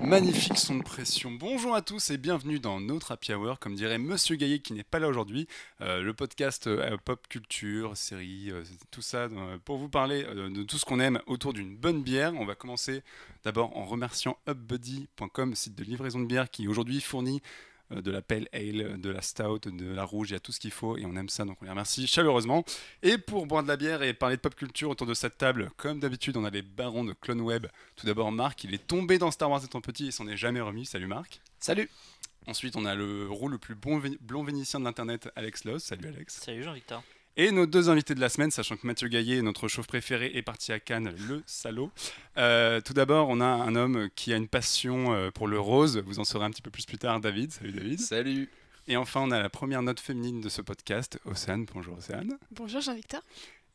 Magnifique son de pression. Bonjour à tous et bienvenue dans notre Happy Hour, comme dirait Monsieur Gaillet qui n'est pas là aujourd'hui. Le podcast pop culture, séries, tout ça, pour vous parler de tout ce qu'on aime autour d'une bonne bière. On va commencer d'abord en remerciant upbuddy.com, site de livraison de bière qui aujourd'hui fournit de la pale ale, de la stout, de la rouge, il y a tout ce qu'il faut et on aime ça, donc on les remercie chaleureusement. Et pour boire de la bière et parler de pop culture autour de cette table, comme d'habitude, on a les barons de Clone Web. Tout d'abord Marc, il est tombé dans Star Wars étant petit et s'en est jamais remis. Salut Marc. Salut. Ensuite, on a le roux le plus blond vénitien de l'internet, Alex Loz. Salut Alex. Salut Jean-Victor. Et nos deux invités de la semaine, sachant que Mathieu Gaillet, notre chauve préféré, est parti à Cannes, le salaud. Tout d'abord, on a un homme qui a une passion pour le rose. Vous en saurez un petit peu plus tard, David. Salut David. Salut. Et enfin, on a la première note féminine de ce podcast, Océane. Bonjour Océane. Bonjour Jean-Victor.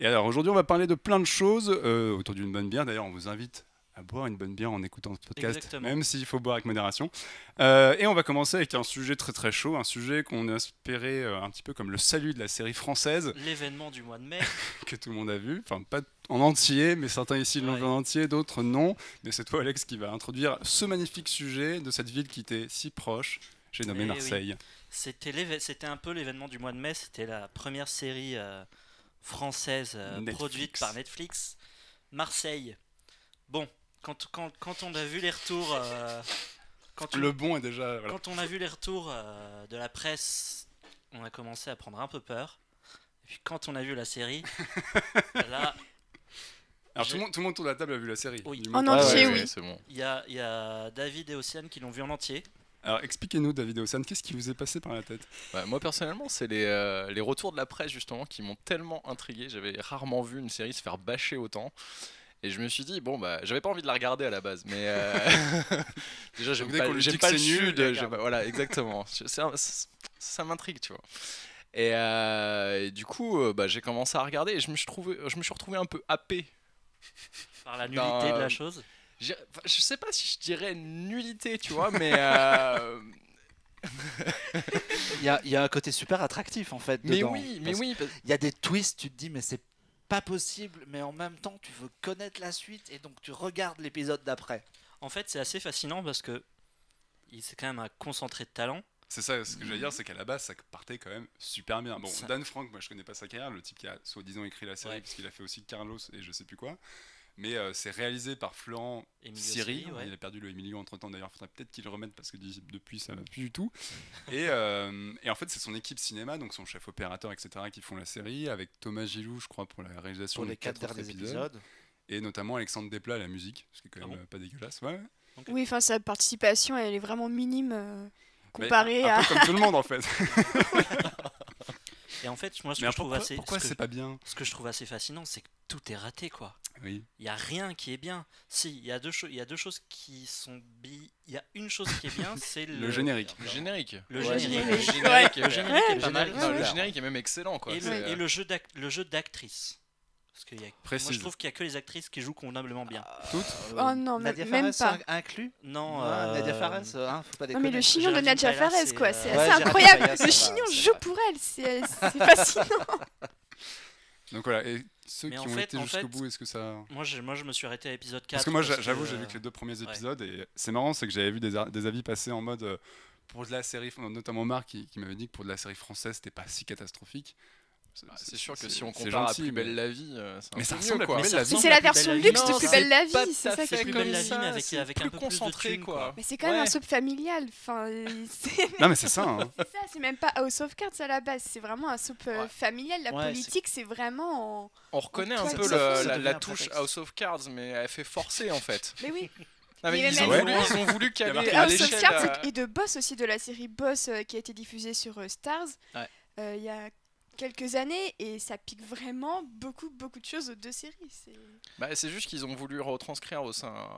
Et alors, aujourd'hui, on va parler de plein de choses autour d'une bonne bière. D'ailleurs, on vous invite à boire une bonne bière en écoutant ce podcast, Exactement. même s'il faut boire avec modération. Et on va commencer avec un sujet très très chaud, un sujet qu'on a espéré un petit peu comme le salut de la série française. L'événement du mois de mai. Que tout le monde a vu, enfin pas en entier, mais certains ici l'ont vu en entier, d'autres non. Mais c'est toi Alex qui va introduire ce magnifique sujet de cette ville qui était si proche, j'ai nommé Marseille. Oui. C'était un peu l'événement du mois de mai, c'était la première série française produite par Netflix, Marseille. Bon, quand on a vu les retours... le bon est déjà... Voilà. Quand on a vu les retours de la presse, on a commencé à prendre un peu peur. Et puis quand on a vu la série, là... Alors tout le monde autour de la table a vu la série. Oui. En entier, oui. C'est bon. Il y a David et Océane qui l'ont vu en entier. Alors expliquez-nous David et Océane, qu'est-ce qui vous est passé par la tête? Moi personnellement, c'est les retours de la presse justement qui m'ont tellement intrigué. J'avais rarement vu une série se faire bâcher autant. Et je me suis dit, j'avais pas envie de la regarder à la base, mais déjà j'aime pas le sud, voilà, exactement, ça m'intrigue, tu vois. Et du coup, j'ai commencé à regarder et je me suis retrouvé un peu happé. Par la nullité de la chose. Je sais pas si je dirais nullité, tu vois, mais... Il y a un côté super attractif en fait dedans. Mais oui. Il y a des twists, tu te dis mais c'est pas possible, mais en même temps tu veux connaître la suite et donc tu regardes l'épisode d'après. En fait, c'est assez fascinant parce que c'est quand même un concentré de talent. C'est ça, ce que j'allais dire, c'est qu'à la base, ça partait quand même super bien. Bon, Dan Frank, moi je connais pas sa carrière, le type qui a soi-disant écrit la série, parce qu'il a fait aussi Carlos et je sais plus quoi. Mais c'est réalisé par Florent Siri. Ouais. Il a perdu le Emilio entre temps d'ailleurs, il faudrait peut-être qu'il le remette parce que depuis ça va plus du tout. Et en fait, c'est son équipe cinéma, donc son chef opérateur, etc., qui font la série, avec Thomas Gilou, je crois, pour la réalisation pour les 4 derniers épisodes. Et notamment Alexandre Desplat à la musique, ce qui est quand même pas dégueulasse. Ouais. Okay. Oui, enfin sa participation, elle est vraiment minime comparée à. Un peu comme tout le monde en fait. Et en fait, moi, pourquoi c'est pas bien? Ce que je trouve assez fascinant, c'est que tout est raté, quoi. Oui. Il y a rien qui est bien. Si, il y a deux choses qui sont il y a une chose qui est bien, c'est le générique. Le générique. Le générique est pas mal. Le générique est même excellent, quoi. Et le jeu d'actrice. Parce que moi je trouve qu'il n'y a que les actrices qui jouent convenablement bien. Toutes Oh non, Nadia même Fares pas. Inclus. Non, Nadia Fares, faut pas déconner. Non mais le chignon de Nadia Fares, quoi, c'est assez Géraldine incroyable. Payas, Le chignon joue pour elle, c'est fascinant. Donc voilà, et ceux qui ont été jusqu'au bout, est-ce que ça... Moi je me suis arrêté à l'épisode 4. Parce que moi j'avoue, j'ai vu que les 2 premiers épisodes, et c'est marrant, c'est que j'avais vu des avis passer en mode... pour de la série, notamment Marc qui m'avait dit que pour de la série française, c'était pas si catastrophique. C'est sûr que si on compare à Plus belle la vie, mais ça ressemble à Plus belle la vie. C'est la version luxe de Plus belle la vie, c'est ça qui est Plus belle la vie, mais avec un peu concentré, plus de quoi. Mais c'est quand même un soap familial. Enfin, non mais c'est ça. Hein. C'est ça, c'est même pas House of Cards à la base, c'est vraiment un soap familial. La politique, c'est vraiment. On reconnaît un peu la touche House of Cards, mais elle fait forcer en fait. Mais oui. Non, mais ils ont voulu caler à House of l'échelle. Cards et de Boss aussi, de la série Boss qui a été diffusée sur Stars il y a quelques années, et ça pique vraiment beaucoup de choses aux 2 séries. C'est juste qu'ils ont voulu retranscrire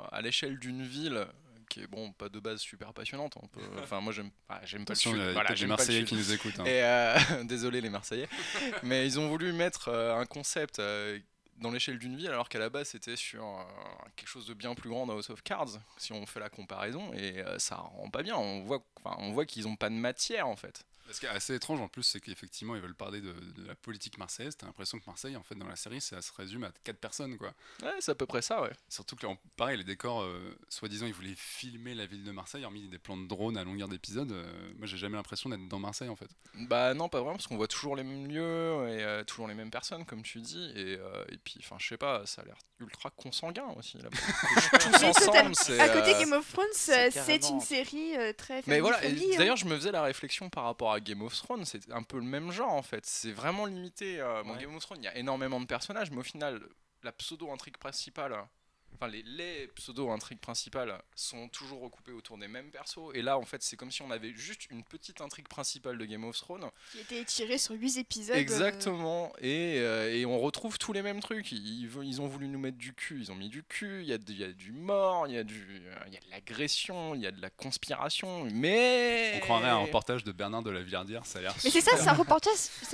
à l'échelle d'une ville qui est pas de base super passionnante. Enfin moi j'aime pas le sud. Voilà, j'ai les Marseillais qui nous écoutent. Hein. Et désolé les Marseillais, mais ils ont voulu mettre un concept dans l'échelle d'une ville, alors qu'à la base c'était sur quelque chose de bien plus grand dans House of Cards, si on fait la comparaison, et ça rend pas bien. On voit qu'ils ont pas de matière en fait. Ce qui est assez étrange en plus, c'est qu'effectivement ils veulent parler de la politique marseillaise. T'as l'impression que Marseille, en fait, dans la série, ça se résume à 4 personnes, quoi. Ouais, c'est à peu près ça, ouais. Surtout que, pareil, les décors, soi-disant, ils voulaient filmer la ville de Marseille, hormis des plans de drone à longueur d'épisode. Moi, j'ai jamais l'impression d'être dans Marseille, en fait. Bah non, pas vraiment, parce qu'on voit toujours les mêmes lieux et toujours les mêmes personnes, comme tu dis. Et puis, enfin, je sais pas, ça a l'air ultra consanguin aussi. Là, tous ensemble, c'est. À côté Game of Thrones, c'est carrément... une série très Mais voilà, et family, d'ailleurs, je me faisais la réflexion par rapport à Game of Thrones, c'est un peu le même genre en fait. C'est vraiment limité. Bon, Game of Thrones, il y a énormément de personnages, mais au final, la pseudo-intrigue principale. Enfin, les pseudo-intrigues principales sont toujours recoupées autour des mêmes persos. Et là, en fait, c'est comme si on avait juste une petite intrigue principale de Game of Thrones. Qui était étirée sur 8 épisodes. Exactement. Et on retrouve tous les mêmes trucs. Ils ont voulu nous mettre du cul. Ils ont mis du cul. Il y a du mort. Il y a de l'agression. Il y a de la conspiration. Mais... On croirait un reportage de Bernard de la Villardière. Ça a l'air Mais c'est ça, c'est un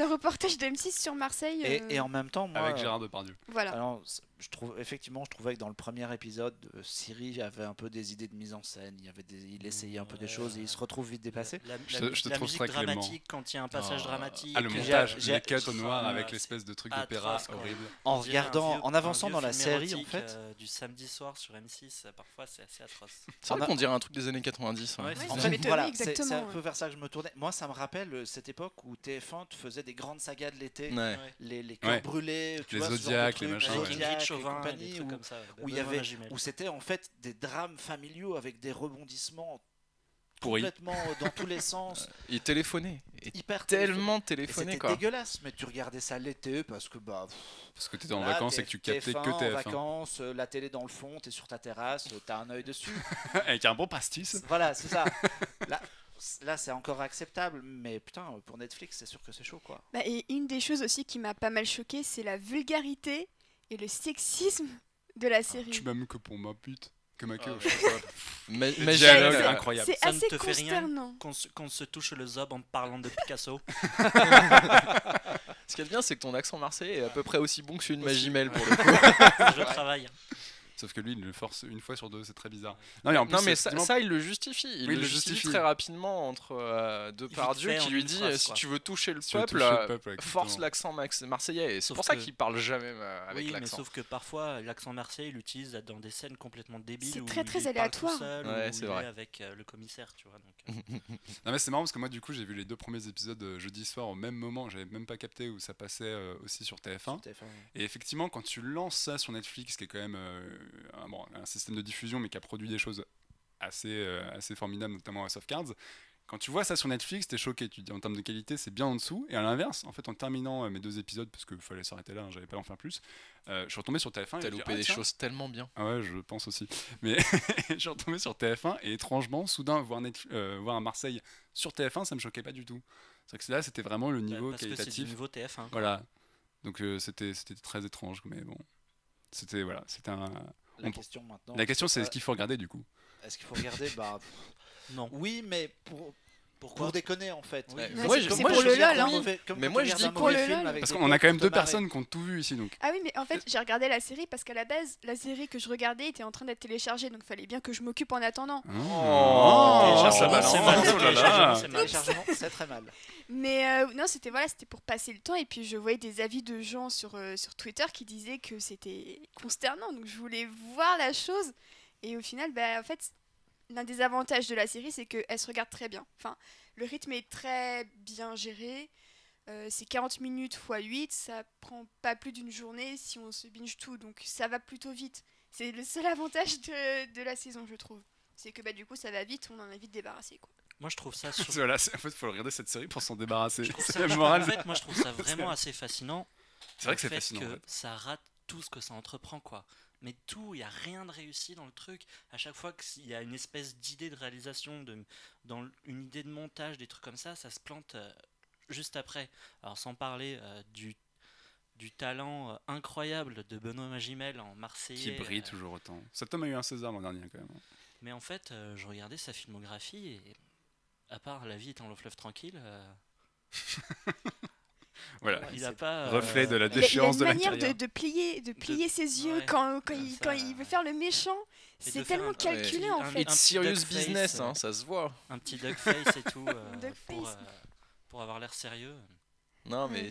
reportage de M6 sur Marseille. Et en même temps, moi... Avec Gérard Depardieu. Voilà. Alors, je trouvais que dans le premier épisode, Siri avait un peu des idées de mise en scène, il essayait un peu des choses et il se retrouve vite dépassé. Je te trouve musique très clément. dramatique quand il y a un passage dramatique. Ah, le montage, j'ai- les cuts au noir avec l'espèce de truc d'opéra atroce, quoi. horrible. En On dirait regardant, en avançant dans la film série, en érotique, fait, du samedi soir sur M6, parfois c'est assez atroce. C'est vrai qu'on dirait un truc des années 90. Ouais, Ouais, en ça fait, m'étonne, voilà, exactement, c'est un ouais. peu vers ça que je me tournais. Moi, ça me rappelle cette époque où TF1 te faisait des grandes sagas de l'été, Ouais. les cœurs Ouais. brûlés, tu Les vois, ce genre de Zodiacs, les trucs, machins, Avec ouais. Zodiac Ingrid et Chauvin, et des compagnie, trucs comme ça. où il y avait, où c'était en fait des drames familiaux avec des rebondissements Pourri. complètement dans tous les sens, Il téléphonait. Et hyper tellement Et téléphoné c'était quoi. dégueulasse, mais tu regardais ça l'été parce que Parce que t'étais en voilà, vacances et que tu captais TF1 que en TF1. vacances, la télé dans le fond, t'es sur ta terrasse, t'as un œil dessus. Avec un bon pastis. Voilà, c'est ça. Là, c'est encore acceptable, mais putain, pour Netflix, c'est sûr que c'est chaud, quoi. Bah, et une des choses aussi qui m'a pas mal choquée, c'est la vulgarité et le sexisme de la série. Tu m'aimes que pour ma pute. Que ma queue. Ah, je sais pas. Mais Le dialogue c'est- incroyable. C'est Ça ne assez te fait rien consternant. qu'on se touche le zob en parlant de Picasso. Ce qui est bien, c'est que ton accent marseillais est à peu près aussi bon que celui de Aussi, Magimel ouais. pour le coup. Je travaille. Sauf que lui, il le force une fois sur deux, c'est très bizarre. Non, et en plus, Non mais effectivement, ça il le justifie. Il Oui, le justifie très rapidement entre Depardieu fait, en qui lui une dit phrase, si quoi. tu veux toucher le si tu veux peuple, toucher le peuple, exactement. force l'accent marseillais. Et c'est Sauf pour ça que- qu'il parle jamais avec Oui, mais l'accent. sauf que parfois l'accent marseillais il l'utilise dans des scènes complètement débiles. C'est où très, il très parle aléatoire. tout seul, Ouais, où c'est il vrai. est avec le commissaire, tu vois. Donc, Non mais c'est marrant parce que moi du coup j'ai vu les 2 premiers épisodes jeudi soir au même moment, j'avais même pas capté où ça passait aussi sur TF1. TF1, ouais. Et effectivement quand tu lances ça sur Netflix, qui est quand même un système de diffusion mais qui a produit des choses assez formidables, notamment House of Cards, quand tu vois ça sur Netflix, t'es choqué, tu te dis en termes de qualité c'est bien en dessous, et à l'inverse, en fait en terminant mes 2 épisodes, parce qu'il fallait s'arrêter là, j'avais pas en faire plus, je suis retombé sur TF1 et T'as j'ai dit, loupé des tiens. choses tellement bien. Ah ouais, je pense aussi. Mais je suis retombé sur TF1 et étrangement, soudain, voir un Marseille sur TF1, ça me choquait pas du tout. C'est vrai que là, c'était vraiment le niveau parce que c'est du qualitatif. niveau TF1. quoi. Voilà. Donc c'était très étrange, mais bon. C'était un. La question maintenant. La question, c'est ce qu'il faut regarder du coup. Est-ce qu'il faut regarder bah, Non. oui, mais Pourquoi pour déconner en fait. Oui. Ouais, Ouais, moi, c'est je- pour moi, le je dis lol, oui. hein. Mais moi, je dis pour le lol. Parce qu'on a quand même 2 personnes qui ont tout vu ici, donc. Ah oui, mais en fait, j'ai regardé la série parce qu'à la base, la série que je regardais était en train d'être téléchargée, donc fallait bien que je m'occupe en attendant. Oh, Téléchargement, ça c'est balance. mal. Oh là là. Téléchargement, c'est mal. Téléchargement, c'est très mal. Mais non, c'était pour passer le temps, et puis je voyais des avis de gens sur Twitter qui disaient que c'était consternant, donc je voulais voir la chose, et au final, bah, en fait, l'un des avantages de la série, c'est qu'elle se regarde très bien. Enfin, le rythme est très bien géré. C'est 40 minutes x 8, ça prend pas plus d'une journée si on se binge tout, donc ça va plutôt vite. C'est le seul avantage de la saison, je trouve. C'est que bah, du coup, ça va vite, on en a vite débarrassé, quoi. Moi, je trouve ça. sur- Voilà, en fait, il faut regarder cette série pour s'en débarrasser. je trouve C'est ça- la je- morale. En fait, moi, je trouve ça vraiment assez fascinant. C'est vrai le que c'est fait fascinant. que en fait. ça rate tout ce que ça entreprend, quoi. Mais tout, il n'y a rien de réussi dans le truc. À chaque fois qu'il y a une espèce d'idée de réalisation, dans une idée de montage, des trucs comme ça se plante juste après. Alors sans parler du talent incroyable de Benoît Magimel en Marseillais. Qui brille toujours autant. Cet homme a eu un César l'an dernier quand même. Mais en fait, je regardais sa filmographie et à part La vie est un long fleuve tranquille, Voilà. il n'a pas... Reflet de la Il a déchéance une de la manière carrière. de plier ses yeux Ouais, quand ça- il veut faire le méchant. Et de C'est faire tellement un- calculé ouais, en un- fait. It's serious duck face, business, hein, ça se voit. un petit duck face et tout Duck pour, face. pour avoir l'air sérieux. Non, mais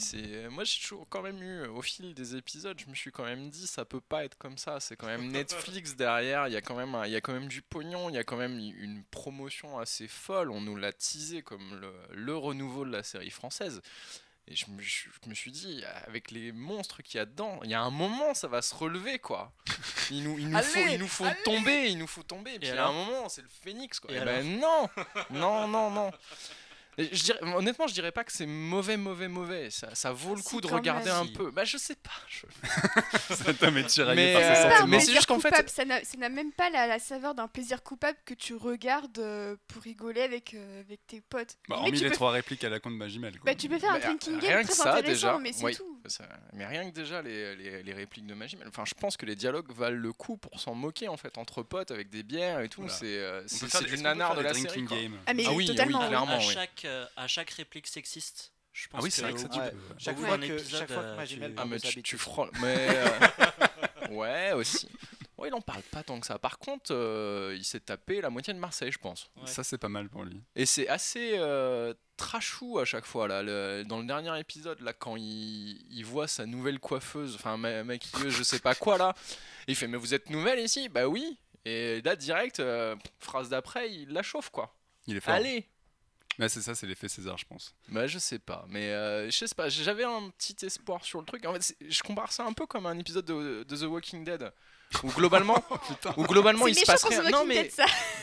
moi j'ai toujours quand même eu, au fil des épisodes, je me suis quand même dit, ça peut pas être comme ça. C'est quand même Netflix derrière, il y a quand même du pognon, il y a quand même une promotion assez folle. On nous l'a teasé comme le renouveau de la série française. Et je me suis dit, avec les monstres qu'il y a dedans, il y a un moment, ça va se relever, quoi. Il nous faut tomber. Et puis il y a un moment, c'est le phénix, quoi. Et ben non. Honnêtement, je dirais pas que c'est mauvais. Ça vaut le coup de regarder un peu. Bah, je sais pas. Cet homme est tiraillé par ses sentiments. Mais c'est juste qu'en fait, ça n'a même pas la saveur d'un plaisir coupable que tu regardes pour rigoler avec tes potes. Hormis les 3 répliques à la con de Magimel. Bah, tu peux faire un drinking game très intéressant, déjà, mais c'est tout. Mais rien que déjà les répliques de Magimel. Enfin, je pense que les dialogues valent le coup pour s'en moquer en fait entre potes avec des bières et tout. Voilà. C'est du nanar de la série. Ah oui, totalement. Clairement. À chaque réplique sexiste, je pense c'est vrai que ça chaque fois que Magimel mais tu frôles. Mais ouais, aussi. Ouais, il en parle pas tant que ça. Par contre, il s'est tapé la moitié de Marseille, je pense. Ouais. Ça, c'est pas mal pour lui. Et c'est assez trashou à chaque fois. Là. Dans le dernier épisode, là, quand il voit sa nouvelle coiffeuse, enfin maquilleuse, je sais pas quoi, là, il fait « Mais vous êtes nouvelle ici ?» Bah oui. Et là, direct, phrase d'après, il la chauffe, quoi. Il est fort. Allez. Ouais, c'est ça, c'est l'effet César, je pense. Bah, je sais pas, mais je sais pas, j'avais un petit espoir sur le truc. En fait, je compare ça un peu comme un épisode de The Walking Dead. Où globalement, il se passe rien. Non, mais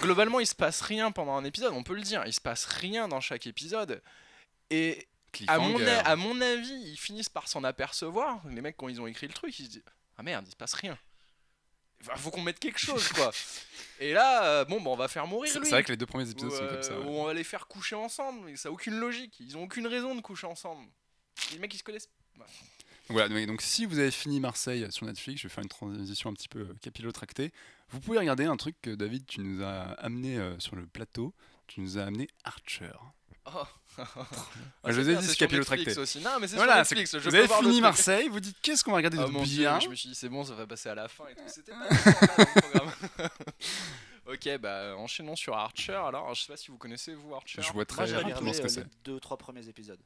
globalement, il se passe rien pendant un épisode, on peut le dire. Il se passe rien dans chaque épisode. Et à mon avis, ils finissent par s'en apercevoir. Les mecs, quand ils ont écrit le truc, ils se disent « Ah merde, il se passe rien. Faut qu'on mette quelque chose, quoi. » Et là, on va faire mourir lui. C'est vrai que les 2 premiers épisodes sont comme ça. Ou on va les faire coucher ensemble. Mais ça n'a aucune logique. Ils ont aucune raison de coucher ensemble. Les mecs, ils se connaissent. Voilà, donc si vous avez fini Marseille sur Netflix, je vais faire une transition un petit peu capillotractée. Vous pouvez regarder un truc que David, tu nous as amené sur le plateau. Tu nous as amené Archer. Je vous ai dit, c'est capillotracté. Non, mais c'est voilà, sur Netflix. Vous avez fini Marseille, vous dites qu'est-ce qu'on va regarder de bien. Je me suis dit, c'est bon, ça va passer à la fin et tout. C'était pas dans le programme. Ok, bah enchaînons sur Archer. Alors, je sais pas si vous connaissez, vous, Archer. Je vois très rapidement ce que c'est. Les 2-3 premiers épisodes.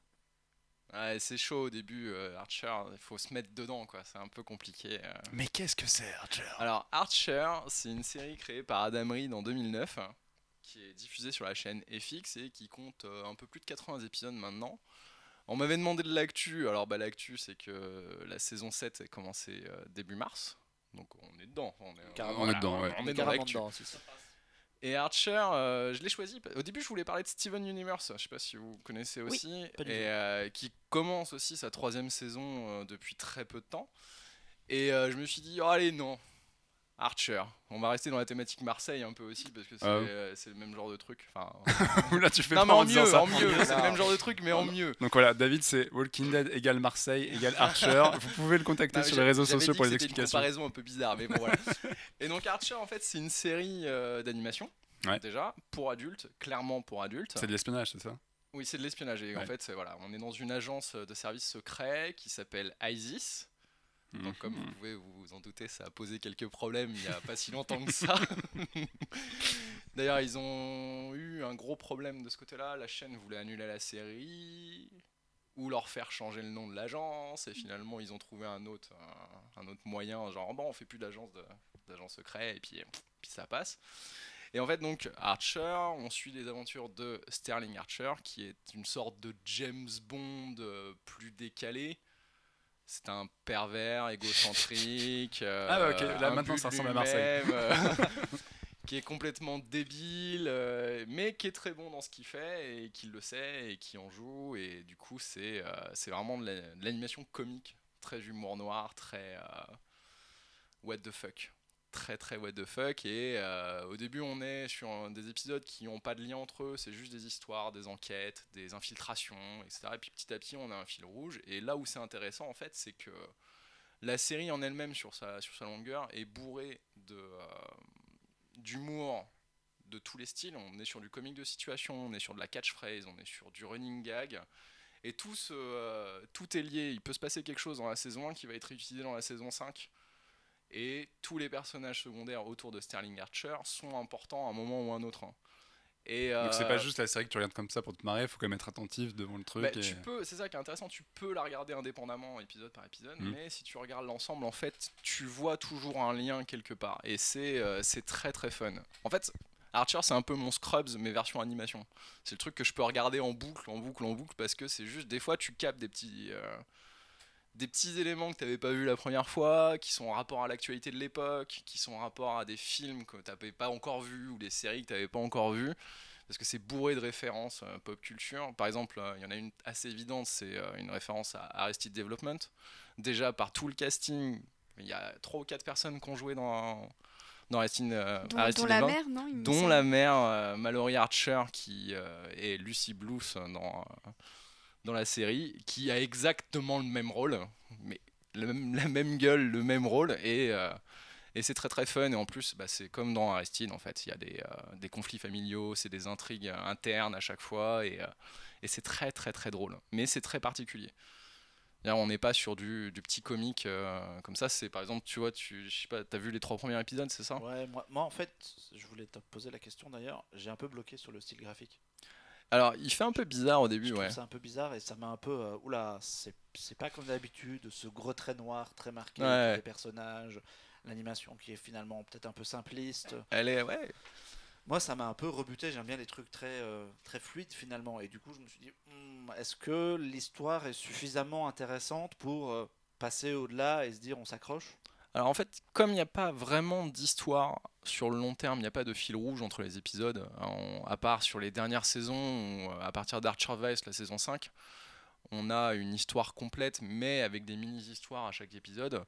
Ouais, c'est chaud au début, Archer, il faut se mettre dedans, quoi. C'est un peu compliqué. Mais qu'est-ce que c'est, Archer ? Alors, Archer, c'est une série créée par Adam Reed en 2009, qui est diffusée sur la chaîne FX et qui compte un peu plus de 80 épisodes maintenant. On m'avait demandé de l'actu. Alors, l'actu, c'est que la saison 7 a commencé début mars. Donc, on est dedans. On est dedans, ouais. On est dans l'actu. Et Archer, je l'ai choisi. Au début, je voulais parler de Steven Universe. Je sais pas si vous connaissez aussi. Et qui commence aussi sa 3e saison depuis très peu de temps. Et je me suis dit, oh, allez, non. Archer. On va rester dans la thématique Marseille un peu aussi parce que c'est le même genre de truc. Enfin, là, tu fais non, mais en mieux. C'est le même genre de truc, mais en mieux. Donc voilà, David, c'est Walking Dead égale Marseille égale Archer. Vous pouvez le contacter sur les réseaux sociaux pour les explications. C'était une comparaison un peu bizarre, mais bon voilà. Et donc Archer, en fait, c'est une série d'animation. Ouais. Déjà, pour adultes, clairement pour adultes. C'est de l'espionnage, c'est ça ? Oui, c'est de l'espionnage. Et en fait, on est dans une agence de services secrets qui s'appelle ISIS. Donc, comme vous pouvez vous en douter, ça a posé quelques problèmes il n'y a pas si longtemps que ça. D'ailleurs, ils ont eu un gros problème de ce côté-là. La chaîne voulait annuler la série ou leur faire changer le nom de l'agence. Et finalement, ils ont trouvé un autre moyen. Genre, on fait plus d'agence secret. Et puis ça passe. Et en fait, donc, Archer, on suit les aventures de Sterling Archer, qui est une sorte de James Bond plus décalé. C'est un pervers égocentrique. Ok, là maintenant ça ressemble à Marseille. Qui est complètement débile, mais qui est très bon dans ce qu'il fait et qui le sait et qui en joue. Et du coup, c'est vraiment de l'animation comique, très humour noir, très what the fuck. Très très what the fuck. Et au début, on est sur des épisodes qui n'ont pas de lien entre eux, c'est juste des histoires, des enquêtes, des infiltrations, etc. Et puis petit à petit, on a un fil rouge. Et là où c'est intéressant, en fait, c'est que la série en elle-même, sur sa longueur, est bourrée d'humour de tous les styles. On est sur du comique de situation, on est sur de la catchphrase, on est sur du running gag. Et tout est lié. Il peut se passer quelque chose dans la saison 1 qui va être réutilisé dans la saison 5. Et tous les personnages secondaires autour de Sterling Archer sont importants à un moment ou à un autre. Et, Donc c'est pas juste la série que tu regardes comme ça pour te marrer, faut quand même être attentif devant le truc. tu peux, c'est ça qui est intéressant, tu peux la regarder indépendamment, épisode par épisode, mais si tu regardes l'ensemble, en fait, tu vois toujours un lien quelque part. Et c'est très très fun. En fait, Archer, c'est un peu mon Scrubs, mais version animation. C'est le truc que je peux regarder en boucle, parce que c'est juste, des fois, tu captes des petits éléments que tu n'avais pas vu la première fois, qui sont en rapport à l'actualité de l'époque, qui sont en rapport à des films que tu n'avais pas encore vus, ou des séries que tu n'avais pas encore vues, parce que c'est bourré de références pop culture. Par exemple, il y en a une assez évidente, c'est une référence à Arrested Development. Déjà, par tout le casting, il y a 3 ou 4 personnes qui ont joué dans Arrested dont la mère, non, dont la mère, Mallory Archer, qui est Lucy Bluth dans la série, qui a exactement le même rôle, mais la même gueule, le même rôle, et c'est très très fun. Et en plus, c'est comme dans Arrested, en fait, il y a des conflits familiaux, c'est des intrigues internes à chaque fois, et c'est très très très drôle, mais c'est très particulier. On n'est pas sur du petit comique comme ça. C'est par exemple, tu vois, je sais pas, t'as vu les 3 premiers épisodes, c'est ça? Ouais, moi en fait, je voulais te poser la question d'ailleurs. J'ai un peu bloqué sur le style graphique. Alors, il fait un peu bizarre au début, je ouais. trouve ça un peu bizarre et ça m'a un peu. Oula, c'est pas comme d'habitude, ce gros trait noir très marqué Ouais. pour les personnages, l'animation qui est finalement peut-être un peu simpliste. Elle est, ouais. Moi, ça m'a un peu rebuté. J'aime bien les trucs très, très fluides finalement. Et du coup, je me suis dit, est-ce que l'histoire est suffisamment intéressante pour passer au-delà et se dire on s'accroche? Alors en fait, comme il n'y a pas vraiment d'histoire sur le long terme, il n'y a pas de fil rouge entre les épisodes, à part sur les dernières saisons, où, à partir d'Archer Vice, la saison 5, on a une histoire complète, mais avec des mini-histoires à chaque épisode.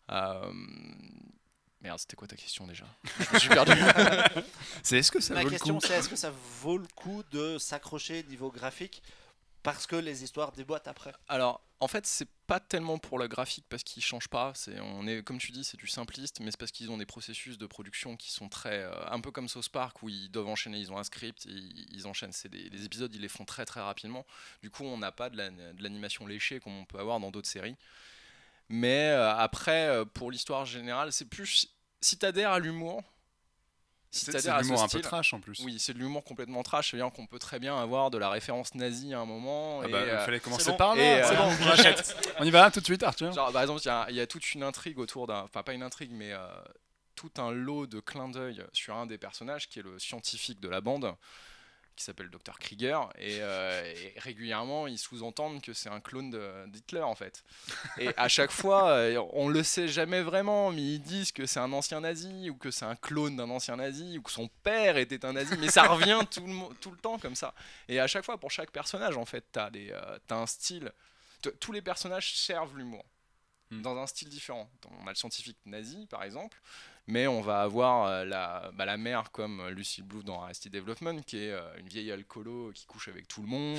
Merde, c'était quoi ta question déjà? Je me suis perdu. C'est est-ce que ça Ma vaut le question, coup c'est est-ce que ça vaut le coup de s'accrocher niveau graphique parce que les histoires déboîtent après? Alors, en fait, c'est pas tellement pour le graphique parce qu'ils changent pas. Comme tu dis, c'est du simpliste, mais c'est parce qu'ils ont des processus de production qui sont très, un peu comme South Park où ils doivent enchaîner. Ils ont un script, et ils enchaînent. Les épisodes, ils les font très très rapidement. Du coup, on n'a pas de l'animation léchée comme on peut avoir dans d'autres séries. Mais après, pour l'histoire générale, c'est plus si t'adhères à l'humour. C'est de l'humour un peu style, trash en plus. Oui, c'est de l'humour complètement trash. C'est-à-dire qu'on peut très bien avoir de la référence nazie à un moment. Ah bah, il fallait commencer bon. par là. C'est bon, on achète. On y va tout de suite, Arthur. Genre, par exemple, il y a toute une intrigue autour d'un. Enfin, pas une intrigue, mais tout un lot de clins d'œil sur un des personnages qui est le scientifique de la bande, qui s'appelle Dr. Krieger. Et régulièrement, ils sous-entendent que c'est un clone d'Hitler, en fait. Et à chaque fois, on le sait jamais vraiment, mais ils disent que c'est un ancien nazi, ou que c'est un clone d'un ancien nazi, ou que son père était un nazi, mais ça revient tout le temps comme ça. Et à chaque fois, pour chaque personnage, en fait, t'as un style. Tous les personnages servent l'humour dans un style différent. On a le scientifique nazi, par exemple, mais on va avoir la mère comme Lucy Bluth dans Arrested Development, qui est une vieille alcoolo qui couche avec tout le monde,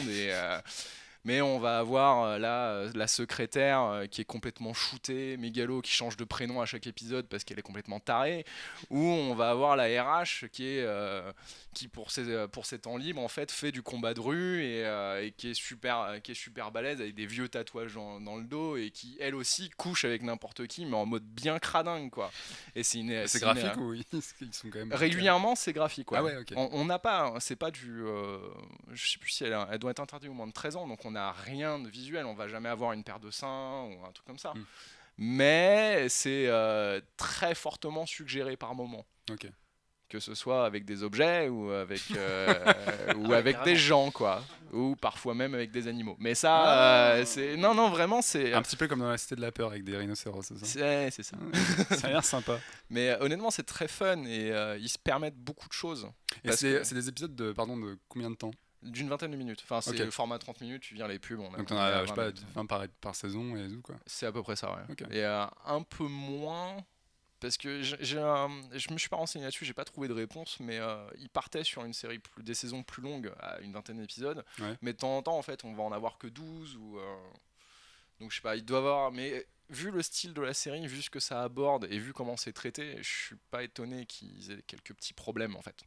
mais on va avoir la secrétaire qui est complètement shootée, mégalo, qui change de prénom à chaque épisode parce qu'elle est complètement tarée, ou on va avoir la RH qui pour ses temps libres en fait fait du combat de rue et qui est super balèze avec des vieux tatouages dans le dos et qui elle aussi couche avec n'importe qui mais en mode bien cradingue quoi. Et c'est graphique ou ils sont quand même régulièrement c'est graphique. Ouais. Ah ouais, ok. On n'a pas, c'est pas du, je sais plus si elle doit être interdite au moins de 13 ans, donc on n'a rien de visuel, on va jamais avoir une paire de seins ou un truc comme ça. Mais c'est très fortement suggéré par moment. Ok. Que ce soit avec des objets ou avec ou avec des gens quoi, ou parfois même avec des animaux. Mais ça, c'est non vraiment c'est un petit peu comme dans la Cité de la Peur avec des rhinocéros, c'est ça? C'est ça. Ça a l'air sympa. Mais honnêtement, c'est très fun et ils se permettent beaucoup de choses. Et c'est des épisodes de combien de temps? D'une 20aine de minutes. Enfin, c'est le format 30 minutes, tu viens les pubs. Donc t'en as, je sais pas, 20 par saison et tout quoi. C'est à peu près ça, ouais. Okay. Et un peu moins. Parce que je me suis pas renseigné là-dessus, j'ai pas trouvé de réponse, mais il partait sur une série des saisons plus longues, à une vingtaine d'épisodes, mais de temps en temps, en fait, on va en avoir que 12, ou donc je sais pas, il doit avoir, mais vu le style de la série, vu ce que ça aborde, et vu comment c'est traité, je suis pas étonné qu'ils aient quelques petits problèmes, en fait.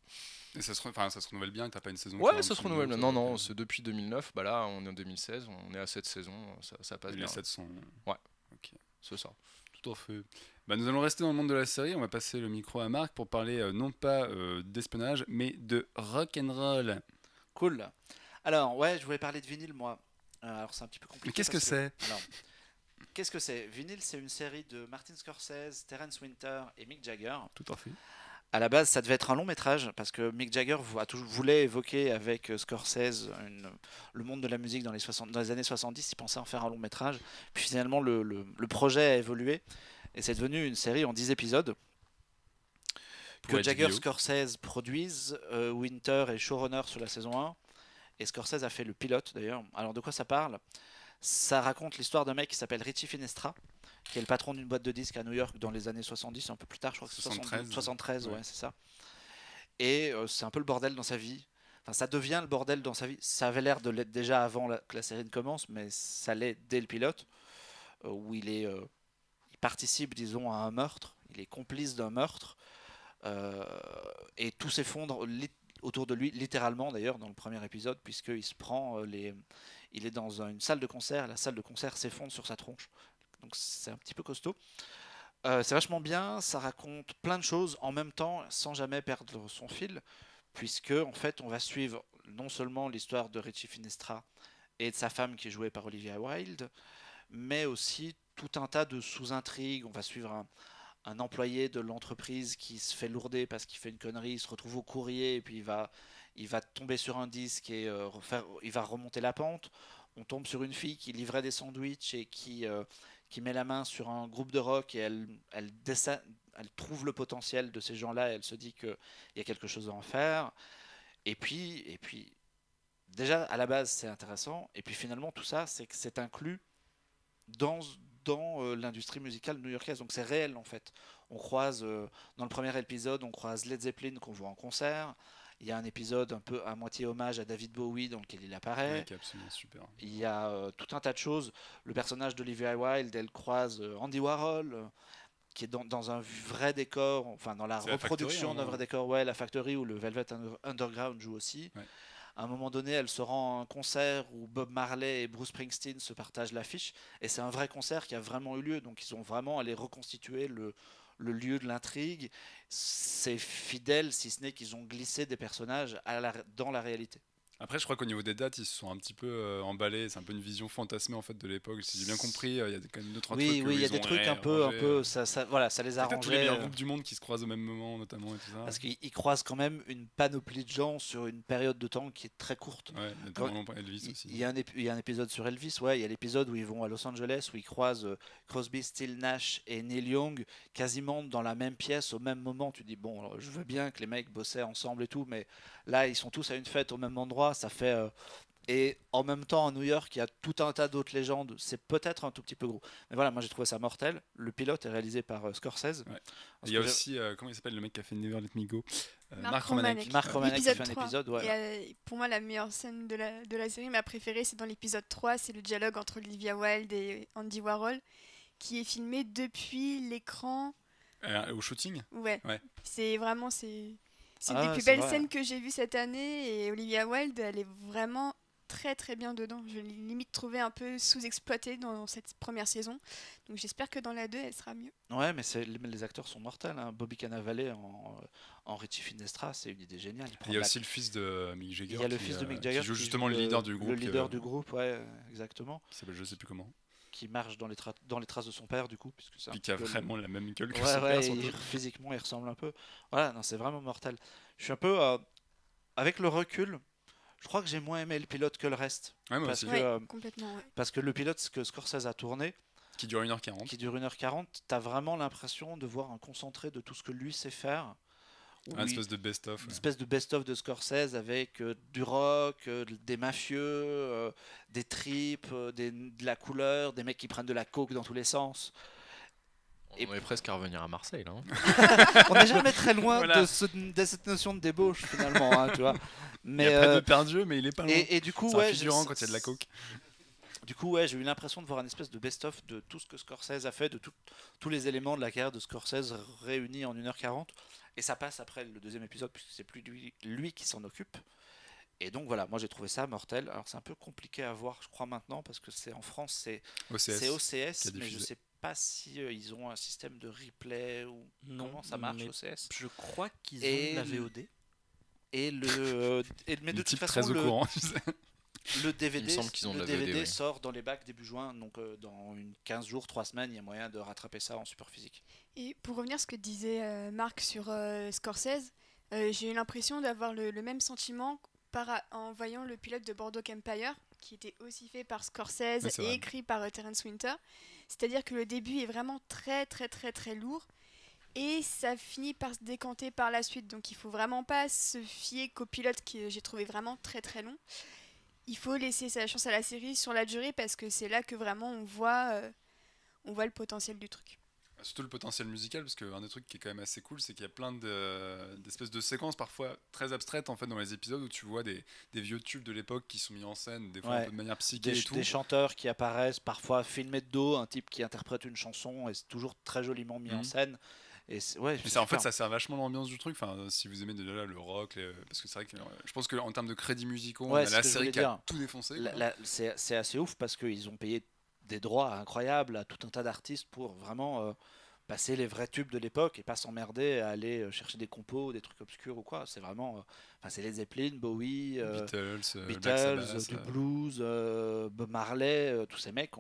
Et ça se renouvelle bien, t'as pas une saison? Ouais, ça se renouvelle bien, non, c'est depuis 2009, bah là, on est en 2016, on est à 7 saisons, ça passe bien. Les 7 sont... Ouais, ok. c'est ça. Tout à fait. Bah, nous allons rester dans le monde de la série. On va passer le micro à Marc pour parler non pas d'espionnage, mais de rock'n'roll. Cool. Alors, ouais, je voulais parler de Vinyl, moi. Alors, c'est un petit peu compliqué. Mais qu'est-ce que c'est? Alors, qu'est-ce que c'est? Vinyl, c'est une série de Martin Scorsese, Terence Winter et Mick Jagger. Tout à fait. À la base, ça devait être un long métrage parce que Mick Jagger voulait évoquer avec Scorsese le monde de la musique dans les années 70. Il pensait en faire un long métrage. Puis finalement, le projet a évolué et c'est devenu une série en 10 épisodes Pour que Jagger HBO. Scorsese produisent. Winter est showrunner sur la saison 1 et Scorsese a fait le pilote d'ailleurs. Alors de quoi ça parle? Ça raconte l'histoire d'un mec qui s'appelle Richie Finestra, qui est le patron d'une boîte de disques à New York dans les années 70, un peu plus tard, je crois que c'est 73, ouais, c'est ça. Et c'est un peu le bordel dans sa vie. Enfin, ça devient le bordel dans sa vie. Ça avait l'air de l'être déjà avant que la série ne commence, mais ça l'est dès le pilote, où il participe, disons, à un meurtre. Il est complice d'un meurtre, et tout s'effondre autour de lui, littéralement d'ailleurs, dans le premier épisode, puisqu'il se prend il est dans une salle de concert, la salle de concert s'effondre sur sa tronche. Donc c'est un petit peu costaud. C'est vachement bien, ça raconte plein de choses en même temps, sans jamais perdre son fil, puisque en fait on va suivre non seulement l'histoire de Richie Finestra et de sa femme qui est jouée par Olivia Wilde, mais aussi tout un tas de sous-intrigues. On va suivre un employé de l'entreprise qui se fait lourder parce qu'il fait une connerie, il se retrouve au courrier et puis il va tomber sur un disque et il va remonter la pente. On tombe sur une fille qui livrait des sandwichs et qui met la main sur un groupe de rock et elle trouve le potentiel de ces gens-là et elle se dit qu'il y a quelque chose à en faire. Et puis, déjà, à la base, c'est intéressant. Et puis finalement, tout ça, c'est que c'est inclus dans l'industrie musicale new-yorkaise. Donc c'est réel, en fait. On croise, dans le premier épisode, on croise Led Zeppelin qu'on voit en concert. Il y a un épisode un peu à moitié hommage à David Bowie dans lequel il apparaît. Ouais, qui est absolument super. Il y a tout un tas de choses. Le personnage d'Olivia Wilde, elle croise Andy Warhol, qui est dans un vrai décor, enfin dans la C'est la reproduction Factory, d'un hein. vrai décor. Ouais, la Factory où le Velvet Underground joue aussi. Ouais. À un moment donné, elle se rend à un concert où Bob Marley et Bruce Springsteen se partagent l'affiche. Et c'est un vrai concert qui a vraiment eu lieu. Donc ils ont vraiment allé reconstituer le lieu de l'intrigue. C'est fidèle, si ce n'est qu'ils ont glissé des personnages dans la réalité. Après, je crois qu'au niveau des dates, ils se sont un petit peu emballés. C'est un peu une vision fantasmée en fait de l'époque. Si j'ai bien compris, il y a quand même deux trois trucs. Oui, il y a des trucs un peu, voilà, ça les a Peut-être tous les meilleurs arrangés. groupes du monde qui se croisent au même moment, notamment et tout ça. Parce qu'ils croisent quand même une panoplie de gens sur une période de temps qui est très courte. Ouais, notamment Elvis aussi. Il y a un épisode sur Elvis, ouais, il y a l'épisode où ils vont à Los Angeles, où ils croisent Crosby, Still, Nash et Neil Young quasiment dans la même pièce au même moment. Tu dis, bon, alors, je veux bien que les mecs bossaient ensemble et tout, mais là, ils sont tous à une fête au même endroit, ça fait... Et en même temps, à New York, il y a tout un tas d'autres légendes. C'est peut-être un tout petit peu gros. Mais voilà, moi j'ai trouvé ça mortel. Le pilote est réalisé par Scorsese. Ouais. Il y a aussi, comment il s'appelle le mec qui a fait Never Let Me Go? Mark Romanek. Mark Romanek qui Épisode fait un 3. épisode. Ouais. Et pour moi, la meilleure scène de la série, ma préférée, c'est dans l'épisode 3. C'est le dialogue entre Olivia Wilde et Andy Warhol, qui est filmé depuis l'écran. Au shooting? Ouais. C'est vraiment... C'est une Ah, des plus c'est belles vrai. scènes que j'ai vues cette année. Et Olivia Wilde, elle est vraiment très très bien dedans. Je l'ai limite trouvé un peu sous-exploitée dans cette première saison. Donc j'espère que dans la 2, elle sera mieux. Ouais, mais les acteurs sont mortels. Hein. Bobby Cannavale en Richie Finestra, c'est une idée géniale. Il y a aussi le fils de Mick Jagger. Il y a le fils de Mick Jagger qui joue justement le leader du groupe. Le leader du groupe, ouais, exactement. Qui s'appelle je sais plus comment. Qui marche dans les traces de son père, du coup. Puisque c'est Puis qui a vraiment la même gueule que ouais, son père. physiquement, il ressemble un peu. Voilà, non, c'est vraiment mortel. Je suis un peu. Avec le recul, je crois que j'ai moins aimé le pilote que le reste. Ouais, moi parce aussi. que, Complètement, ouais. Parce que le pilote que Scorsese a tourné, Qui dure 1h40. qui dure 1h40, t'as vraiment l'impression de voir un concentré de tout ce que lui sait faire. Un espèce de best-of. Une espèce de best-of de Scorsese avec du rock, des mafieux, des tripes, de la couleur, des mecs qui prennent de la coke dans tous les sens. On est presque à revenir à Marseille là. On n'est jamais très loin Voilà. de cette notion de débauche finalement, hein, tu vois. Mais, il y a pas de Depardieu, mais il est pas loin. et du coup, c'est ouais, un figurant quand il y a de la coke. Du coup, ouais, j'ai eu l'impression de voir un espèce de best-of de tout ce que Scorsese a fait, de tous les éléments de la carrière de Scorsese réunis en 1h40. Et ça passe après le deuxième épisode, puisque c'est plus lui qui s'en occupe. Et donc voilà, moi j'ai trouvé ça mortel. Alors c'est un peu compliqué à voir, je crois, maintenant, parce que c'est en France, c'est OCS. OCS, qui a mais je diffusé. sais pas si ils ont un système de replay ou Non, comment ça marche mais OCS. je crois qu'ils Et ont la VOD. Mais de Le toute type façon, très au courant. Tu sais. le DVD, Il me semble qu'ils ont de le la VOD, DVD oui. sort dans les bacs début juin, donc dans 15 jours, 3 semaines, il y a moyen de rattraper ça en support physique. Et pour revenir à ce que disait Marc sur Scorsese, j'ai eu l'impression d'avoir le même sentiment en voyant le pilote de Boardwalk Empire, qui était aussi fait par Scorsese Ouais, c'est et vrai. écrit par Terence Winter. C'est-à-dire que le début est vraiment très très très très lourd et ça finit par se décanter par la suite. Donc il faut vraiment pas se fier qu'au pilote que j'ai trouvé vraiment très très long. Il faut laisser sa chance à la série sur la durée parce que c'est là que vraiment on voit le potentiel du truc. Surtout le potentiel musical, parce qu'un des trucs qui est quand même assez cool, c'est qu'il y a plein d'espèces de séquences parfois très abstraites en fait dans les épisodes où tu vois des vieux tubes de l'époque qui sont mis en scène, des fois un Ouais. peu de manière psyché et tout. Des chanteurs qui apparaissent, parfois filmés de dos, un type qui interprète une chanson et c'est toujours très joliment mis en Mhm. scène. Et ouais, Mais ça, en fait, ça sert vachement l'ambiance du truc. Enfin, si vous aimez déjà là, le rock, parce que c'est vrai que je pense qu'en termes de crédits musicaux, Ouais, on a c'est la ce que je série voulais qui a dire. tout défoncé. quoi. C'est assez ouf parce qu'ils ont payé des droits incroyables à tout un tas d'artistes pour vraiment passer les vrais tubes de l'époque et pas s'emmerder à aller chercher des compos, des trucs obscurs ou quoi. C'est vraiment, c'est Led Zeppelin, Bowie, Beatles, Black Beatles, Sabbath, du blues, Bob Marley, tous ces mecs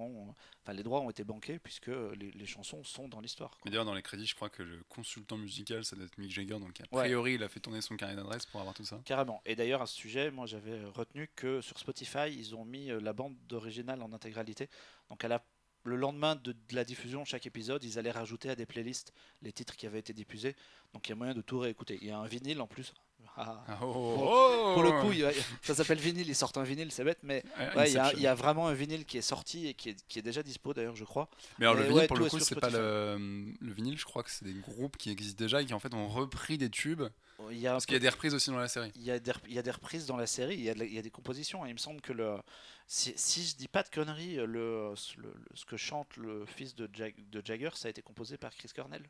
les droits ont été bankés puisque les chansons sont dans l'histoire. quoi. Mais d'ailleurs, dans les crédits, je crois que le consultant musical, ça doit être Mick Jagger. Donc, a Ouais. priori, il a fait tourner son carnet d'adresse pour avoir tout ça. Carrément. Et d'ailleurs, à ce sujet, moi j'avais retenu que sur Spotify, ils ont mis la bande originale en intégralité. Donc le lendemain de la diffusion, chaque épisode, ils allaient rajouter à des playlists les titres qui avaient été diffusés. Donc il y a moyen de tout réécouter. Il y a un vinyle en plus. Ah. Ah, Pour le coup, ça s'appelle vinyle, ils sortent un vinyle, c'est bête, mais ouais, il Inception. y a vraiment un vinyle qui est sorti et qui est déjà dispo d'ailleurs, je crois. Mais alors, le Mais vinyle, ouais, pour tout le est coup, sur c'est pas Spotify. le vinyle, je crois que c'est des groupes qui existent déjà et qui en fait ont repris des tubes. Il y a un Parce qu'il y a des reprises aussi dans la série. Il y a des reprises dans la série, il y a des compositions. Et il me semble que si je dis pas de conneries, ce que chante le fils de Jagger, ça a été composé par Chris Cornell,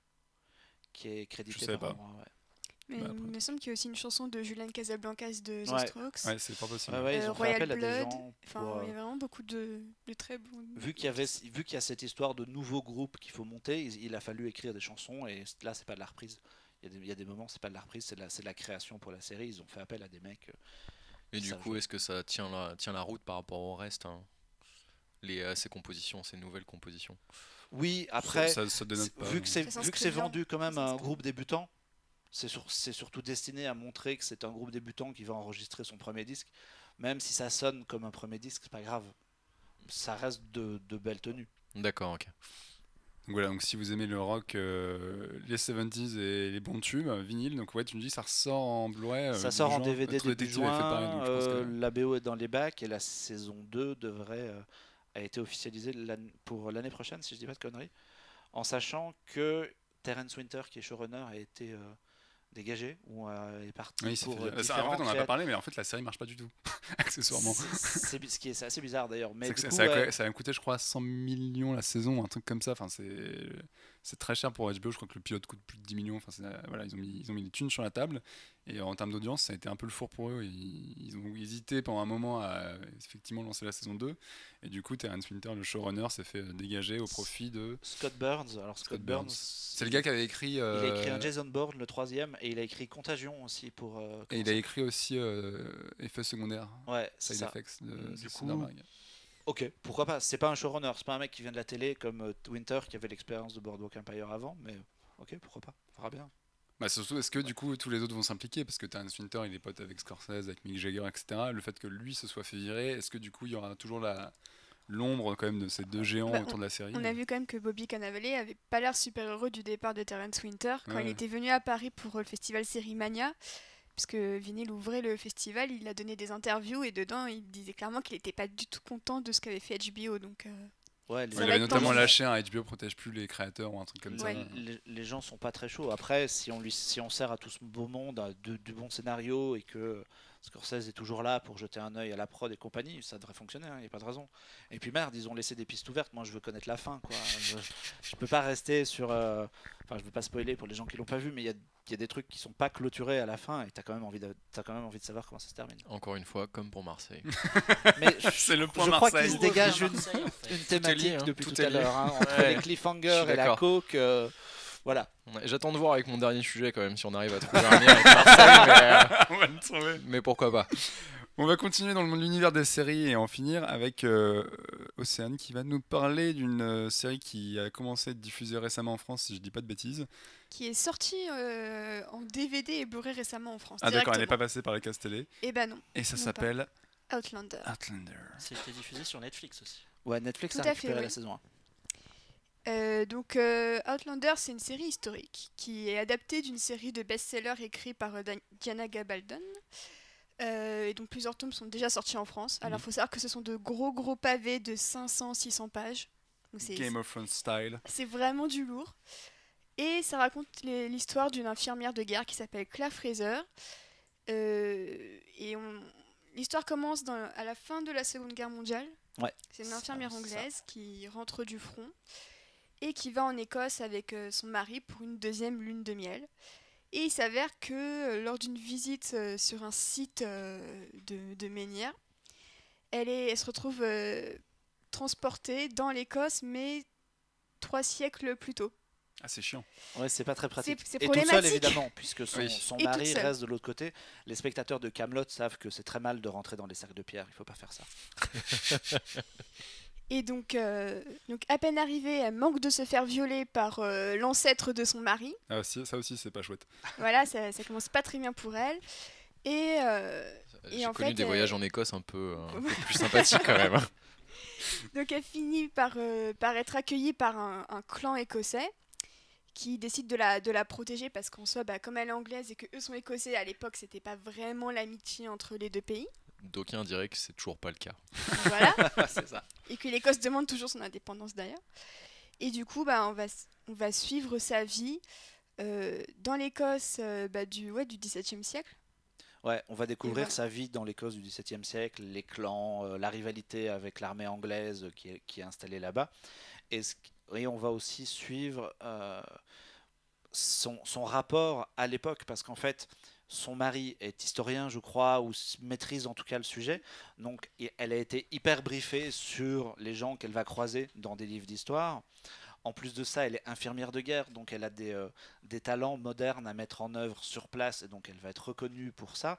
qui est crédité Je savais par pas. ouais. Mais Bah, il me semble qu'il y a aussi une chanson de Julian Casablancas de The Ouais. Strokes. Ouais, c'est pas possible. Ouais, ils ont fait Royal appel à des Blood. gens Enfin, pour, il y a vraiment beaucoup de très bons. vu qu'il y a cette histoire de nouveaux groupes qu'il faut monter, il a fallu écrire des chansons et là c'est pas de la reprise. Il y a des moments c'est pas de la reprise, c'est de la création pour la série. Ils ont fait appel à des mecs. Et du Ça coup, joue. est-ce que ça tient la route par rapport au reste ces compositions, ces nouvelles compositions? Oui, après, ça dénote pas. vu que Ça c'est s'inscrit bien. vendu quand même Ça à un s'inscrit groupe débutant, c'est surtout destiné à montrer que c'est un groupe débutant qui va enregistrer son premier disque. Même si ça sonne comme un premier disque, c'est pas grave. Ça reste de belles tenues. D'accord, ok. Donc voilà, donc si vous aimez le rock, les 70s et les bons tubes, vinyle, donc ouais, tu me dis ça ressort en Blu-ray. Ça sort en début juin. DVD True début Detective avait fait pareil, juin, donc je pense que- la BO est dans les bacs et la saison 2 a été officialisée pour l'année prochaine, si je dis pas de conneries. En sachant que Terence Winter, qui est showrunner, a été dégagé ou est parti Oui, ça pour fait... ça, en différents fait, on n'a pas créateurs. parlé, mais en fait, la série marche pas du tout, accessoirement. C'est assez bizarre d'ailleurs. Mais C'est du que coup, ça a coûté, je crois, 100 millions la saison, un truc comme ça. Enfin, c'est très cher pour HBO. Je crois que le pilote coûte plus de 10 millions. Enfin, voilà, ils ont mis les thunes sur la table. Et en termes d'audience, ça a été un peu le four pour eux. Ils ont hésité pendant un moment à effectivement lancer la saison 2. Et du coup, Terence Winter, le showrunner, s'est fait dégager au profit de Scott Burns. Alors Scott Burns, C'est le gars qui avait écrit. il a écrit un Jason Bourne, le troisième, et il a écrit Contagion aussi pour. Et il a écrit aussi Effets secondaires. Ouais, c'est Side ça. Effects de Du coup, Soderbergh. Ok, pourquoi pas. C'est pas un showrunner, c'est pas un mec qui vient de la télé comme Winter qui avait l'expérience de Boardwalk Empire avant, mais ok, pourquoi pas. On verra bien. Bah surtout, est-ce que du coup tous les autres vont s'impliquer? Parce que Terence Winter, il est pote avec Scorsese, avec Mick Jagger, etc. Le fait que lui se soit fait virer, est-ce que du coup il y aura toujours l'ombre quand même de ces deux géants Bah, autour de la série? On a vu quand même que Bobby Cannavale avait pas l'air super heureux du départ de Terence Winter quand Ouais. il était venu à Paris pour le festival Série Mania. Puisque Vinyl ouvrait le festival, il a donné des interviews et dedans il disait clairement qu'il n'était pas du tout content de ce qu'avait fait HBO. Donc, Ouais, Ouais, Ça il va avait être notamment tendu. lâché un HBO protège plus les créateurs ou un truc comme Ouais. ça. les gens sont pas très chauds. Après, si on sert à tout ce beau monde, du bon scénario et que Scorsese est toujours là pour jeter un œil à la prod et compagnie, ça devrait fonctionner, il n'y a pas de raison. Et puis merde, ils ont laissé des pistes ouvertes, moi je veux connaître la fin, quoi. Je peux pas rester sur... Enfin, je veux pas spoiler pour les gens qui l'ont pas vu, mais il y a des trucs qui sont pas clôturés à la fin et t'as quand même envie de savoir comment ça se termine. Encore une fois, comme pour Marseille. Mais C'est le point je crois Marseille. qu'il se dégage Marseille, en fait. une thématique lié, hein. depuis Tout tout est à lié. l'heure, hein, entre Ouais. les cliffhangers Je suis et la d'accord. coke. Voilà. Ouais, j'attends de voir avec mon dernier sujet quand même si on arrive à trouver un lien avec Marseille, On va le trouver. mais pourquoi pas. On va continuer dans l'univers des séries et en finir avec Océane qui va nous parler d'une série qui a commencé à être diffusée récemment en France, si je dis pas de bêtises. Qui est sorti en DVD et Blu-ray récemment en France. Ah d'accord, elle n'est pas directement. passée par la case télé. Eh ben non, Et ça Non, s'appelle Outlander. Outlander. C'était diffusé sur Netflix aussi. Ouais, Netflix Tout a à récupéré fait, la oui. saison 1. Outlander, c'est une série historique qui est adaptée d'une série de best-sellers écrits par Diana Gabaldon. Et donc plusieurs tomes sont déjà sortis en France. Alors il faut savoir que ce sont de gros pavés de 500-600 pages. Donc Game of Thrones style. c'est vraiment du lourd. Et ça raconte l'histoire d'une infirmière de guerre qui s'appelle Claire Fraser. L'histoire commence à la fin de la Seconde Guerre mondiale. Ouais. C'est une infirmière Ça. anglaise qui rentre du front et qui va en Écosse avec son mari pour une deuxième lune de miel. Et il s'avère que lors d'une visite sur un site de menhir, elle se retrouve transportée dans l'Écosse, mais 3 siècles plus tôt. Ah c'est chiant. Ouais, c'est pas très pratique. C'est Et toute seule problématique. évidemment, puisque son, Oui. son Et mari toute seule. reste de l'autre côté. Les spectateurs de Camelot savent que c'est très mal de rentrer dans les cercles de pierre. Il faut pas faire ça. Et donc à peine arrivée, elle manque de se faire violer par l'ancêtre de son mari. Ah, aussi, ça aussi c'est pas chouette. Voilà, ça commence pas très bien pour elle. Et J'ai en connu fait, des voyages en Écosse un peu plus sympathiques quand même. Hein. donc elle finit par être accueillie par un clan écossais qui décide de la protéger parce qu'en soi, comme elle est anglaise et que eux sont écossais, à l'époque, c'était pas vraiment l'amitié entre les deux pays. D'aucuns diraient que c'est toujours pas le cas. Voilà. c'est ça. Et que l'Écosse demande toujours son indépendance d'ailleurs. Et du coup, on va suivre sa vie dans l'Écosse du XVIIe siècle. Ouais, on va découvrir voilà. sa vie dans l'Écosse du XVIIe siècle, les clans, la rivalité avec l'armée anglaise qui est installée là-bas. Et on va aussi suivre son rapport à l'époque, parce qu'en fait, son mari est historien, je crois, ou maîtrise en tout cas le sujet. Donc, elle a été hyper briefée sur les gens qu'elle va croiser dans des livres d'histoire. En plus de ça, elle est infirmière de guerre, donc elle a des talents modernes à mettre en œuvre sur place, et donc elle va être reconnue pour ça.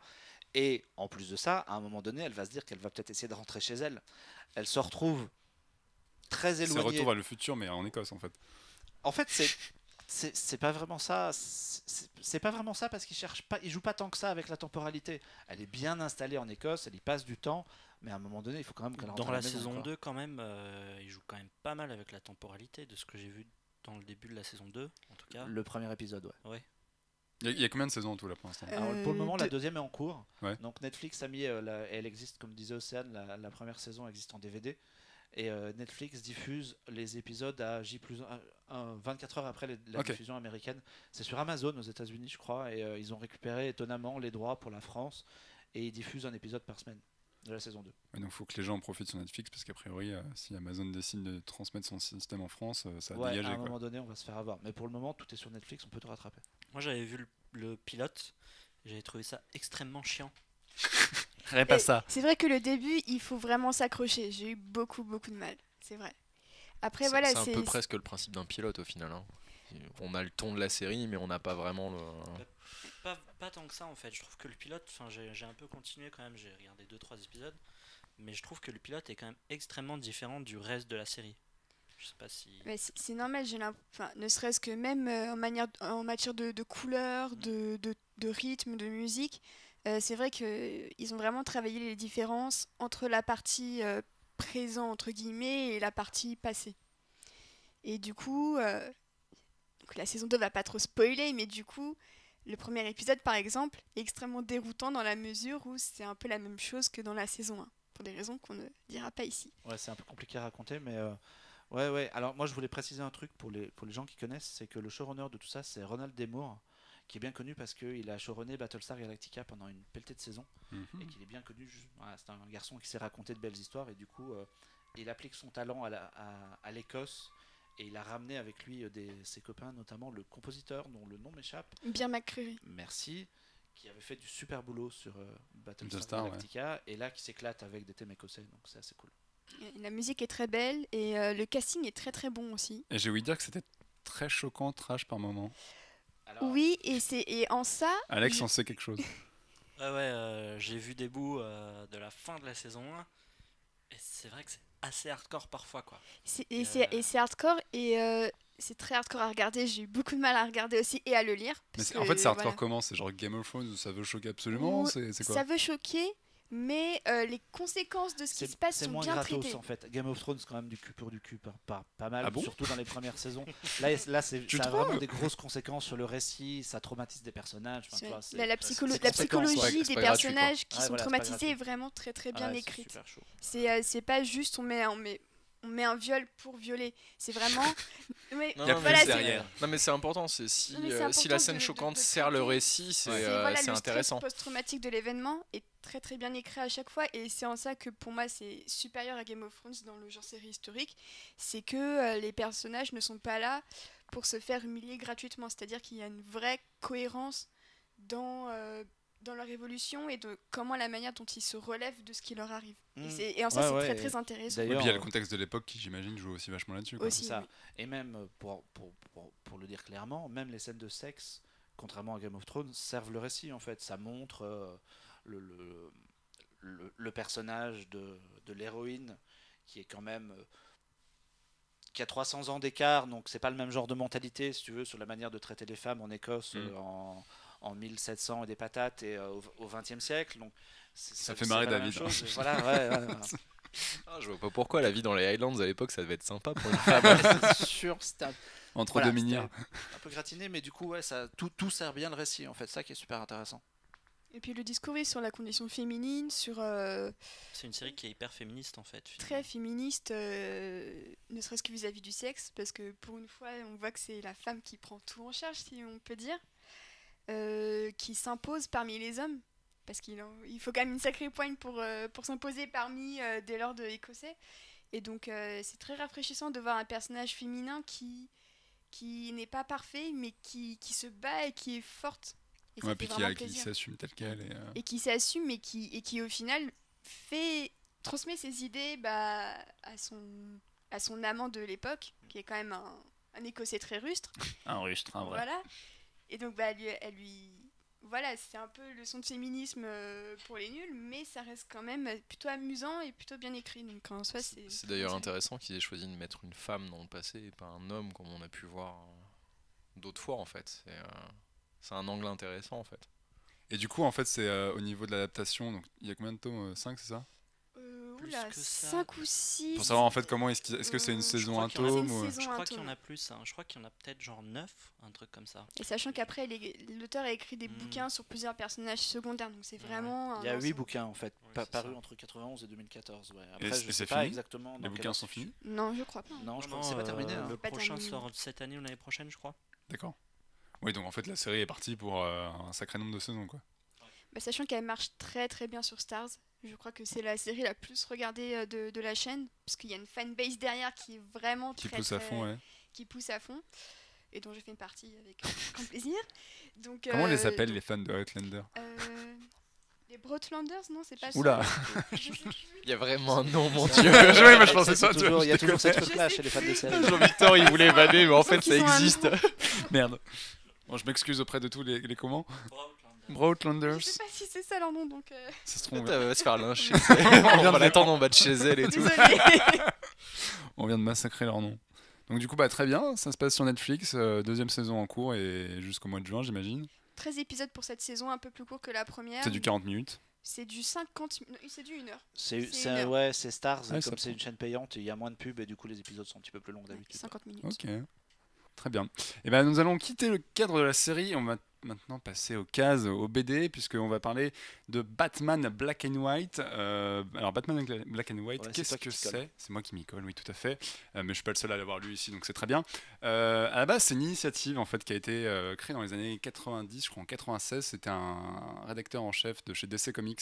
Et en plus de ça, à un moment donné, elle va se dire qu'elle va peut-être essayer de rentrer chez elle. Elle se retrouve très C'est éloignée. Retour à le futur mais en Écosse en fait. En fait, c'est pas vraiment ça. C'est pas vraiment ça parce qu'il cherche pas, il joue pas tant que ça avec la temporalité. Elle est bien installée en Écosse, elle y passe du temps, mais à un moment donné, il faut quand même qu'elle rentre Dans à la maison, saison quoi. 2, quand même, il joue quand même pas mal avec la temporalité, de ce que j'ai vu dans le début de la saison 2, en tout cas. Le premier épisode, ouais. Il y a combien de saisons en tout là pour l'instant Alors, pour le moment, la deux. deuxième est en cours. Ouais. Donc Netflix a mis, elle existe, comme disait Océane, la première saison existe en DVD. Et Netflix diffuse les épisodes à 24 heures après la Ok. diffusion américaine. C'est sur Amazon aux États-Unis, je crois. Et ils ont récupéré étonnamment les droits pour la France. Et ils diffusent un épisode par semaine de la saison 2. Ouais, donc il faut que les gens en profitent sur Netflix parce qu'a priori si Amazon décide de transmettre son système en France, ça va Ouais, dégager à un quoi. moment donné, on va se faire avoir. Mais pour le moment, tout est sur Netflix, on peut te rattraper. Moi, j'avais vu le pilote, j'avais trouvé ça extrêmement chiant. Pas Et ça. C'est vrai que le début, il faut vraiment s'accrocher. J'ai eu beaucoup de mal, c'est vrai. Après, voilà, C'est un peu presque le principe d'un pilote au final. Hein. On a le ton de la série, mais on n'a pas vraiment le. Pas tant que ça en fait, je trouve que le pilote, j'ai un peu continué quand même, j'ai regardé 2-3 épisodes, mais je trouve que le pilote est quand même extrêmement différent du reste de la série. Je sais pas si... Mais c'est normal, ne serait-ce que même en matière de couleurs, de rythme, de musique, c'est vrai qu'ils ont vraiment travaillé les différences entre la partie présent, entre guillemets, et la partie passée. Et du coup, donc la saison 2 va pas trop spoiler, mais du coup, le premier épisode, par exemple, est extrêmement déroutant dans la mesure où c'est un peu la même chose que dans la saison 1, pour des raisons qu'on ne dira pas ici. Ouais, c'est un peu compliqué à raconter, mais ouais. Alors moi, je voulais préciser un truc pour les gens qui connaissent, c'est que le showrunner de tout ça, c'est Ronald D. Moore, qui est bien connu parce qu'il a showrunné Battlestar Galactica pendant une pelletée de saisons et qu'il est bien connu. Voilà, c'est un garçon qui sait raconter de belles histoires et du coup il applique son talent à l'Écosse et il a ramené avec lui ses copains, notamment le compositeur dont le nom m'échappe. Bien McCreary. Merci. Qui avait fait du super boulot sur Battlestar Galactica et là qui s'éclate avec des thèmes écossais, donc c'est assez cool. Et la musique est très belle et le casting est très très bon aussi. Et j'ai ouï dire que c'était très choquant, trash par moment. Alors, Oui, et en ça... Alex en sait quelque chose. J'ai vu des bouts de la fin de la saison 1 et c'est vrai que c'est assez hardcore parfois quoi. C'est hardcore et c'est très hardcore à regarder. J'ai eu beaucoup de mal à regarder aussi et à le lire. Mais en fait, c'est hardcore comment? C'est genre Game of Thrones où ça veut choquer absolument? C'est quoi? Ça veut choquer, mais les conséquences de ce qui se passe sont bien traitées. C'est moins gratos en fait. Game of Thrones, c'est quand même du cul pour du cul, pas mal, Ah bon? surtout dans les premières saisons. Là ça a vraiment des grosses conséquences sur le récit, ça traumatise des personnages. La psychologie des personnages qui sont traumatisés est vraiment très très bien écrite. C'est pas juste on met un viol pour violer. C'est vraiment. Mais c'est important. C'est si la scène choquante sert le récit, c'est intéressant. Le post-traumatique de l'événement est très très bien écrit à chaque fois et c'est en ça que pour moi c'est supérieur à Game of Thrones dans le genre série historique. C'est que les personnages ne sont pas là pour se faire humilier gratuitement. C'est-à-dire qu'il y a une vraie cohérence dans leur évolution et de comment la manière dont ils se relèvent de ce qui leur arrive. Et en ça, c'est très très intéressant. Et puis il y a le contexte de l'époque qui, j'imagine, joue aussi vachement là-dessus. Aussi, ça. Oui. Et même, pour le dire clairement, même les scènes de sexe, contrairement à Game of Thrones, servent le récit en fait. Ça montre le personnage de l'héroïne qui est quand même... qui a 300 ans d'écart, donc c'est pas le même genre de mentalité, si tu veux, sur la manière de traiter les femmes en Écosse en 1700 et des patates et au XXe siècle. Donc ça fait marrer David. Voilà. Je vois pas pourquoi la vie dans les Highlands à l'époque ça devait être sympa pour une femme. C'est sûr, entre deux minières. Un peu gratiné, mais du coup tout sert bien le récit en fait, ça qui est super intéressant. Et puis le discours sur la condition féminine, sur... C'est une série qui est hyper féministe en fait. Très féministe, ne serait-ce que vis-à-vis du sexe, parce que pour une fois on voit que c'est la femme qui prend tout en charge, si on peut dire. Qui s'impose parmi les hommes parce qu'il faut quand même une sacrée poigne pour s'imposer parmi des lords écossais et donc c'est très rafraîchissant de voir un personnage féminin qui n'est pas parfait mais qui se bat et qui est forte et puis qui s'assume tel qu'elle et qui s'assume et qui au final transmet ses idées à son amant de l'époque qui est quand même un écossais très rustre un vrai. Voilà. Et donc, elle lui... Voilà, c'est un peu leçon de féminisme pour les nuls, mais ça reste quand même plutôt amusant et plutôt bien écrit. Donc, en soi, c'est d'ailleurs intéressant qu'ils aient choisi de mettre une femme dans le passé et pas un homme, comme on a pu voir d'autres fois, en fait. C'est un angle intéressant, en fait. Et du coup, en fait, c'est au niveau de l'adaptation, donc il y a combien de tomes? 5, c'est ça? 5 ou 6. Pour savoir en fait comment est-ce que c'est une saison un tome Je crois qu'il y en a plus, je crois qu'il y en a peut-être genre 9, un truc comme ça. Et sachant qu'après l'auteur a écrit des bouquins sur plusieurs personnages secondaires, donc c'est vraiment... Il y a 8 bouquins en fait, parus entre 91 et 2014. Après et je sais pas exactement... Les bouquins sont finis? Non, je crois pas. Non, je crois que c'est pas terminé. Le prochain sort cette année ou l'année prochaine, je crois. D'accord. Oui, donc en fait la série est partie pour un sacré nombre de saisons quoi. Sachant qu'elle marche très très bien sur Stars. Je crois que c'est la série la plus regardée de la chaîne, parce qu'il y a une fanbase derrière qui est vraiment qui pousse à fond, qui pousse à fond, et dont j'ai fait une partie avec grand plaisir. Donc, comment on les appelle les fans de Outlander? Les Broadlanders, non, c'est pas ça. Oula. Il y a vraiment un nom, mon dieu. Oui, moi je pensais ça. Il y a toujours cette truc là chez les fans de série. Jean-Victor, il voulait évader, mais en fait ça existe. Merde. Bon, je m'excuse auprès de tous les comment? Broadlanders. Je sais pas si c'est ça leur nom, donc... Ça se trouve, elle va se faire lyncher. On va l'attendre en bas de chez elle et tout. On vient de massacrer leur nom. Donc du coup, très bien, ça se passe sur Netflix, deuxième saison en cours et jusqu'au mois de juin, j'imagine. 13 épisodes pour cette saison, un peu plus court que la première. C'est du 40 minutes. C'est du 50 minutes, c'est du 1 heure. C'est Stars, comme c'est une chaîne payante, il y a moins de pubs et du coup les épisodes sont un petit peu plus longs d'habitude. 50 minutes. Ok, très bien. Et nous allons quitter le cadre de la série, on va maintenant passer aux cases, aux BD, puisqu'on va parler de Batman Black and White. Alors Batman Black and White, qu'est-ce que c'est ? C'est moi qui m'y colle, oui, tout à fait. Mais je suis pas le seul à l'avoir lu ici, donc c'est très bien. À la base, c'est une initiative en fait qui a été créée dans les années 90, je crois en 96. C'était un rédacteur en chef de chez DC Comics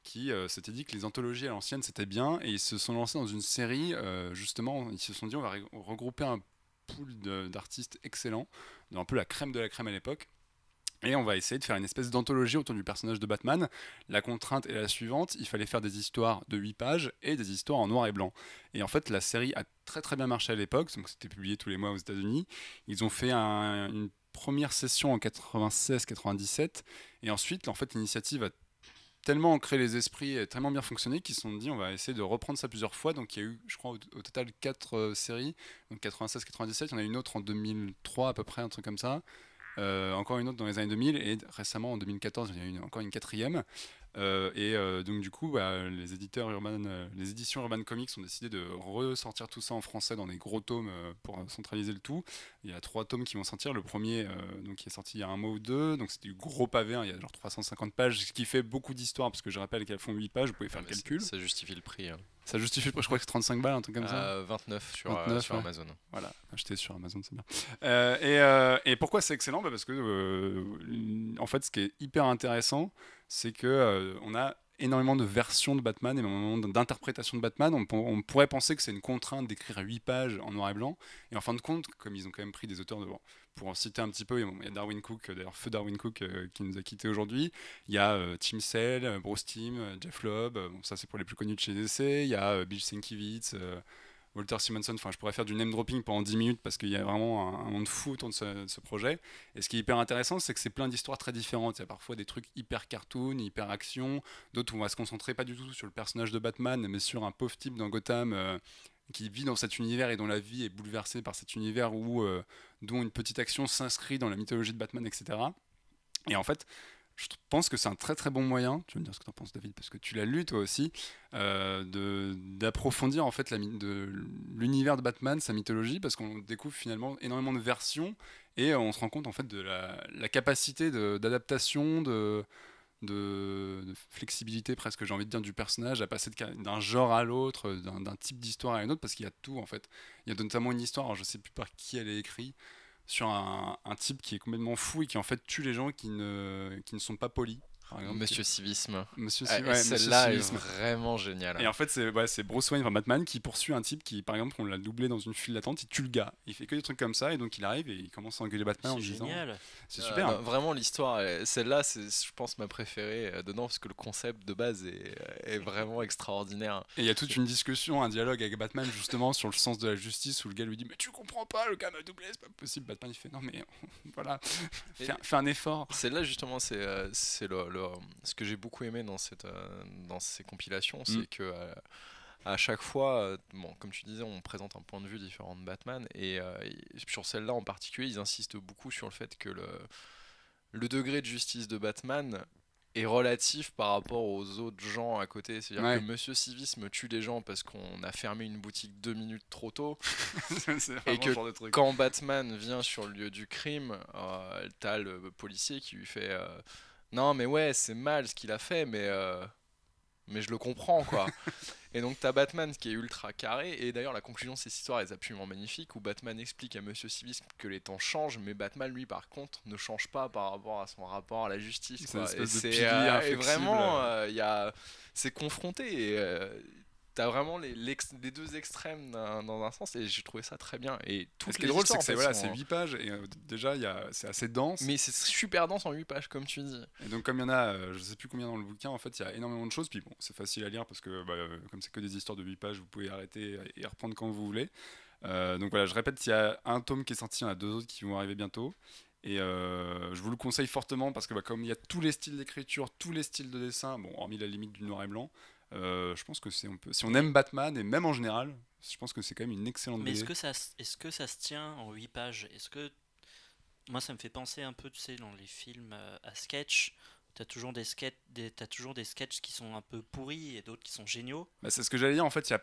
qui s'était dit que les anthologies à l'ancienne c'était bien, et ils se sont lancés dans une série. Justement, ils se sont dit on va regrouper un pool d'artistes excellents, un peu la crème de la crème à l'époque, et on va essayer de faire une espèce d'anthologie autour du personnage de Batman. La contrainte est la suivante, il fallait faire des histoires de 8 pages et des histoires en noir et blanc. Et en fait, la série a très très bien marché à l'époque, donc c'était publié tous les mois aux États-Unis. Ils ont fait une première session en 96-97, et ensuite, en fait, l'initiative a tellement ancré les esprits et tellement bien fonctionné qu'ils se sont dit on va essayer de reprendre ça plusieurs fois. Donc il y a eu, je crois, au total 4 séries, donc 96-97, il y en a une autre en 2003 à peu près, un truc comme ça. Encore une autre dans les années 2000, et récemment en 2014 il y a eu encore une quatrième. Donc du coup les éditions Urban Comics ont décidé de ressortir tout ça en français dans des gros tomes pour centraliser le tout. Il y a 3 tomes qui vont sortir. Le premier donc, qui est sorti il y a un mois ou deux, donc c'est du gros pavé, il y a genre 350 pages, ce qui fait beaucoup d'histoire parce que je rappelle qu'elles font 8 pages, vous pouvez faire le calcul. Ça justifie le prix. Ça justifie, je crois que c'est 35 balles, un truc comme ça. 29 sur 29, sur ouais. Amazon. Voilà, acheter sur Amazon, c'est bien. Et pourquoi c'est excellent ? Parce que, en fait, ce qui est hyper intéressant, c'est que on a énormément de versions de Batman et énormément d'interprétations de Batman. On pourrait penser que c'est une contrainte d'écrire 8 pages en noir et blanc. Et en fin de compte, comme ils ont quand même pris des auteurs de... Pour en citer un petit peu, il y a Darwyn Cooke, d'ailleurs feu Darwyn Cooke qui nous a quittés aujourd'hui. Il y a Tim Sale, Bruce Timm, Jeff Loeb, ça c'est pour les plus connus de chez DC. Il y a Bill Sienkiewicz, Walter Simonson. Enfin, je pourrais faire du name dropping pendant 10 minutes parce qu'il y a vraiment un monde fou autour de ce projet. Et ce qui est hyper intéressant, c'est que c'est plein d'histoires très différentes. Il y a parfois des trucs hyper cartoon, hyper action, d'autres où on va se concentrer pas du tout sur le personnage de Batman, mais sur un pauvre type dans Gotham qui vit dans cet univers et dont la vie est bouleversée par cet univers dont une petite action s'inscrit dans la mythologie de Batman, etc. Et en fait, je pense que c'est un très très bon moyen, tu vas me dire ce que tu en penses David, parce que tu l'as lu toi aussi, d'approfondir en fait l'univers de Batman, sa mythologie, parce qu'on découvre finalement énormément de versions, et on se rend compte en fait de la capacité d'adaptation, de flexibilité presque, j'ai envie de dire, du personnage, à passer d'un genre à l'autre, d'un type d'histoire à une autre, parce qu'il y a tout en fait. Il y a notamment une histoire, alors je sais plus par qui elle est écrite, sur un type qui est complètement fou et qui en fait tue les gens qui ne sont pas polis. Par exemple, Monsieur Civisme. Celle-là est vraiment géniale. Et en fait, c'est Bruce Wayne, Batman, qui poursuit un type qui, par exemple, on l'a doublé dans une file d'attente, il tue le gars. Il fait que des trucs comme ça, et donc il arrive et il commence à engueuler Batman en disant. C'est super. Non, vraiment, l'histoire, celle-là, c'est, je pense, ma préférée dedans, parce que le concept de base est vraiment extraordinaire. Et il y a toute une discussion, un dialogue avec Batman, justement, sur le sens de la justice, où le gars lui dit mais tu comprends pas, le gars m'a doublé, c'est pas possible. Batman il fait non mais voilà, fais un effort. Celle-là, justement, c'est ce que j'ai beaucoup aimé dans ces compilations, c'est que à chaque fois, comme tu disais, on présente un point de vue différent de Batman, et sur celle-là en particulier, ils insistent beaucoup sur le fait que le degré de justice de Batman est relatif par rapport aux autres gens à côté. C'est-à-dire que Monsieur Civisme tue des gens parce qu'on a fermé une boutique 2 minutes trop tôt. Et que genre de truc. Quand Batman vient sur le lieu du crime, t'as le policier qui lui fait non mais ouais, c'est mal ce qu'il a fait, mais je le comprends quoi. Et donc t'as Batman qui est ultra carré, et d'ailleurs la conclusion de cette histoire est absolument magnifique, où Batman explique à Monsieur Civisme que les temps changent, mais Batman lui par contre ne change pas par rapport à son rapport à la justice quoi. Et vraiment c'est confronté, et t'as vraiment les deux extrêmes dans un sens, et j'ai trouvé ça très bien. Et ce qui est drôle, c'est que c'est 8 pages, et déjà c'est assez dense. Mais c'est super dense en 8 pages, comme tu dis. Et donc, comme il y en a, je sais plus combien dans le bouquin, en fait, il y a énormément de choses. Puis bon, c'est facile à lire parce que, comme c'est que des histoires de 8 pages, vous pouvez arrêter et reprendre quand vous voulez. Donc voilà, je répète, il y a un tome qui est sorti, il y en a 2 autres qui vont arriver bientôt. Et je vous le conseille fortement parce que, comme il y a tous les styles d'écriture, tous les styles de dessin, bon, hormis la limite du noir et blanc. Je pense que si on aime Batman, et même en général, je pense que c'est quand même une excellente BD. Mais est-ce que ça se tient en 8 pages ? Est-ce que moi ça me fait penser un peu, tu sais, dans les films à sketch, t'as toujours des sketchs qui sont un peu pourris et d'autres qui sont géniaux. C'est ce que j'allais dire, en fait,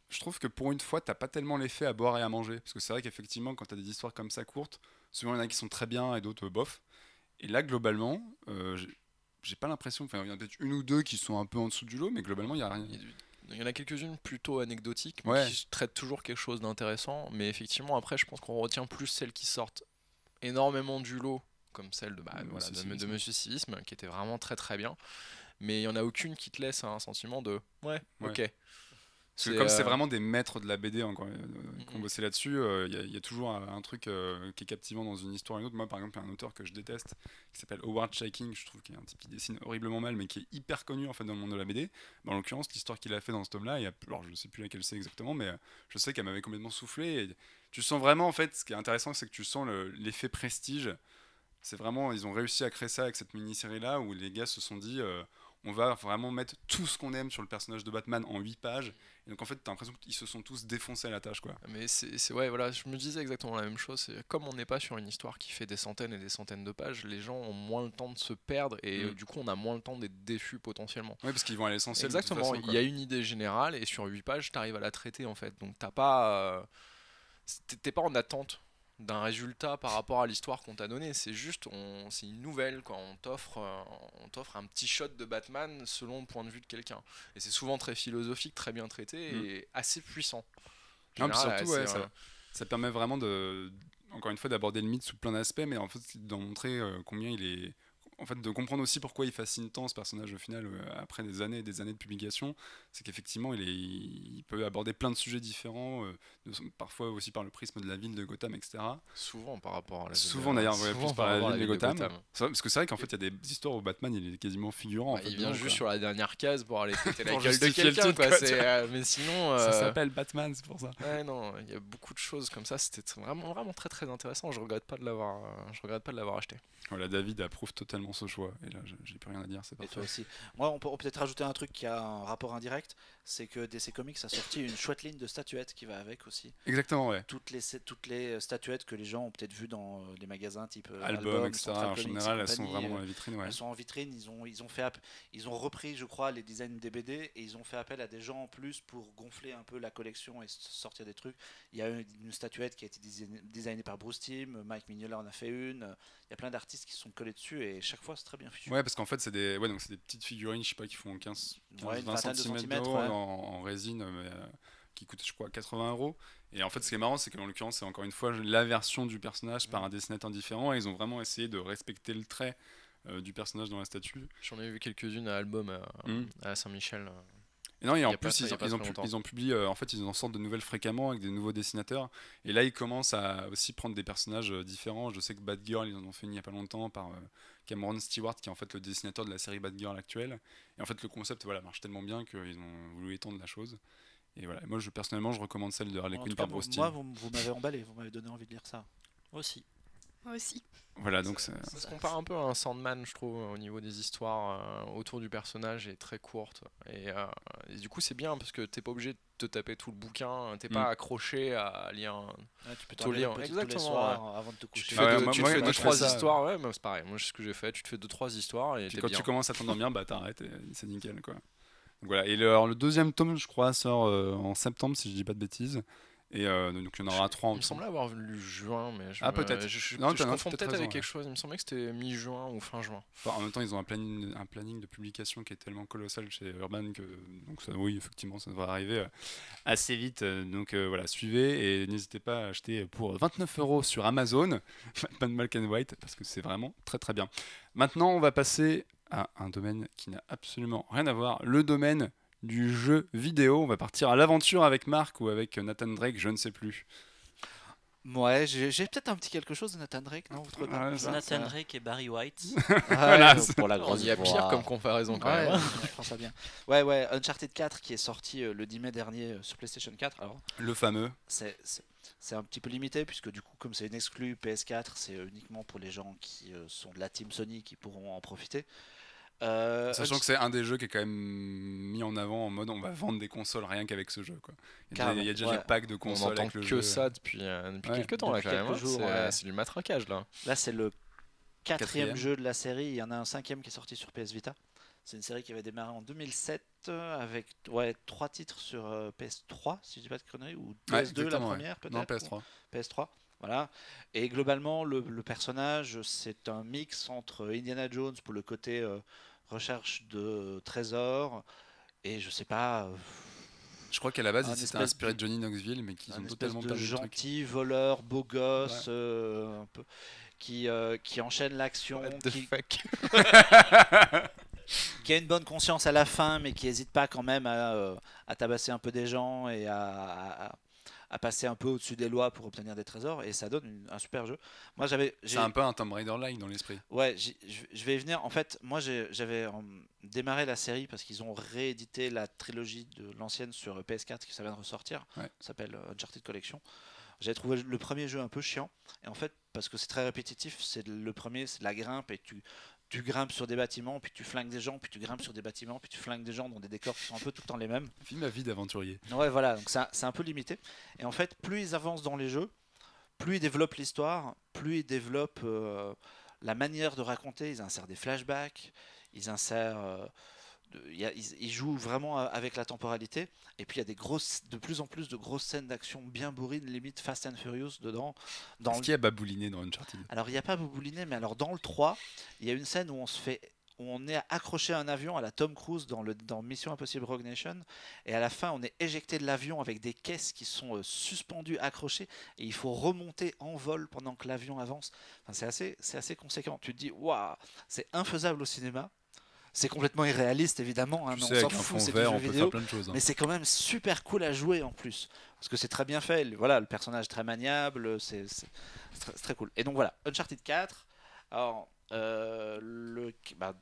je trouve que pour une fois, t'as pas tellement l'effet à boire et à manger, parce que c'est vrai qu'effectivement, quand t'as des histoires comme ça courtes, souvent il y en a qui sont très bien et d'autres bof. Et là, globalement, j'ai pas l'impression. Enfin, il y en a peut-être une ou deux qui sont un peu en dessous du lot, mais globalement, il y a rien. Il y en a quelques-unes plutôt anecdotiques, mais Ouais. qui traitent toujours quelque chose d'intéressant. Mais effectivement, après, je pense qu'on retient plus celles qui sortent énormément du lot, comme celle de Monsieur Civisme, qui était vraiment très très bien. Mais il n'y en a aucune qui te laisse un sentiment de ouais. Ok. Parce que comme c'est vraiment des maîtres de la BD qui ont bossé là-dessus, il y a toujours un truc qui est captivant dans une histoire ou une autre. Moi, par exemple, il y a un auteur que je déteste qui s'appelle Howard Chaykin, je trouve qu'il y a un type qui dessine horriblement mal, mais qui est hyper connu en fait dans le monde de la BD. En l'occurrence, l'histoire qu'il a fait dans ce tome-là, alors je sais plus laquelle c'est exactement, mais je sais qu'elle m'avait complètement soufflé. Et tu sens vraiment, en fait, ce qui est intéressant, c'est que tu sens l'effet prestige. C'est vraiment, ils ont réussi à créer ça avec cette mini-série-là où les gars se sont dit. On va vraiment mettre tout ce qu'on aime sur le personnage de Batman en 8 pages. Et donc en fait, t'as l'impression qu'ils se sont tous défoncés à la tâche, quoi. Mais ouais, voilà, je me disais exactement la même chose. Comme on n'est pas sur une histoire qui fait des centaines et des centaines de pages, les gens ont moins le temps de se perdre et du coup, on a moins le temps d'être déçus potentiellement. Oui, parce qu'ils vont à l'essentiel. Exactement, il y a une idée générale et sur 8 pages, t'arrives à la traiter en fait. Donc t'as pas. T'es pas en attente d'un résultat par rapport à l'histoire qu'on t'a donné, c'est juste c'est une nouvelle quoi. On t'offre un petit shot de Batman selon le point de vue de quelqu'un et c'est souvent très philosophique, très bien traité et assez puissant. Non, surtout ça permet vraiment encore une fois d'aborder le mythe sous plein d'aspects, mais en fait d'en montrer combien il est, en fait de comprendre aussi pourquoi il fascine tant ce personnage au final après des années et des années de publication. C'est qu'effectivement il peut aborder plein de sujets différents, parfois aussi par le prisme de la ville de Gotham, etc. Souvent par rapport à la souvent d'ailleurs plus par la ville de Gotham. Parce que c'est vrai qu'en fait il y a des histoires où Batman il est quasiment figurant. Il vient juste sur la dernière case pour aller péter la gueule de quelqu'un quoi. Mais sinon ça s'appelle Batman, c'est pour ça. Ouais, non, il y a beaucoup de choses comme ça, c'était vraiment très très intéressant. Je regrette pas de l'avoir acheté. Voilà, David approuve totalement ce choix et là j'ai plus rien à dire, c'est parfait. Et toi aussi. Moi on peut peut-être rajouter un truc qui a un rapport indirect, c'est que DC Comics a sorti une chouette ligne de statuettes qui va avec aussi. Exactement, ouais. Toutes les statuettes que les gens ont peut-être vues dans les magasins type album, etc. En général, elles sont vraiment dans la vitrine. Ouais. Elles sont en vitrine. Ils ont repris, je crois, les designs des BD et ils ont fait appel à des gens en plus pour gonfler un peu la collection et sortir des trucs. Il y a une statuette qui a été designée par Bruce Timm, Mike Mignola en a fait une. Il y a plein d'artistes qui se sont collés dessus et chaque fois c'est très bien fichu. Ouais, parce qu'en fait c'est des petites figurines, je sais pas, qui font 15-20 cm en résine, qui coûtent je crois 80 €. Et en fait ce qui est marrant, c'est qu'en l'occurrence c'est encore une fois la version du personnage par un dessinateur différent et ils ont vraiment essayé de respecter le trait du personnage dans la statue. J'en ai vu quelques-unes à album à Saint-Michel. Et non, et en plus ils ont publié, en fait ils en sortent de nouvelles fréquemment avec des nouveaux dessinateurs. Et là ils commencent à aussi prendre des personnages différents. Je sais que Batgirl ils en ont fait une il y a pas longtemps par Cameron Stewart, qui est en fait le dessinateur de la série Batgirl actuelle. Et en fait le concept marche tellement bien qu'ils ont voulu étendre la chose. Et voilà, moi personnellement je recommande celle de Harley Quinn par Bruce Timm. Moi vous m'avez emballé, vous m'avez donné envie de lire ça. Aussi. Moi aussi. Voilà, donc ça se compare un peu à un Sandman, je trouve, au niveau des histoires autour du personnage, est très courte. Et du coup, c'est bien parce que t'es pas obligé de te taper tout le bouquin, t'es pas accroché à lire. Tu peux t'en lire exactement tous les soirs avant de te coucher. Tu te fais 2-3 histoires, ouais, c'est pareil. Moi, c'est ce que j'ai fait. Tu te fais 2-3 histoires et puis quand tu commences à t'endormir, t'arrêtes et c'est nickel, quoi. Donc voilà. Et le deuxième tome, je crois, sort en septembre, si je dis pas de bêtises. Et donc il y en aura 3 en tout. Il me semblait avoir lu juin, mais peut-être. Je confonds peut-être avec quelque chose. Il me semblait que c'était mi-juin ou fin juin. Enfin, en même temps, ils ont un planning de publication qui est tellement colossal chez Urban que donc ça, oui, effectivement, ça devrait arriver assez vite. Donc voilà, suivez et n'hésitez pas à acheter pour 29 € sur Amazon Batman Black and White parce que c'est vraiment très très bien. Maintenant, on va passer à un domaine qui n'a absolument rien à voir, le domaine du jeu vidéo. On va partir à l'aventure avec Marc ou avec Nathan Drake, je ne sais plus. Ouais, j'ai peut-être un petit quelque chose de Nathan Drake, non? Vous trouvez pas? Nathan Drake et Barry White. Voilà, pour la grosse. Il y a pire comme comparaison quand même. Je prends ça bien. Ouais, Uncharted 4 qui est sorti le 10 mai dernier sur PlayStation 4. Alors, le fameux. C'est un petit peu limité puisque du coup, comme c'est une exclue PS4, c'est uniquement pour les gens qui sont de la team Sony qui pourront en profiter. Sachant que c'est un des jeux qui est quand même mis en avant en mode on va vendre des consoles rien qu'avec ce jeu, quoi. Il y a déjà des packs de consoles avec le jeu. On entend que ça depuis quelques temps là, quand même. C'est du matraquage là. Là c'est le 4e jeu de la série. Il y en a un 5e qui est sorti sur PS Vita. C'est une série qui avait démarré en 2007 avec 3 titres sur PS3 si je dis pas de conneries, ou PS2 la première peut-être. Non, PS3. PS3. Voilà. Et globalement, le personnage, c'est un mix entre Indiana Jones pour le côté recherche de trésors et je sais pas. Je crois qu'à la base, Un ils s'étaient espèce inspirés de- de Johnny Knoxville, mais qu'ils Un ont espèce totalement de perdu le truc. gentil voleur, beau gosse, un peu, qui enchaîne l'action, What the fuck. qui a une bonne conscience à la fin, mais qui n'hésite pas quand même à tabasser un peu des gens et à passer un peu au-dessus des lois pour obtenir des trésors. Et ça donne un super jeu. Moi, C'est un peu un Tomb Raider-like dans l'esprit. Ouais, je vais y venir. En fait, moi, j'avais démarré la série parce qu'ils ont réédité la trilogie de l'ancienne sur PS4 qui ça vient de ressortir. Ouais. Ça s'appelle Uncharted Collection. J'ai trouvé le premier jeu un peu chiant. Et en fait, parce que c'est très répétitif, le premier, c'est de la grimpe et tu grimpes sur des bâtiments, puis tu flingues des gens, puis tu grimpes sur des bâtiments, puis tu flingues des gens dans des décors qui sont un peu tout le temps les mêmes. Vis ma vie d'aventurier. Ouais, voilà, donc c'est un peu limité. Et en fait, plus ils avancent dans les jeux, plus ils développent l'histoire, plus ils développent la manière de raconter. Ils insèrent des flashbacks, ils insèrent. Ils jouent vraiment avec la temporalité. Et puis il y a de plus en plus de grosses scènes d'action bien bourrines, limite Fast and Furious dedans. Est-ce qu'il y a babouliné dans Uncharted? Alors il n'y a pas babouliné, mais alors dans le 3, il y a une scène où on est accroché à un avion à la Tom Cruise dans Mission Impossible Rogue Nation, et à la fin on est éjecté de l'avion avec des caisses qui sont suspendues, accrochées, et il faut remonter en vol pendant que l'avion avance. Enfin, c'est assez conséquent. Tu te dis, waouh, c'est infaisable au cinéma. C'est complètement irréaliste évidemment, hein, Tu mais sais, on s'en avec un fout, fond c'est vert, du on jeu peut vidéo. faire plein de choses. Mais c'est quand même super cool à jouer en plus. Parce que c'est très bien fait. Voilà, le personnage est très maniable. C'est c'est très cool. Et donc voilà, Uncharted 4. Alors,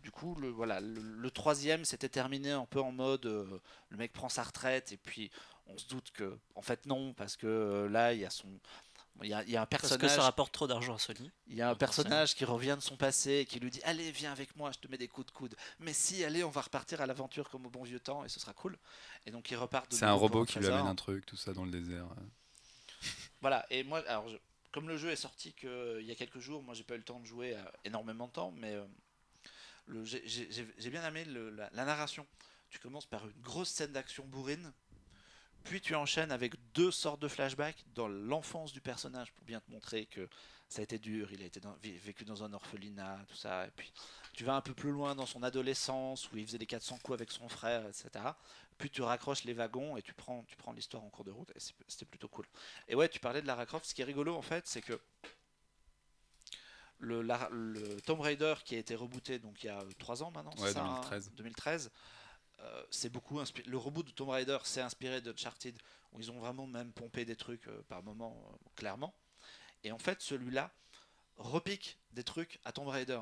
du coup, le troisième s'était terminé un peu en mode le mec prend sa retraite. Et puis on se doute que, en fait, non. Parce que là, il y a il y a un Parce personnage. que ça rapporte trop d'argent à Sony. Il y a un personnage qui revient de son passé et qui lui dit allez, viens avec moi, je te mets des coups de coude. Mais si, allez, on va repartir à l'aventure comme au bon vieux temps et ce sera cool. Et donc ils repartent. C'est un robot qui lui amène un truc, tout ça dans le désert. Voilà, et moi, alors, comme le jeu est sorti il y a quelques jours, moi j'ai pas eu le temps de jouer énormément de temps, mais j'ai bien aimé la narration. Tu commences par une grosse scène d'action bourrine. Puis tu enchaînes avec deux sortes de flashbacks dans l'enfance du personnage pour bien te montrer que ça a été dur, il a été vécu dans un orphelinat, tout ça. Et puis tu vas un peu plus loin dans son adolescence où il faisait des 400 coups avec son frère, etc. Puis tu raccroches les wagons et tu prends l'histoire en cours de route et c'était plutôt cool. Et ouais, tu parlais de Lara Croft. Ce qui est rigolo en fait, c'est que le Tomb Raider qui a été rebooté donc il y a 3 ans maintenant, Ouais, c'est ça, 2013. 2013. C'est beaucoup le reboot de Tomb Raider s'est inspiré de Uncharted où ils ont vraiment même pompé des trucs par moment clairement, et en fait celui-là repique des trucs à Tomb Raider,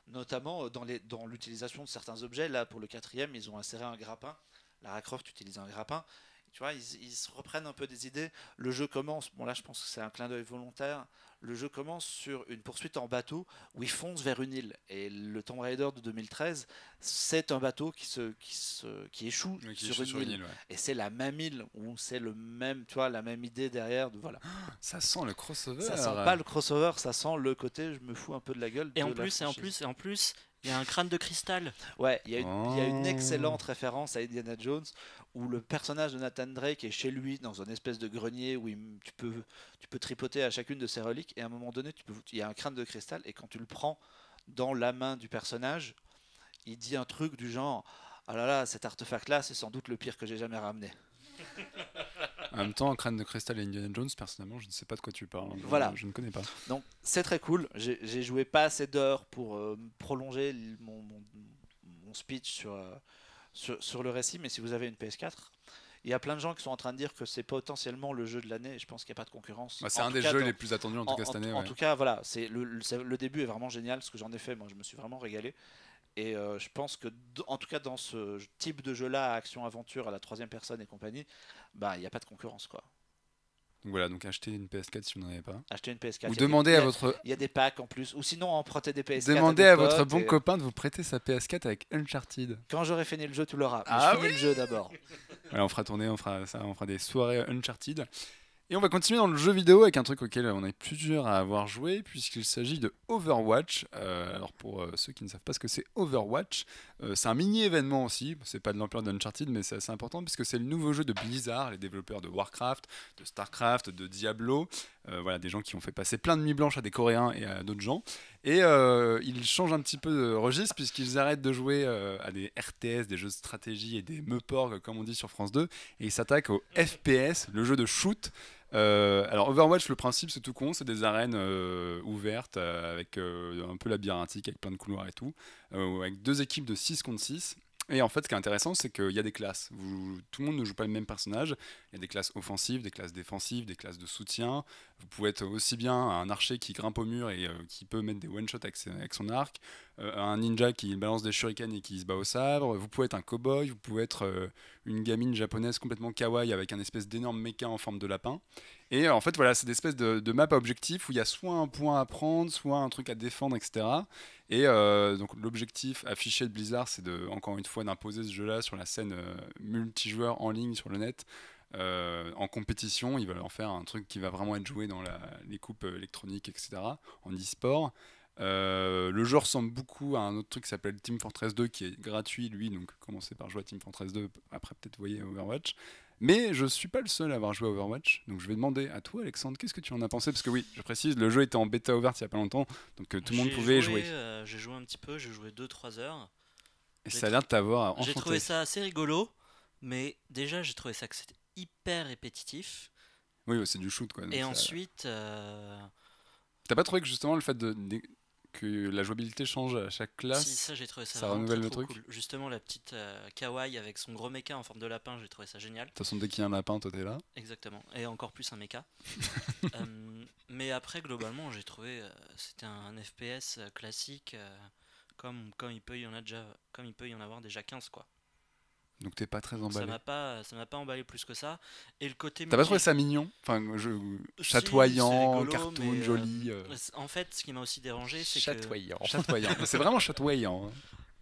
notamment dans l'utilisation de certains objets. Là pour le 4ème ils ont inséré un grappin. Lara Croft utilise un grappin, tu vois, ils se reprennent un peu des idées. Le jeu commence, bon là je pense que c'est un clin d'œil volontaire, le jeu commence sur une poursuite en bateau où ils foncent vers une île. Et le Tomb Raider de 2013, c'est un bateau qui échoue sur une île. Ouais. Et c'est la même île, où c'est le même, tu vois, la même idée derrière. Voilà. Ça sent le crossover. Ça sent pas le crossover, ça sent le côté je me fous un peu de la gueule. Et en plus, il y a un crâne de cristal. Ouais, il y a une excellente référence à Indiana Jones où le personnage de Nathan Drake est chez lui dans une espèce de grenier où tu peux tripoter à chacune de ses reliques, et à un moment donné il y a un crâne de cristal et quand tu le prends dans la main du personnage, il dit un truc du genre ah là là, cet artefact là c'est sans doute le pire que j'ai jamais ramené. En même temps, crâne de cristal et Indiana Jones, personnellement, je ne sais pas de quoi tu parles. Voilà. Je ne connais pas. Donc c'est très cool. J'ai joué pas assez d'heures pour prolonger mon speech sur le récit, mais si vous avez une PS4, il y a plein de gens qui sont en train de dire que c'est potentiellement le jeu de l'année, et je pense qu'il n'y a pas de concurrence. Bah, c'est un des jeux les plus attendus en tout cas cette année. En tout cas, voilà, le début est vraiment génial, ce que j'en ai fait, moi je me suis vraiment régalé. Et je pense que, en tout cas, dans ce type de jeu-là, action-aventure à la 3ème personne et compagnie, bah il n'y a pas de concurrence, quoi. Donc voilà, donc achetez une PS4 si vous n'en avez pas. Achetez une PS4. Ou demandez à votre. Il y a des packs en plus, ou sinon empruntez des PS4. Demandez à votre bon copain de vous prêter sa PS4 avec Uncharted. Quand j'aurai fini le jeu, tu l'auras. Ah je finis le jeu d'abord. Voilà, on fera tourner, on fera des soirées Uncharted. Et on va continuer dans le jeu vidéo avec un truc auquel on est plusieurs à avoir joué, puisqu'il s'agit de Overwatch. Alors pour ceux qui ne savent pas ce que c'est Overwatch, c'est un mini-événement aussi, c'est pas de l'ampleur d'Uncharted, mais c'est assez important, puisque c'est le nouveau jeu de Blizzard, les développeurs de Warcraft, de Starcraft, de Diablo. Voilà, des gens qui ont fait passer plein de nuits blanches à des Coréens et à d'autres gens. Et ils changent un petit peu de registre puisqu'ils arrêtent de jouer à des RTS, des jeux de stratégie et des meuporg, comme on dit sur France 2, et ils s'attaquent au FPS, le jeu de shoot. Alors Overwatch, le principe c'est tout con, c'est des arènes ouvertes avec un peu labyrinthique, avec plein de couloirs et tout, avec 2 équipes de 6 contre 6. Et en fait, ce qui est intéressant, c'est qu'il y a des classes. Tout le monde ne joue pas le même personnage. Il y a des classes offensives, des classes défensives, des classes de soutien. Vous pouvez être aussi bien un archer qui grimpe au mur et qui peut mettre des one-shots avec son arc, un ninja qui balance des shurikens et qui se bat au sabre. Vous pouvez être un cow-boy, vous pouvez être une gamine japonaise complètement kawaii avec un espèce d'énorme mecha en forme de lapin. Et en fait, voilà, c'est des espèces de map à objectif où il y a soit un point à prendre, soit un truc à défendre, etc. Et donc l'objectif affiché de Blizzard, c'est encore une fois d'imposer ce jeu-là sur la scène multijoueur en ligne sur le net. En compétition, ils veulent en faire un truc qui va vraiment être joué dans les coupes électroniques, etc. en e-sport. Le jeu ressemble beaucoup à un autre truc qui s'appelle Team Fortress 2 qui est gratuit lui, donc commencez par jouer à Team Fortress 2, après peut-être voyez Overwatch. Mais je suis pas le seul à avoir joué à Overwatch, donc je vais demander à toi Alexandre, qu'est-ce que tu en as pensé? Parce que oui, je précise, le jeu était en bêta ouverte il y a pas longtemps, donc tout le monde pouvait jouer. J'ai joué un petit peu, j'ai joué 2-3 heures. Et ça a l'air de t'avoir enchanté. J'ai trouvé ça assez rigolo, mais déjà j'ai trouvé ça que c'était hyper répétitif. Oui, c'est du shoot quoi. Et ça... ensuite... T'as pas trouvé que justement le fait que la jouabilité change à chaque classe, si, ça j'ai trouvé ça renouvelle le trop truc cool. Justement la petite kawaii avec son gros mecha en forme de lapin, j'ai trouvé ça génial. De toute façon dès qu'il y a un lapin, toi t'es là. Exactement, et encore plus un mecha. Mais après globalement j'ai trouvé c'était un FPS classique comme il peut y en avoir déjà 15 quoi. Donc t'es pas très emballé. Ça m'a pas emballé plus que ça. Et le côté T'as pas trouvé ça mignon? Enfin, chatoyant, rigolo, cartoon, joli. En fait, ce qui m'a aussi dérangé, c'est chatoyant. Chatoyant. C'est vraiment chatoyant.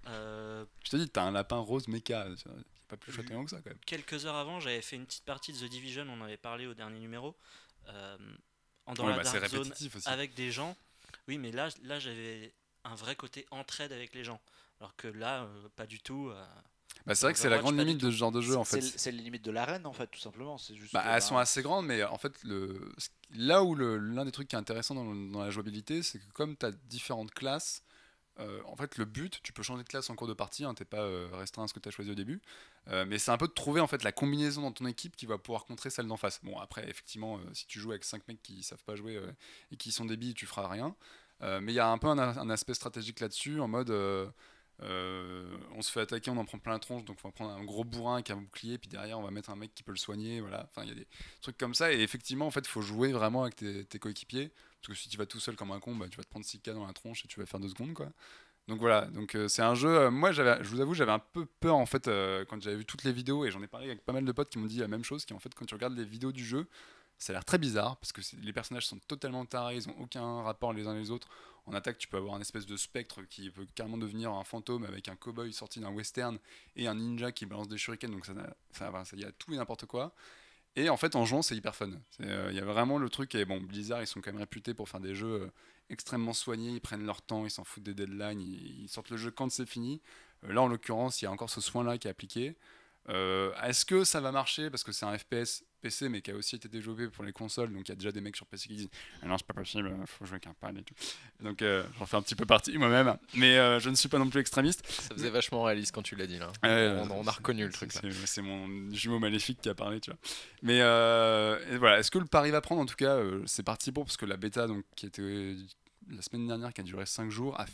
que Je te dis, t'as un lapin rose méca. C'est pas plus chatoyant que ça quand même. quelques heures avant, j'avais fait une petite partie de The Division. On en avait parlé au dernier numéro. Dans Ouais, la c'est Dark Zone répétitif aussi. avec des gens. Oui, mais là j'avais un vrai côté entraide avec les gens. Alors que là, pas du tout. Bah, c'est vrai que c'est la grande limite de ce genre de jeu en fait. C'est les limites de l'arène en fait, tout simplement. C'est juste Bah, elles sont assez grandes, mais en fait, là où l'un des trucs qui est intéressant dans la jouabilité, c'est que comme tu as différentes classes, en fait, le but, tu peux changer de classe en cours de partie, hein, t'es pas restreint à ce que tu as choisi au début, mais c'est un peu de trouver en fait la combinaison dans ton équipe qui va pouvoir contrer celle d'en face. Bon, après, effectivement, si tu joues avec 5 mecs qui savent pas jouer et qui sont débiles, tu feras rien. Mais il y a un peu un aspect stratégique là-dessus, en mode. On se fait attaquer, on en prend plein la tronche, donc on va prendre un gros bourrin avec un bouclier, puis derrière on va mettre un mec qui peut le soigner, voilà. Enfin, il y a des trucs comme ça, et effectivement, en fait, il faut jouer vraiment avec tes coéquipiers, parce que si tu vas tout seul comme un con, bah, tu vas te prendre 6K dans la tronche et tu vas faire 2 secondes, quoi. Donc voilà, c'est un jeu. Moi, je vous avoue, j'avais un peu peur en fait quand j'avais vu toutes les vidéos, et j'en ai parlé avec pas mal de potes qui m'ont dit la même chose, qui en fait, quand tu regardes les vidéos du jeu, ça a l'air très bizarre parce que les personnages sont totalement tarés, ils ont aucun rapport les uns les autres. En attaque, tu peux avoir un espèce de spectre qui peut carrément devenir un fantôme avec un cow-boy sorti d'un western et un ninja qui balance des shurikens, donc il y a tout et n'importe quoi. Et en fait, en jouant, c'est hyper fun. Il y a vraiment le truc, et bon, Blizzard, ils sont quand même réputés pour faire des jeux extrêmement soignés, ils prennent leur temps, ils s'en foutent des deadlines, ils sortent le jeu quand c'est fini. Là, en l'occurrence, il y a encore ce soin-là qui est appliqué. Est-ce que ça va marcher parce que c'est un FPS PC mais qui a aussi été développé pour les consoles, donc il y a déjà des mecs sur PC qui disent ah non c'est pas possible, faut jouer avec un pad et tout, donc j'en fais un petit peu partie moi-même, mais je ne suis pas non plus extrémiste. Ça faisait vachement réaliste quand tu l'as dit là. On a reconnu le truc là. C'est mon jumeau maléfique qui a parlé, tu vois. Mais et voilà, est-ce que le pari va prendre? En tout cas c'est parti pour, parce que la bêta donc, qui était la semaine dernière, qui a duré 5 jours, a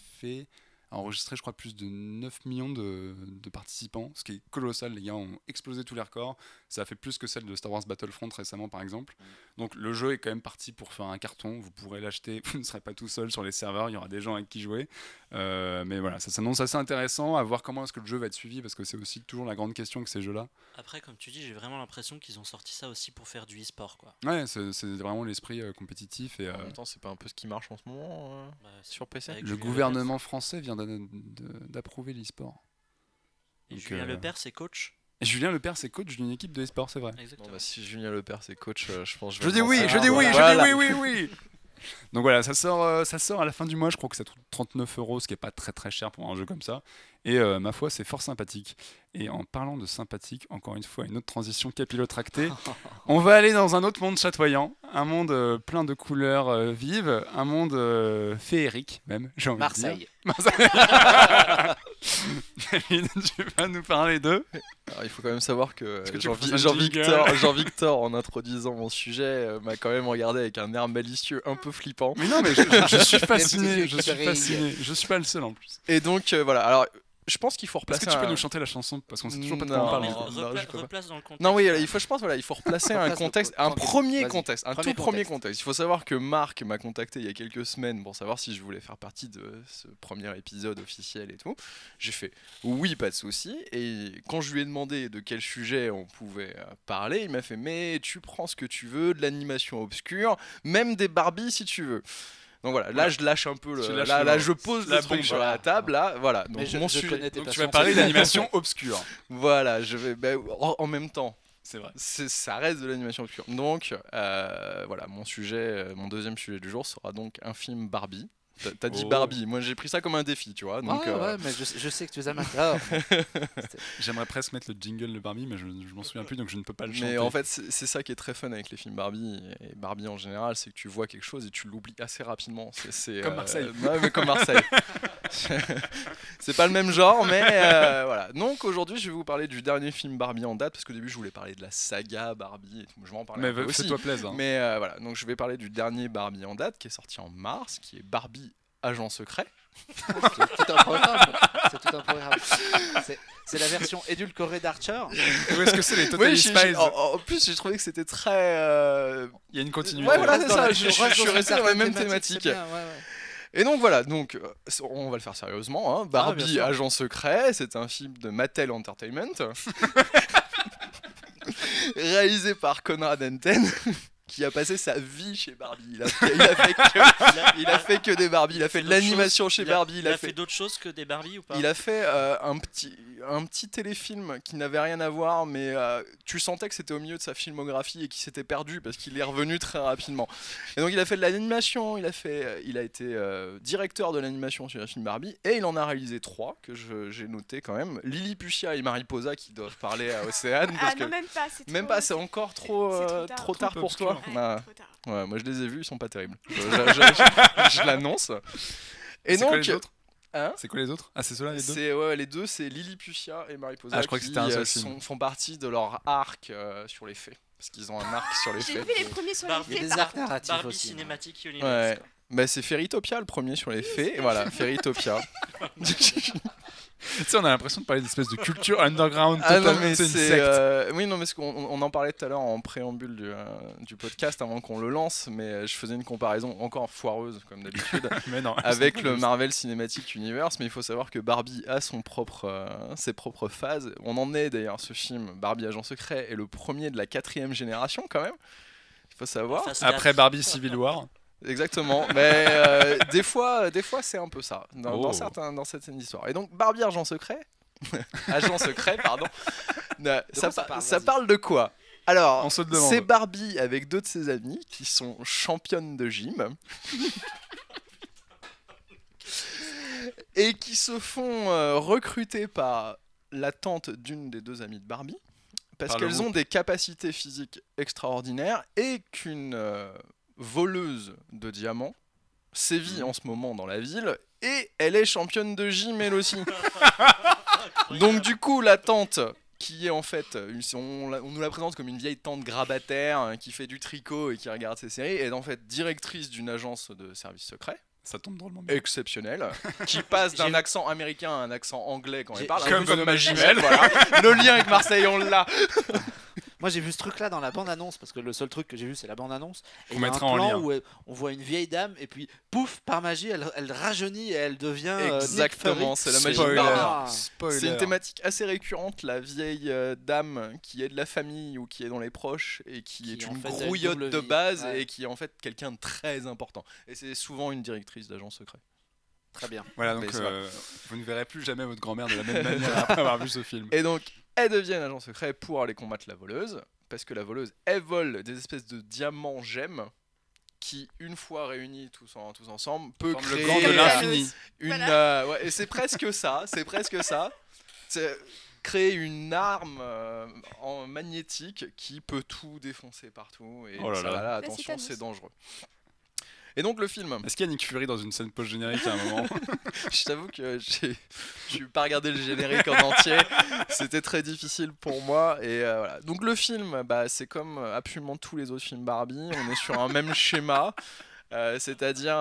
enregistré je crois plus de 9 millions de participants, ce qui est colossal. Les gars ont explosé tous les records, ça a fait plus que celle de Star Wars Battlefront récemment par exemple. Donc le jeu est quand même parti pour faire un carton, vous pourrez l'acheter, vous ne serez pas tout seul sur les serveurs, il y aura des gens avec qui jouer, mais voilà, ça s'annonce assez intéressant, à voir comment est-ce que le jeu va être suivi, parce que c'est aussi toujours la grande question que ces jeux là. Après comme tu dis, j'ai vraiment l'impression qu'ils ont sorti ça aussi pour faire du e-sport quoi. Ouais, c'est vraiment l'esprit compétitif, et en même temps c'est pas un peu ce qui marche en ce moment sur PC. le gouvernement français vient d'approuver l'e-sport. Et Julien Lepers c'est coach. Et Julien Lepers c'est coach d'une équipe de e-sport, c'est vrai. Exactement. Bon, bah, si Julien Lepers c'est coach, je pense que je dis oui. Donc voilà, ça sort à la fin du mois, je crois que ça coûte 39 €, ce qui est pas très très cher pour un jeu comme ça. Et ma foi, c'est fort sympathique. Et en parlant de sympathique, encore une fois, une autre transition capillotractée. On va aller dans un autre monde chatoyant, un monde plein de couleurs vives, un monde féerique même, j'ai envie de dire. Marseille. Tu vas nous parler d'eux. Alors, il faut quand même savoir que, Est-ce que tu proposes un Jean-Victor, en introduisant mon sujet, m'a quand même regardé avec un air malicieux un peu flippant. Mais non, mais je suis fasciné, petits je yeux suis qui fasciné. Je suis pas le seul en plus. Et donc, voilà. Alors, je pense qu'il faut Est-ce replacer. que tu peux nous chanter la chanson parce qu'on sait toujours pas de quoi on Non, parle. mais- du coup. non, je peux pas. Replace dans le contexte. Non, oui, il faut replacer un Replace le contexte, co- un contexte. premier Vas-y. contexte, un Premier tout premier contexte. contexte. Il faut savoir que Marc m'a contacté il y a quelques semaines pour savoir si je voulais faire partie de ce premier épisode officiel et tout. J'ai fait oui, pas de souci. Et quand je lui ai demandé de quel sujet on pouvait parler, il m'a fait mais tu prends ce que tu veux, de l'animation obscure, même des Barbie si tu veux. Donc voilà, là je lâche un peu Tu le. lâches Là le- je pose la le truc bombe, sur voilà. la table, là, voilà. Donc Mais je mon sujet. connais tes Donc tu passions, vas parler c'est- d'animation obscure. Voilà, je vais. En même temps. C'est vrai. Ça reste de l'animation pure. Donc, voilà, mon deuxième sujet du jour sera donc un film Barbie. T'as dit Oh. Barbie, moi j'ai pris ça comme un défi, tu vois. Donc, Ouais, mais je sais que tu es amateur. J'aimerais presque mettre le jingle de Barbie, mais je m'en souviens plus, donc je ne peux pas le chanter. mais en fait, c'est ça qui est très fun avec les films Barbie et Barbie en général, c'est que tu vois quelque chose et tu l'oublies assez rapidement. C'est, Comme Marseille. Ouais, mais comme Marseille. C'est pas le même genre, mais voilà. Donc aujourd'hui, je vais vous parler du dernier film Barbie en date, parce qu'au début, je voulais parler de la saga Barbie et tout. Je vais en parler Mais un peu aussi. fais-toi plaisir. Mais voilà, donc je vais parler du dernier Barbie en date qui est sorti en mars, qui est Barbie Agent Secret. C'est tout un programme. C'est tout un programme. C'est la version édulcorée d'Archer. Où est-ce que c'est les Totally Oui, Spies en plus, j'ai trouvé que c'était très. Il y a une continuité. Ouais, voilà, Reste c'est dans ça, la- je reste suis dans resté dans la certaines même thématiques, thématique. c'est bien, ouais, ouais. Et donc voilà, donc on va le faire sérieusement. Hein. bien Barbie sûr. Agent Secret, c'est un film de Mattel Entertainment. Réalisé par Conrad Enten. Qui a passé sa vie chez Barbie. Il a fait que des Barbie. Il a fait de l'animation chez Barbie. Il a fait d'autres choses que des Barbie ou pas? Il a fait un petit téléfilm qui n'avait rien à voir, mais tu sentais que c'était au milieu de sa filmographie et qu'il s'était perdu parce qu'il est revenu très rapidement. Et donc il a fait de l'animation, il a été directeur de l'animation sur le film Barbie, et il en a réalisé 3 que j'ai noté quand même. Lilliputian et Mariposa qui doivent parler à Océane. Ah Parce non, que même pas. C'est même trop- pas, c'est encore trop, c'est trop tard pour toi. Ouais, Ah, trop tard. ouais, moi je les ai vus, ils sont pas terribles. Je l'annonce. Et C'est quoi donc, les autres hein, C'est quoi les autres Ah, c'est ceux-là les deux les deux, c'est Lilliputian et Mariposa Ah, je crois que qui c'était un seul film. font partie de leur arc sur les faits. Parce qu'ils ont un arc sur les J'ai faits. vu les premiers sur les Barbie. Il y a faits. des par arcs contre. narratifs Barbie aussi. Cinematic Universe. Ouais. quoi. Bah, c'est Fairytopia le premier sur les faits. Et voilà, Fairytopia. Tu sais, on a l'impression de parler d'espèce de culture underground. Ah non, totale, mais c'est une c'est. secte. Oui, non, mais on en parlait tout à l'heure en préambule du podcast avant qu'on le lance, mais je faisais une comparaison encore foireuse, comme d'habitude, Mais non. avec le Marvel Cinematic Universe. Mais il faut savoir que Barbie a ses propres phases. On en est d'ailleurs, ce film, Barbie Agent Secret, est le premier de la 4e génération quand même. Il faut savoir. Phase Après 4. Barbie Civil War. Exactement, mais des fois c'est un peu ça dans Oh. certaines histoires. Et donc Barbie Agent Secret, Agent Secret, pardon, ça parle de quoi? Alors, On se le demande. c'est Barbie avec 2 de ses amies qui sont championnes de gym et qui se font recruter par la tante d'une des 2 amies de Barbie parce Par le qu'elles ont des capacités physiques extraordinaires et qu'une voleuse de diamants sévit en ce moment dans la ville et elle est championne de gym elle aussi. Donc du coup la tante qui est en fait, on nous la présente comme une vieille tante grabataire qui fait du tricot et qui regarde ses séries, est en fait directrice d'une agence de services secrets Ça tombe drôlement bien. exceptionnelle, qui passe d'un accent américain à un accent anglais quand elle parle, un Comme peu dans ma ma jumelle, voilà. Le lien avec Marseille on l'a. Moi j'ai vu ce truc là dans la bande annonce parce que le seul truc que j'ai vu c'est la bande annonce. Et On il y a un mettra en plan lien. où on voit une vieille dame et puis pouf par magie elle rajeunit et elle devient Nick Exactement, Fury. c'est la magie de Spoiler. Barbie. Ah. Spoiler. C'est une thématique assez récurrente, la vieille dame qui est de la famille ou qui est dans les proches et qui est en une fait a une grouillotte double de vie. base Ouais. et qui est en fait quelqu'un de très important. Et c'est souvent une directrice d'agent secret. Très bien. Voilà, donc Mais c'est vous ne verrez plus jamais votre grand-mère de la même manière après avoir vu ce film. Et donc, elles deviennent agent secret pour aller combattre la voleuse, parce que la voleuse, elle vole des espèces de diamants gemmes qui, une fois réunis tous ensemble, peut Forme créer le gant de l'infini. ouais, et c'est presque ça. C'est créer une arme magnétique qui peut tout défoncer partout. Et Oh là là. là, Là, attention, c'est Thanos. c'est dangereux. Et donc le film, Est-ce qu'il y a Nick Fury dans une scène post-générique à un moment? je t'avoue que je n'ai pas regardé le générique en entier, c'était très difficile pour moi. Et voilà. Donc le film, c'est comme absolument tous les autres films Barbie, on est sur un même schéma. C'est-à-dire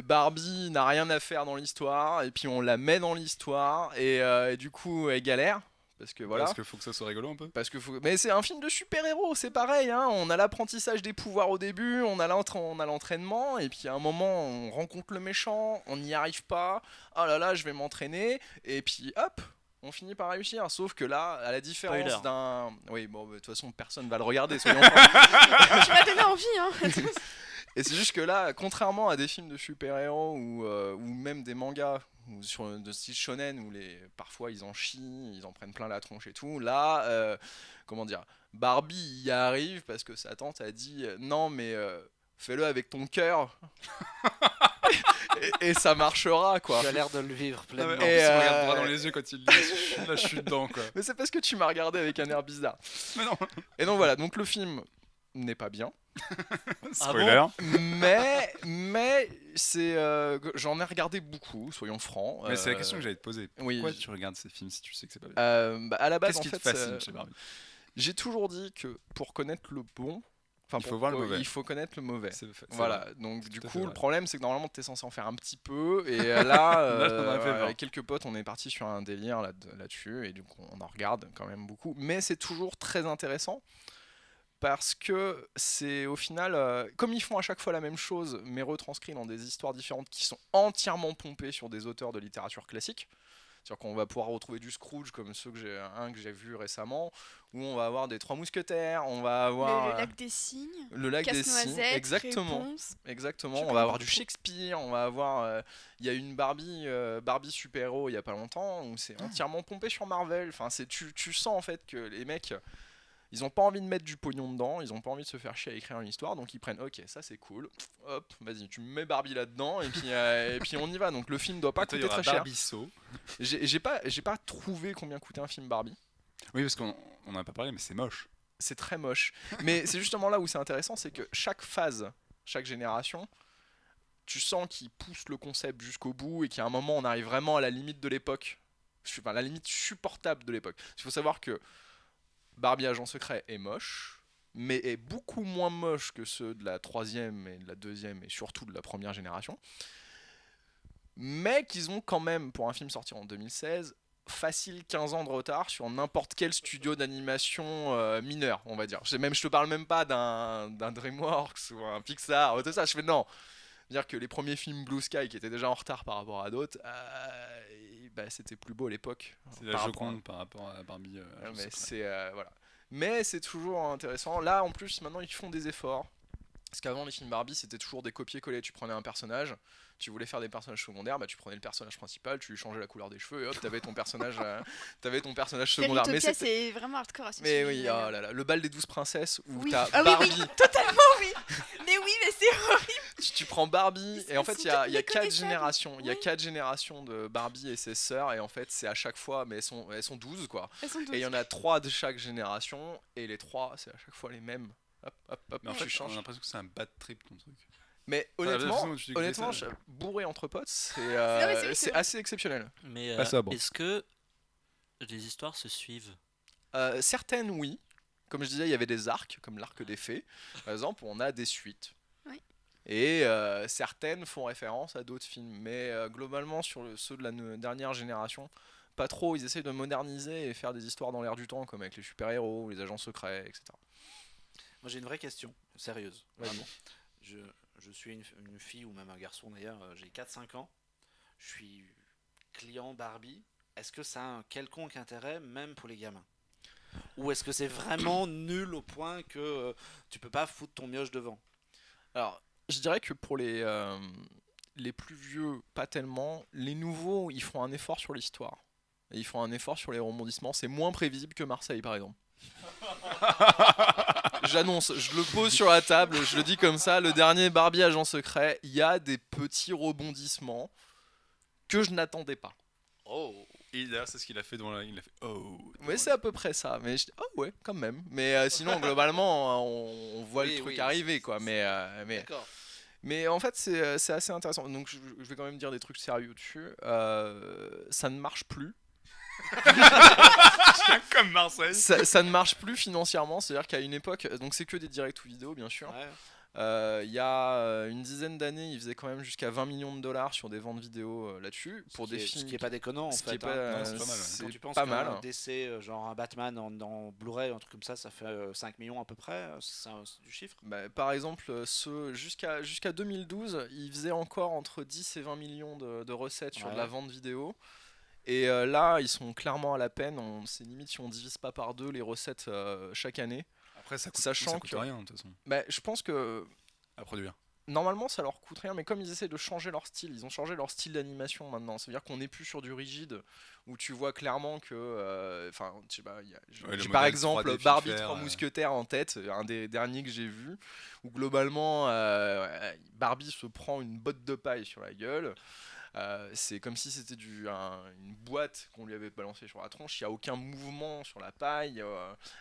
Barbie n'a rien à faire dans l'histoire et puis on la met dans l'histoire et du coup elle galère parce que voilà. Parce qu'il faut que ça soit rigolo un peu. Mais c'est un film de super-héros, c'est pareil, hein. On a l'apprentissage des pouvoirs au début, on a l'entraînement, et puis à un moment on rencontre le méchant, on n'y arrive pas, oh là là je vais m'entraîner, et puis hop, on finit par réussir. Sauf que là, à la différence Spoiler. d'un... Oui, bon, de toute façon personne va le regarder, soyons francs. Tu m'as donné envie, hein. Et c'est juste que là, contrairement à des films de super-héros ou même des mangas ou de style shonen où parfois ils en chient, ils en prennent plein la tronche et tout, là, comment dire, Barbie y arrive parce que sa tante a dit non mais fais-le avec ton cœur et ça marchera quoi. Tu as l'air de le vivre Ah ouais, en pleinement. plus, Et, il me regarde droit dans les yeux quand il le dit. Là, je suis dedans, quoi. Mais c'est parce que tu m'as regardé avec un air bizarre. Mais non. Et donc voilà, donc le film n'est pas bien. Spoiler. Mais c'est j'en ai regardé beaucoup, soyons francs. Mais c'est la question que j'allais te poser. Oui. Pourquoi tu regardes ces films si tu sais que c'est pas bien? À la base, Qu'est-ce en qui fait, te fascine chez Barbie? j'ai toujours dit que pour connaître le bon, Il faut voir le mauvais. Il faut connaître le mauvais. C'est Voilà, vrai. donc du Tout à coup, fait le vrai. problème c'est que normalement t'es censé en faire un petit peu, et Là, t'en as fait vingt. avec quelques potes, on est parti sur un délire là-dessus, et donc on en regarde quand même beaucoup. Mais c'est toujours très intéressant parce que c'est au final, comme ils font à chaque fois la même chose, mais retranscrit dans des histoires différentes qui sont entièrement pompées sur des auteurs de littérature classique. C'est-à-dire qu'on va pouvoir retrouver du Scrooge comme un que j'ai vu récemment, où on va avoir des Trois Mousquetaires, on va avoir Le lac des cygnes. le lac des Cygnes, Casse-noisette, exactement. Réponse. Exactement, Je on connais va pas avoir du trop. Shakespeare, on va avoir... Il y a une Barbie super-héros il y a pas longtemps, où c'est entièrement pompé sur Marvel. Enfin, tu sens en fait que les mecs, ils ont pas envie de mettre du pognon dedans, ils ont pas envie de se faire chier à écrire une histoire, donc ils prennent, ok, ça c'est cool, hop, vas-y, tu mets Barbie là-dedans, et puis on y va. Donc le film doit pas Attends, il y coûter aura très cher. Barbie Saw. J'ai pas trouvé combien coûtait un film Barbie. Oui, parce qu'on en a pas parlé, mais c'est moche. C'est très moche. Mais c'est justement là où c'est intéressant, c'est que chaque phase, chaque génération, tu sens qu'ils poussent le concept jusqu'au bout et qu'à un moment on arrive vraiment à la limite de l'époque, enfin la limite supportable de l'époque. Il faut savoir que Barbie Agent Secret est moche, mais est beaucoup moins moche que ceux de la troisième et de la deuxième et surtout de la première génération. Mais qu'ils ont quand même, pour un film sorti en 2016, facile 15 ans de retard sur n'importe quel studio d'animation mineur, on va dire. Je te parle même pas d'un DreamWorks ou un Pixar ou tout ça. Je fais non. Dire que les premiers films Blue Sky qui étaient déjà en retard par rapport à d'autres, c'était plus beau à l'époque. C'est la Par rapport à- Joconde par rapport à Barbie. Ouais, je mais sais pas. c'est voilà. Mais c'est toujours intéressant. Là, en plus, maintenant, ils font des efforts. Parce qu'avant, les films Barbie, c'était toujours des copier-coller. Tu prenais un personnage, tu voulais faire des personnages secondaires, tu prenais le personnage principal, tu lui changeais la couleur des cheveux et hop, t'avais ton personnage secondaire. Mais Fairytopia, c'était- c'est vraiment hardcore à ce mais sujet, oui, d'ailleurs. oh là là, le bal des 12 princesses où Oui. t'as Ah oui, Barbie, oui, totalement oui. Mais oui, mais c'est horrible. tu prends Barbie et en fait Elles il y a, sont il y a toutes quatre méconnaissables. générations, il y a Oui. 4 générations de Barbie et ses sœurs et en fait c'est à chaque fois, mais elles sont 12 quoi. Elles sont Et il y en a 3 de chaque génération et les 3 c'est à chaque fois les mêmes. Hop, hop, hop, Mais en tu fait, on a changes. l'impression que c'est un bad trip ton truc. Mais Enfin, la honnêtement, façon dont tu décrivais ça, bourré entre potes, c'est mais c'est vrai, c'est c'est vrai. assez exceptionnel. Mais Pas sobre. est-ce que les histoires se suivent? Certaines oui, comme je disais, il y avait des arcs, comme l'arc des fées. Par exemple, on a des suites. Oui. Et certaines font référence à d'autres films, mais globalement sur ceux de la dernière génération, pas trop. Ils essayent de moderniser et faire des histoires dans l'air du temps, comme avec les super-héros, les agents secrets, etc. Moi j'ai une vraie question, sérieuse. Vas-y. Vraiment. Je suis une fille ou même un garçon d'ailleurs, j'ai 4-5 ans, je suis client Barbie. Est-ce que ça a un quelconque intérêt même pour les gamins? Ou est-ce que c'est vraiment nul au point que tu peux pas foutre ton mioche devant? Alors, je dirais que pour les plus vieux, pas tellement. Les nouveaux, ils font un effort sur l'histoire. Et ils font un effort sur les rebondissements. C'est moins prévisible que Marseille, par exemple. J'annonce, je le pose sur la table, je le dis comme ça, le dernier Barbie agent secret, il y a des petits rebondissements que je n'attendais pas. Oh. Et d'ailleurs, c'est ce qu'il a fait il a fait oh. Mais c'est à peu près ça. Mais je dis, oh ouais, quand même. Mais sinon, globalement, on voit Oui, le truc oui, arriver, quoi. Mais D'accord. Mais en fait, c'est assez intéressant. Donc, je vais quand même dire des trucs sérieux dessus. Ça ne marche plus. Comme Marseille. Ça ne marche plus financièrement. C'est-à-dire qu'à une époque, donc c'est que des directs ou vidéo, bien sûr. Ouais. Il y a une dizaine d'années, ils faisaient quand même jusqu'à 20 millions de dollars sur des ventes vidéo là-dessus. Pour des films. Ce qui est pas déconnant en Ce qui fait. est pas- Non, c'est pas mal, ouais. c'est Quand tu penses pas qu'un mal. DC, genre un Batman en Blu-ray, un truc comme ça fait 5 millions à peu près. C'est du chiffre. Bah, par exemple, jusqu'à 2012, ils faisaient encore entre 10 et 20 millions de recettes sur de la Ouais. vente vidéo. Et là, ils sont clairement à la peine. C'est limite si on divise pas par deux les recettes chaque année. Après, ça coûte, Sachant ça coûte que- rien de toute façon Bah, je pense que à produire. normalement ça leur coûte rien, mais comme ils essaient de changer leur style, ils ont changé leur style d'animation maintenant. Ça veut dire qu'on n'est plus sur du rigide où tu vois clairement que. Enfin, je sais pas, Ouais, le j'ai par modèle exemple 3D Barbie Filfer, 3 mousquetaires en tête, un des derniers que j'ai vu, où globalement Barbie se prend une botte de paille sur la gueule. C'est comme si c'était une boîte qu'on lui avait balancée sur la tronche. Il n'y a aucun mouvement sur la paille.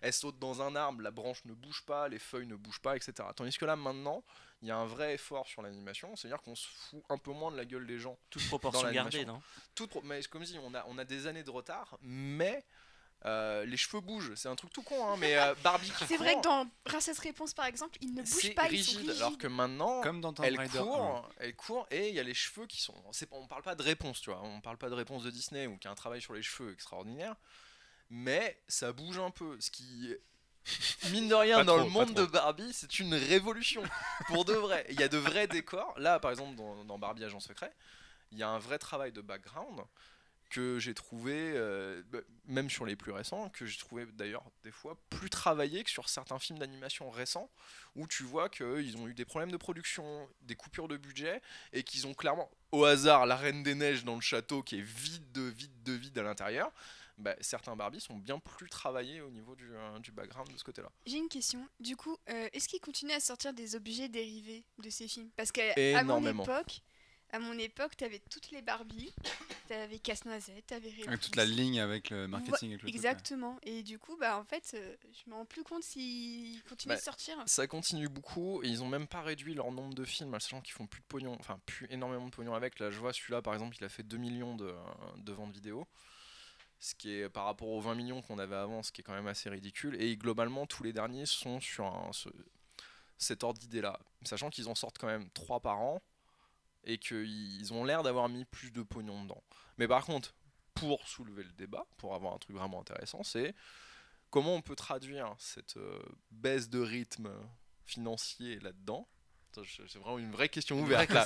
Elle saute dans un arbre, la branche ne bouge pas, les feuilles ne bougent pas, etc. Tandis que là, maintenant, il y a un vrai effort sur l'animation. C'est-à-dire qu'on se fout un peu moins de la gueule des gens. Toute proportion l'animation. gardée, non? Mais comme je dis, on a des années de retard, mais les cheveux bougent. C'est un truc tout con, hein, mais Barbie qui C'est court, vrai que dans Princesse Réponse, par exemple, ils ne bougent c'est pas, ils sont rigide, rigides. alors que maintenant, Comme dans Tomb elle Raider. court et il y a les cheveux qui sont. On parle pas de réponse, tu vois. On parle pas de réponse de Disney ou qui a un travail sur les cheveux extraordinaire, mais ça bouge un peu. Ce qui, mine de rien, Pas dans trop, le pas monde de trop. Barbie, c'est une révolution pour de vrai. Il y a de vrais décors. Là, par exemple, dans Barbie Agent Secret, il y a un vrai travail de background que j'ai trouvé, même sur les plus récents, que j'ai trouvé d'ailleurs des fois plus travaillé que sur certains films d'animation récents, où tu vois qu'ils ont eu des problèmes de production, des coupures de budget, et qu'ils ont clairement, au hasard, la Reine des Neiges dans le château qui est vide à l'intérieur. Bah, certains Barbie sont bien plus travaillés au niveau du background de ce côté-là. J'ai une question. Du coup, est-ce qu'ils continuent à sortir des objets dérivés de ces films? Parce qu'à Énormément. à mon époque, t'avais toutes les Barbies, t'avais Casse-Noisette, t'avais Réponse. Avec toute la ligne avec le marketing. Avec le truc, ouais. Exactement. Et du coup, bah en fait, je me rends plus compte s'ils continuent Bah, de sortir. Ça continue beaucoup, et ils ont même pas réduit leur nombre de films, sachant qu'ils font plus de pognon, enfin plus énormément de pognon avec. Là, je vois celui-là par exemple, il a fait 2 millions de ventes vidéo. Ce qui est par rapport aux 20 millions qu'on avait avant, ce qui est quand même assez ridicule. Et globalement, tous les derniers sont sur cet ordre d'idée-là. Sachant qu'ils en sortent quand même 3 par an et qu'ils ont l'air d'avoir mis plus de pognon dedans. Mais par contre, pour soulever le débat, pour avoir un truc vraiment intéressant, c'est comment on peut traduire cette baisse de rythme financier là-dedans. C'est vraiment une vraie question ouverte là.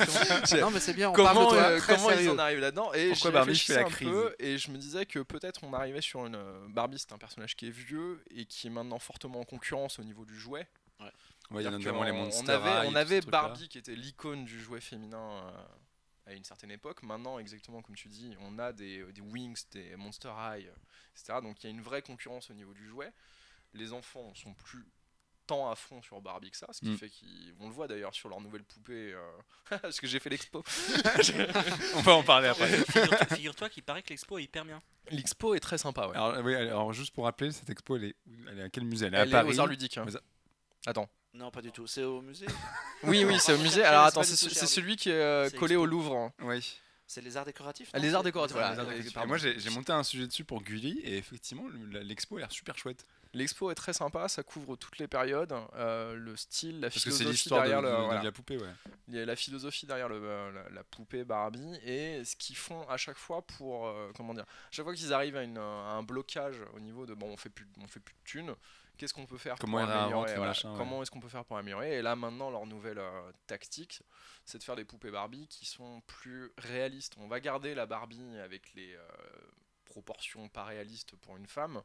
Non, mais c'est bien, on parle de Comment, toi, très comment ils sérieux. en arrivent là-dedans, et Pourquoi j'y Barbie réfléchissais fait la un crise peu, et je me disais que peut-être on arrivait sur une Barbie, c'est un personnage qui est vieux et qui est maintenant fortement en concurrence au niveau du jouet. Ouais, il y a C'est-à-dire notamment les qu'on- Monster on High, avait tout ce truc-là. Barbie qui était l'icône du jouet féminin à une certaine époque. Maintenant, exactement comme tu dis, on a des Wings, des Monster High, etc. Donc il y a une vraie concurrence au niveau du jouet. Les enfants sont plus tant à fond sur Barbie que ça, ce qui fait qu'on le voit d'ailleurs sur leur nouvelle poupée, parce que j'ai fait l'expo. On va en parler après. Figure-toi qu'il paraît que l'expo est hyper bien. L'expo est très sympa, ouais. Alors, oui, alors, juste pour rappeler, cette expo, elle est à quel musée? Elle est Elle à est Paris. aux Arts Ludiques. hein. Aux Arts- Attends. Non, pas du tout. C'est au musée. Oui, c'est au musée. chercher, Alors c'est attends, pas du tout c'est cher. celui qui est C'est collé Expo. au Louvre. hein. Oui. C'est les arts décoratifs. Ah, non les arts C'est- décoratifs, les arts voilà. décoratifs. Et pardon. moi, j'ai monté un sujet dessus pour Gulli, et effectivement, l'expo a l'air super chouette. L'expo est très sympa, ça couvre toutes les périodes, le style, la Parce que c'est philosophie l'histoire derrière de voilà. la poupée, ouais. Il y a la philosophie derrière la poupée Barbie, et ce qu'ils font à chaque fois pour comment dire, chaque fois qu'ils arrivent à un blocage au niveau de bon, on fait plus de thunes, qu'est-ce qu'on peut faire Comment pour ils réinventent améliorer, le voilà. machin, ouais. Comment est-ce qu'on peut faire pour améliorer, et là maintenant leur nouvelle tactique, c'est de faire des poupées Barbie qui sont plus réalistes. On va garder la Barbie avec les proportions pas réalistes pour une femme,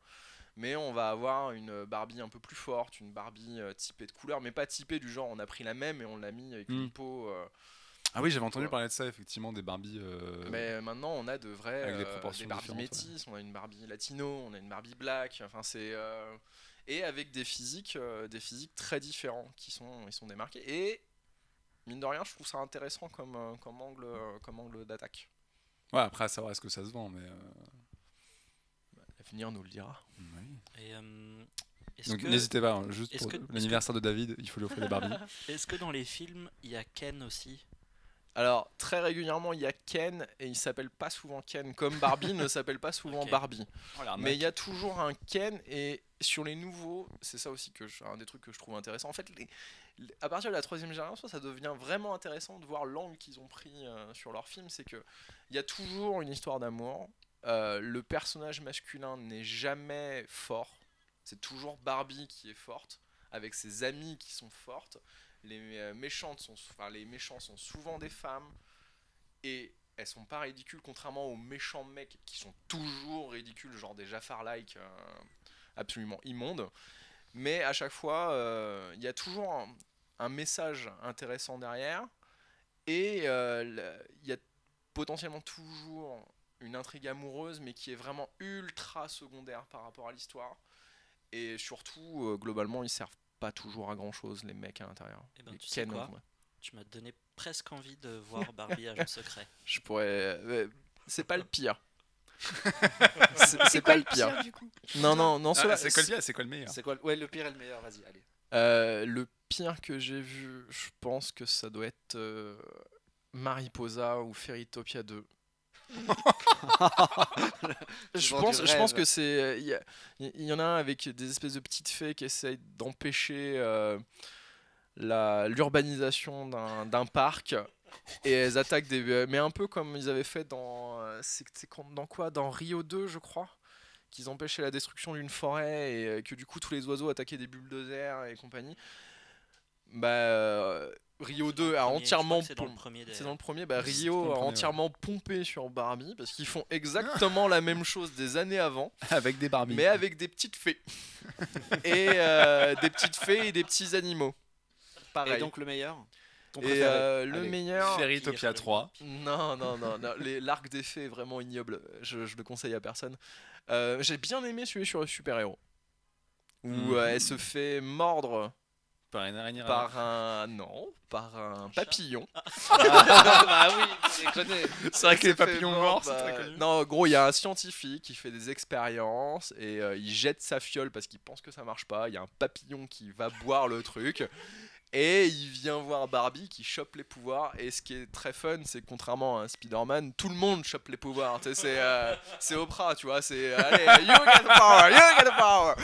mais on va avoir une Barbie un peu plus forte, une Barbie typée de couleur, mais pas typée du genre on a pris la même et on l'a mis avec une peau. Ah oui, j'avais entendu Ouais. parler de ça, effectivement, des Barbies. Mais maintenant on a de vrais avec des proportions des Barbie différentes, métis, on a une Barbie latino, on a une Barbie black, enfin c'est et avec des physiques très différents ils sont démarqués. Et mine de rien, je trouve ça intéressant comme angle d'attaque. Ouais, après à savoir est-ce que ça se vend, mais. L'avenir nous le dira. Oui. Et, Donc n'hésitez pas, hein, juste est-ce pour que- l'anniversaire de David, il faut lui offrir des Barbie. est-ce que dans les films, il y a Ken aussi? Alors, très régulièrement, il y a Ken, et il s'appelle pas souvent Ken, comme Barbie ne s'appelle pas souvent Ok. Barbie. Voilà, Mais il y a toujours un Ken, et sur les nouveaux, c'est ça aussi un des trucs que je trouve intéressant. En fait, à partir de la 3e génération, ça devient vraiment intéressant de voir l'angle qu'ils ont pris sur leur film. C'est qu'il y a toujours une histoire d'amour. Le personnage masculin n'est jamais fort. C'est toujours Barbie qui est forte, avec ses amies qui sont fortes. Les méchants sont souvent des femmes, et elles sont pas ridicules, contrairement aux méchants mecs qui sont toujours ridicules, genre des Jafar-like absolument immondes. Mais à chaque fois, il y a toujours un message intéressant derrière, et il y a potentiellement toujours une intrigue amoureuse, mais qui est vraiment ultra secondaire par rapport à l'histoire. Et surtout, globalement, ils servent pas toujours à grand chose, les mecs à l'intérieur. Eh ben, Les tu sais Ken, quoi ouais. Tu m'as donné presque envie de voir Barbie Agent Secret. Je pourrais. C'est pas le pire. C'est pas quoi le pire. du coup? Non, Ah, cela. c'est quoi le pire, c'est quoi le meilleur? C'est quoi ouais, le pire et le meilleur, vas-y, allez. Le pire que j'ai vu, je pense que ça doit être Mariposa ou Fairytopia 2. Je pense que c'est. Il y en a un avec des espèces de petites fées qui essayent d'empêcher l'urbanisation d'un parc. Et elles attaquent des. Mais un peu comme ils avaient fait dans. Dans quoi? Dans Rio 2, je crois. Qu'ils empêchaient la destruction d'une forêt et que du coup tous les oiseaux attaquaient des bulldozers et compagnie. Rio 2 a entièrement. C'est dans le premier. C'est dans le premier. C'est dans Rio le a premier, entièrement pompé sur Barbie parce qu'ils font exactement la même chose des années avant, Avec des Barbies. mais avec des petites fées. Et des petites fées et des petits animaux. Pareil. Et donc le meilleur Ton Et préféré le Allez. meilleur. Fairytopia 3. Non, l'arc des fées est vraiment ignoble. Je le conseille à personne. J'ai bien aimé celui sur le super-héros. Où elle se fait mordre Par une araignée. par un papillon. Bah oui, je les connais. C'est vrai que les Elle se fait papillons mordre, morts, c'est très connu. Non, gros, il y a un scientifique qui fait des expériences et il jette sa fiole parce qu'il pense que ça marche pas. Il y a un papillon qui va boire le truc. Et il vient voir Barbie qui chope les pouvoirs. Et ce qui est très fun, c'est que contrairement à un Spider-Man, tout le monde chope les pouvoirs. Tu sais, c'est Oprah, tu vois. C'est allez, you get the power, you get the power.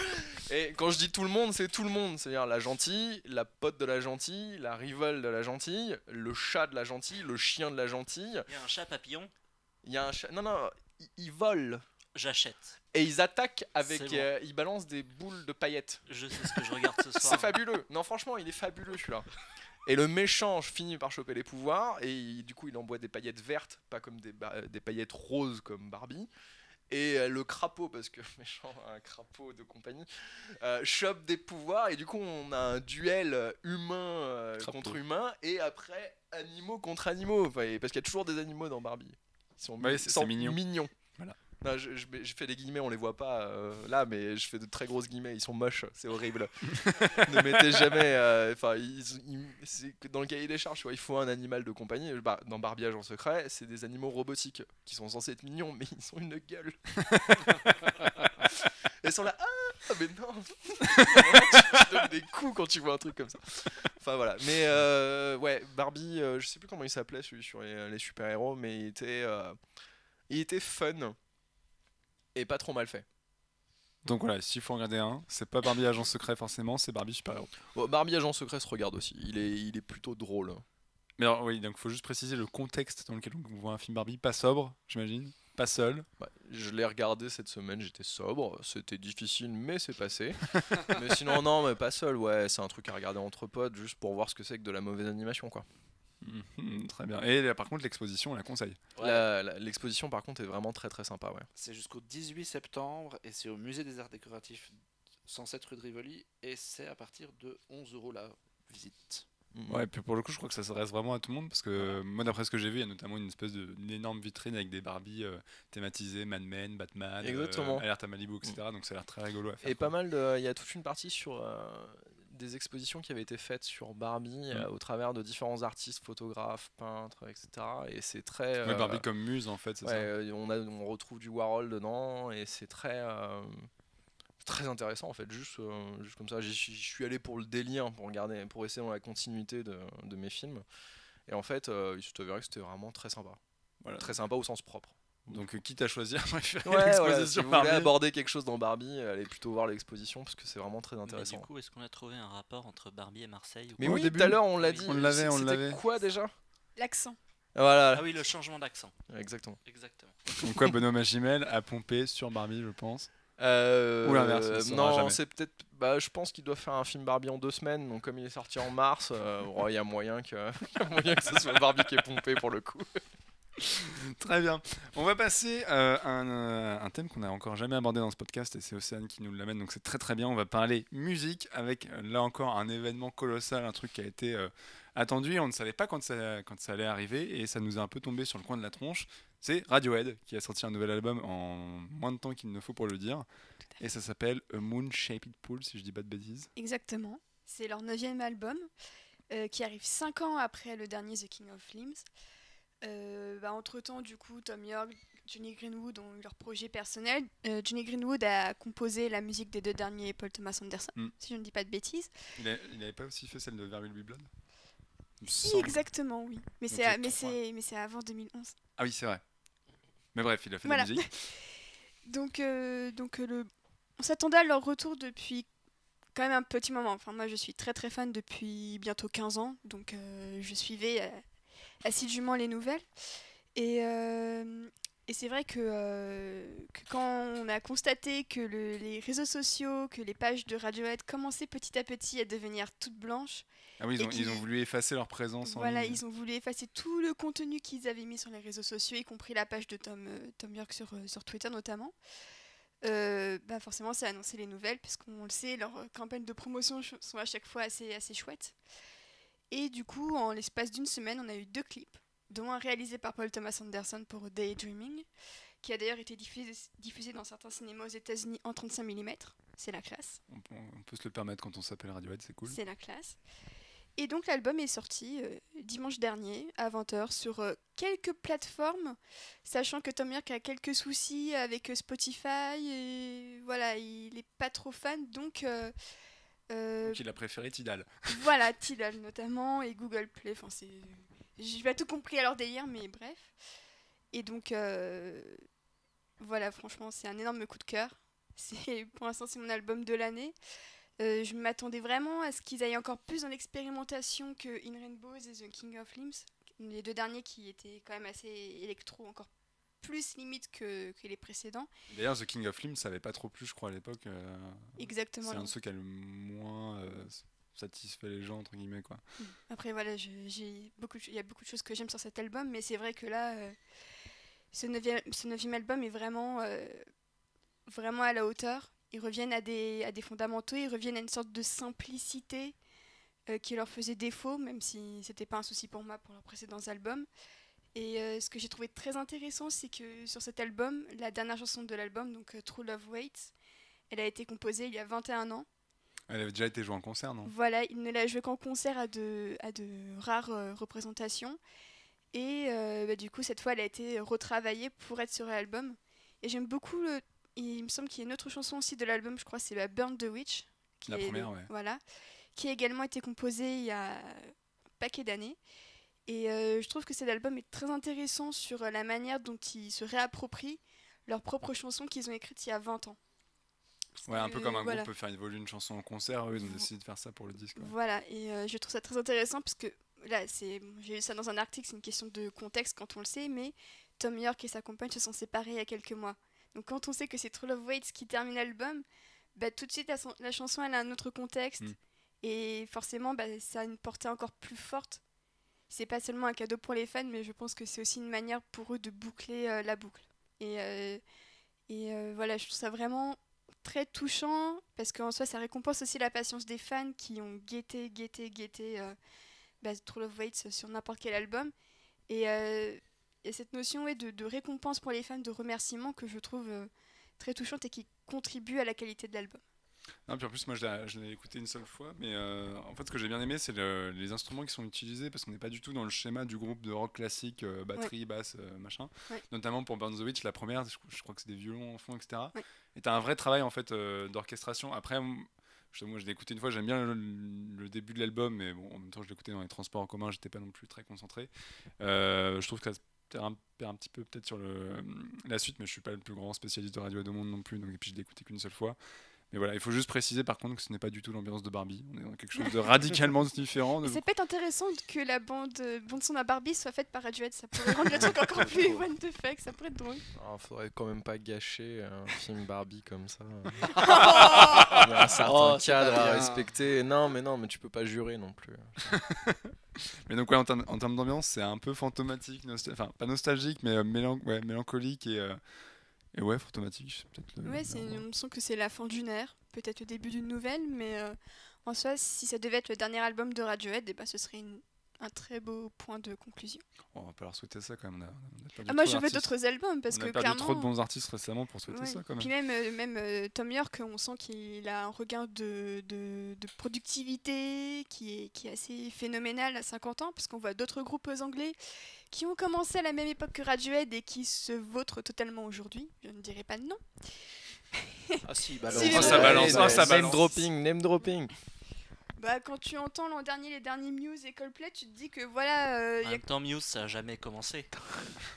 Et quand je dis tout le monde, c'est tout le monde. C'est-à-dire la gentille, la pote de la gentille, la rivale de la gentille, le chat de la gentille, le chien de la gentille. Il y a un chat papillon, Il y a un chat. Non, ils volent. j'achète. Et ils attaquent avec. C'est bon. Ils balancent des boules de paillettes. Je sais ce que je regarde ce soir. C'est fabuleux. Non, franchement, il est fabuleux celui-là. Et le méchant finit par choper les pouvoirs et du coup il envoie des paillettes vertes, pas comme des paillettes roses comme Barbie. Et le crapaud, parce que le méchant a un crapaud de compagnie, chope des pouvoirs et du coup on a un duel humain contre humain et après animaux contre animaux. Enfin, parce qu'il y a toujours des animaux dans Barbie. Ils sont Ouais, c'est mignon. mignons. Voilà. Non, je fais des guillemets, on les voit pas là, mais je fais de très grosses guillemets. Ils sont moches, c'est horrible. Ne mettez jamais. Enfin, c'est que dans le cahier des charges, tu vois, il faut un animal de compagnie. Dans Barbie Agent Secret, c'est des animaux robotiques qui sont censés être mignons, mais ils ont une gueule. Et ils sont là, mais non. tu donnes des coups quand tu vois un truc comme ça. Enfin voilà. Mais ouais, Barbie, je sais plus comment il s'appelait celui sur les super-héros, mais il était fun. Et pas trop mal fait. Donc voilà, s'il faut en regarder un, c'est pas Barbie Agent Secret forcément, c'est Barbie Super Héros. Bon, Barbie Agent Secret se regarde aussi. Il est plutôt drôle. Mais alors, oui, donc faut juste préciser le contexte dans lequel on voit un film Barbie, pas sobre, j'imagine, pas seul. Je l'ai regardé cette semaine, j'étais sobre. C'était difficile, mais c'est passé. Mais sinon, non, mais pas seul. Ouais, c'est un truc à regarder entre potes, juste pour voir ce que c'est que de la mauvaise animation, quoi. Très bien. Et là, par contre, l'exposition, on la conseille. Ouais. L'exposition, par contre, est vraiment très très sympa, ouais. C'est jusqu'au 18 septembre et c'est au musée des Arts Décoratifs 107 rue de Rivoli et c'est à partir de 11 € la visite. Ouais, puis pour le coup, je crois que ça s'adresse vraiment à tout le monde parce que moi, d'après ce que j'ai vu, il y a notamment une espèce d'une énorme vitrine avec des Barbie thématisées, Mad Men, Batman, Exactement. Alerte à Malibu, etc. Donc ça a l'air très rigolo à faire. Et pas mal il y a toute une partie sur des expositions qui avaient été faites sur Barbie au travers de différents artistes, photographes, peintres, etc. Et c'est très. Ouais, Barbie comme muse en fait, c'est ça. On retrouve du Warhol dedans et c'est très. Très intéressant en fait, juste comme ça. Je suis allé pour le délire, pour regarder, pour essayer dans la continuité de mes films. Et en fait, il s'est avéré que c'était vraiment très sympa. Voilà. Très sympa au sens propre. Donc quitte à choisir, préférez l'exposition. Voilà, si vous voulez aborder quelque chose dans Barbie, allez plutôt voir l'exposition parce que c'est vraiment très intéressant. Mais du coup, est-ce qu'on a trouvé un rapport entre Barbie et Marseille Mais oui, tout à l'heure on l'a dit. On l'avait. C'était quoi déjà? L'accent. Voilà. Ah oui, le changement d'accent. Exactement. Donc quoi, Benoît Magimel a pompé sur Barbie, je pense. Ou l'inverse. Non, c'est peut-être. Je pense qu'il doit faire un film Barbie en 2 semaines. Donc comme il est sorti en mars, il y a moyen que ce soit Barbie qui est pompé pour le coup. Très bien. On va passer à un thème qu'on n'a encore jamais abordé dans ce podcast et c'est Océane qui nous l'amène, donc c'est très très bien. On va parler musique avec là encore un événement colossal, un truc qui a été attendu et on ne savait pas quand ça allait arriver et ça nous a un peu tombé sur le coin de la tronche. C'est Radiohead qui a sorti un nouvel album en moins de temps qu'il ne faut pour le dire et ça s'appelle A Moon Shaped Pool, si je dis pas de bêtises. Exactement. C'est leur 9e album qui arrive 5 ans après le dernier The King of Limbs. Entre-temps, du coup, Thom Yorke, Johnny Greenwood ont eu leur projet personnel. Johnny Greenwood a composé la musique des 2 derniers Paul Thomas Anderson, si je ne dis pas de bêtises. Il n'avait pas aussi fait celle de There Will Be Blood? Si, exactement, oui. Mais c'est avant 2011. Ah oui, c'est vrai. Mais bref, il a fait voilà. de la musique. donc on s'attendait à leur retour depuis quand même un petit moment. Enfin, moi, je suis très très fan depuis bientôt 15 ans. Donc je suivais assidûment les nouvelles. Et c'est vrai que quand on a constaté que les réseaux sociaux, que les pages de Radiohead commençaient petit à petit à devenir toutes blanches. Ah oui, ils ont voulu effacer leur présence en ligne. Voilà, ils ont voulu effacer tout le contenu qu'ils avaient mis sur les réseaux sociaux, y compris la page de Thom Yorke sur Twitter notamment. Forcément, ça a annoncé les nouvelles, puisqu'on le sait, leurs campagnes de promotion sont à chaque fois assez chouettes. Et du coup, en l'espace d'une semaine, on a eu 2 clips, dont un réalisé par Paul Thomas Anderson pour Daydreaming, qui a d'ailleurs été diffusé dans certains cinémas aux États-Unis en 35 mm. C'est la classe. On peut se le permettre quand on s'appelle Radiohead, c'est cool. C'est la classe. Et donc l'album est sorti dimanche dernier à 20h sur quelques plateformes, sachant que Thom Yorke a quelques soucis avec Spotify et voilà, il est pas trop fan, donc il a préféré Tidal. Voilà, Tidal notamment et Google Play. Enfin, j'ai pas tout compris à leur délire, mais bref. Et donc voilà, franchement, c'est un énorme coup de cœur. Pour l'instant, c'est mon album de l'année. Je m'attendais vraiment à ce qu'ils aillent encore plus dans l'expérimentation que In Rainbows et The King of Limbs, les 2 derniers qui étaient quand même assez électro, encore plus limite que les précédents. D'ailleurs, The King of Limbs, ça n'avait pas trop plu, je crois, à l'époque. Exactement. C'est un de ceux qui a le moins satisfait les gens, entre guillemets, quoi. Après, voilà, il y a beaucoup de choses que j'aime sur cet album, mais c'est vrai que là, ce 9e album est vraiment à la hauteur. Ils reviennent à des fondamentaux, ils reviennent à une sorte de simplicité qui leur faisait défaut, même si c'était pas un souci pour moi pour leurs précédents albums. Et ce que j'ai trouvé très intéressant, c'est que sur cet album, la dernière chanson de l'album, donc True Love Waits, elle a été composée il y a 21 ans. Elle avait déjà été jouée en concert, non? Voilà, il ne l'a jouée qu'en concert à de rares représentations. Et du coup, cette fois, elle a été retravaillée pour être sur l'album. Et j'aime beaucoup il me semble qu'il y a une autre chanson aussi de l'album, je crois, c'est Burn the Witch. La première, ouais. Voilà, qui a également été composée il y a un paquet d'années. Et je trouve que cet album est très intéressant sur la manière dont ils se réapproprient leurs propres chansons qu'ils ont écrites il y a 20 ans. Ouais, un peu comme un groupe peut faire évoluer une chanson en concert, eux ils ont décidé de faire ça pour le disque. Ouais. Voilà, et je trouve ça très intéressant parce que là, j'ai lu ça dans un article, c'est une question de contexte quand on le sait, mais Thom Yorke et sa compagne se sont séparés il y a quelques mois. Donc quand on sait que c'est True Love Waits qui termine l'album, tout de suite la chanson elle a un autre contexte et forcément ça a une portée encore plus forte. C'est pas seulement un cadeau pour les fans, mais je pense que c'est aussi une manière pour eux de boucler la boucle. Et voilà, je trouve ça vraiment très touchant parce qu'en soi ça récompense aussi la patience des fans qui ont guetté True Love Waits sur n'importe quel album. Et il y a cette notion de récompense pour les fans, de remerciement que je trouve très touchante et qui contribue à la qualité de l'album. Non, puis en plus, moi je l'ai écouté une seule fois, mais en fait, ce que j'ai bien aimé, c'est les instruments qui sont utilisés parce qu'on n'est pas du tout dans le schéma du groupe de rock classique, batterie, basse, machin. Ouais. Notamment pour Burn the Witch, la première, je crois que c'est des violons en fond, etc. Ouais. Et t'as un vrai travail en fait d'orchestration. Après, moi je l'ai écouté une fois, j'aime bien le début de l'album, mais bon, en même temps, je l'ai écouté dans les transports en commun, j'étais pas non plus très concentré. Je trouve que ça perd un petit peu peut-être sur la suite, mais je suis pas le plus grand spécialiste de Radiohead au monde non plus, donc, et puis je l'ai écouté qu'une seule fois. Mais voilà, il faut juste préciser par contre que ce n'est pas du tout l'ambiance de Barbie. On est dans quelque chose de radicalement différent. C'est peut-être intéressant que la bande son à Barbie soit faite par Radiohead. Ça pourrait rendre le truc encore plus what the fuck. Ça pourrait être drôle. Faudrait quand même pas gâcher un film Barbie comme ça. Il y a un certain cadre à respecter. Non, mais tu peux pas jurer non plus. Mais donc ouais, en termes d'ambiance, c'est un peu fantomatique, enfin pas nostalgique, mais mélancolique et ouais, fantomatique, peut-être. Ouais, on sent que c'est la fin d'une ère, peut-être le début d'une nouvelle, mais en soi, si ça devait être le dernier album de Radiohead, ce serait un très beau point de conclusion. On va pas leur souhaiter ça quand même. Moi, je veux d'autres albums parce que clairement. On a perdu trop de bons artistes récemment pour souhaiter ça quand même. Puis même Thom Yorke, on sent qu'il a un regain de productivité qui est assez phénoménal à 50 ans, parce qu'on voit d'autres groupes anglais qui ont commencé à la même époque que Radiohead et qui se vautrent totalement aujourd'hui. Je ne dirais pas non. Ah si, ça balance. Name dropping. Quand tu entends l'an dernier les derniers Muse et Coldplay, tu te dis que voilà. En même temps, Muse, ça n'a jamais commencé.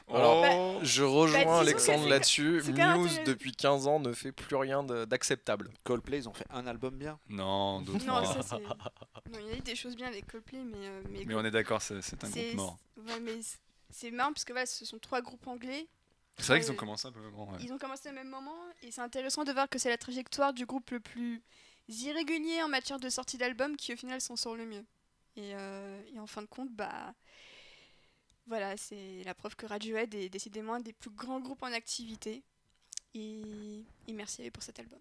Alors, je rejoins Alexandre là-dessus. Muse, depuis 15 ans, ne fait plus rien d'acceptable. Coldplay, ils ont fait un album bien. Non, d'autres. Non, il y a eu des choses bien avec Coldplay, mais on est d'accord, c'est un groupe mort. Ouais, mais c'est marrant parce que ce sont 3 groupes anglais. C'est vrai qu'ils ont commencé un peu avant. Ouais. Ils ont commencé au même moment et c'est intéressant de voir que c'est la trajectoire du groupe le plus irrégulier en matière de sortie d'album qui au final s'en sort le mieux. Et en fin de compte, voilà, c'est la preuve que Radiohead est décidément un des plus grands groupes en activité. Et merci pour cet album.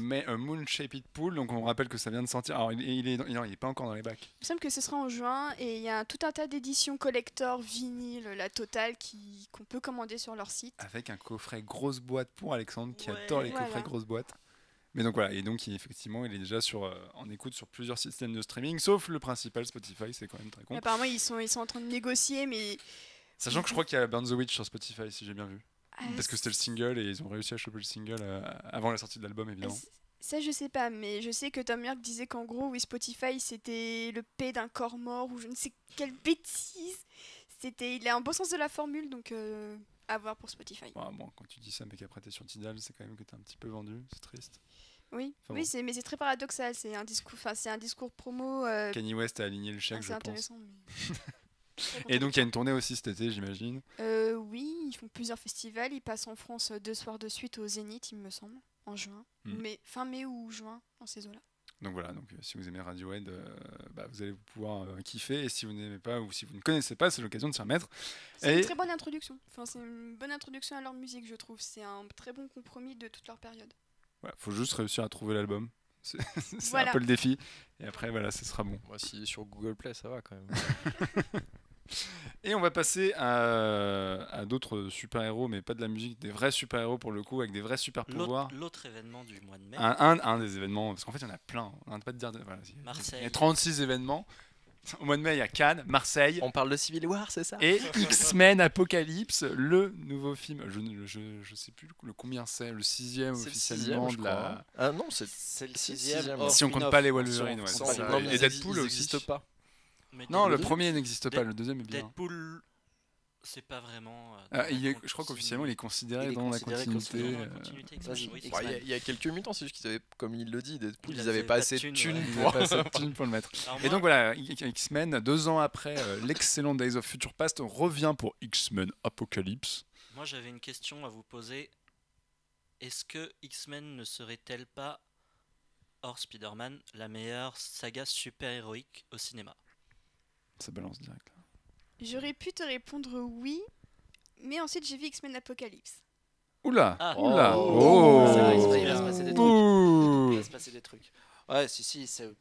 Mais Moon Shaped Pool, donc on rappelle que ça vient de sortir. Alors il est pas encore dans les bacs. Il me semble que ce sera en juin et il y a tout un tas d'éditions collector, vinyle, la totale qu'on peut commander sur leur site. Avec un coffret grosse boîte pour Alexandre qui adore les coffrets grosse boîte. Mais donc voilà, et donc effectivement il est déjà en écoute sur plusieurs systèmes de streaming, sauf le principal Spotify, c'est quand même très con. Apparemment ils sont en train de négocier, mais... Sachant que je crois qu'il y a Burn the Witch sur Spotify, si j'ai bien vu. Parce que c'était le single et ils ont réussi à choper le single avant la sortie de l'album, évidemment. Ça je sais pas, mais je sais que Thom Yorke disait qu'en gros Spotify c'était le P d'un corps mort ou je ne sais quelle bêtise. Il a un beau sens de la formule, donc à voir pour Spotify. Bon, quand tu dis ça mais qu'après t'es sur Tidal, c'est quand même que t'es un petit peu vendu, c'est triste. Oui, mais c'est très paradoxal, c'est un discours promo. Kanye West a aligné le chèque, je pense. Mais... Et donc il y a une tournée aussi cet été, j'imagine. Oui, ils font plusieurs festivals, ils passent en France 2 soirs de suite au Zénith, il me semble, en juin, mais fin mai ou juin, dans ces eaux-là. Donc voilà, si vous aimez Radiohead, vous allez pouvoir kiffer, et si vous n'aimez pas ou si vous ne connaissez pas, c'est l'occasion de s'y remettre. C'est une très bonne introduction, c'est une bonne introduction à leur musique, je trouve, c'est un très bon compromis de toute leur période. Voilà, faut juste réussir à trouver l'album. C'est un peu le défi. Et après, voilà, ce sera bon. Moi, si sur Google Play, ça va quand même. Et on va passer à d'autres super-héros, mais pas de la musique, des vrais super-héros pour le coup, avec des vrais super-pouvoirs. L'autre événement du mois de mai. Un des événements, parce qu'en fait, il y en a plein. On n'arrête pas de dire. Marseille. Il y a 36 événements. Au mois de mai, il y a Cannes, Marseille. On parle de Civil War, c'est ça? Et X-Men Apocalypse, le nouveau film. Je sais plus le combien c'est, le 6e officiellement de la. Ah non, c'est le 6e. Si on compte pas les Wolverine, et Deadpool aussi n'existe pas. Non, le premier n'existe pas, le deuxième est bien. Deadpool, c'est pas vraiment. Je crois qu'officiellement il est considéré dans la continuité. Il y a quelques mutants, c'est juste qu'ils avaient, comme il le dit, Deadpool, ils n'avaient pas assez de thunes pour le mettre. Et donc voilà, X-Men, 2 ans après l'excellent Days of Future Past, revient pour X-Men Apocalypse. Moi j'avais une question à vous poser. Est-ce que X-Men ne serait-elle pas, hors Spider-Man, la meilleure saga super-héroïque au cinéma? Ça balance direct. J'aurais pu te répondre oui, mais ensuite j'ai vu X-Men Apocalypse. Oula, il va se passer des trucs. Ouais, si, je sais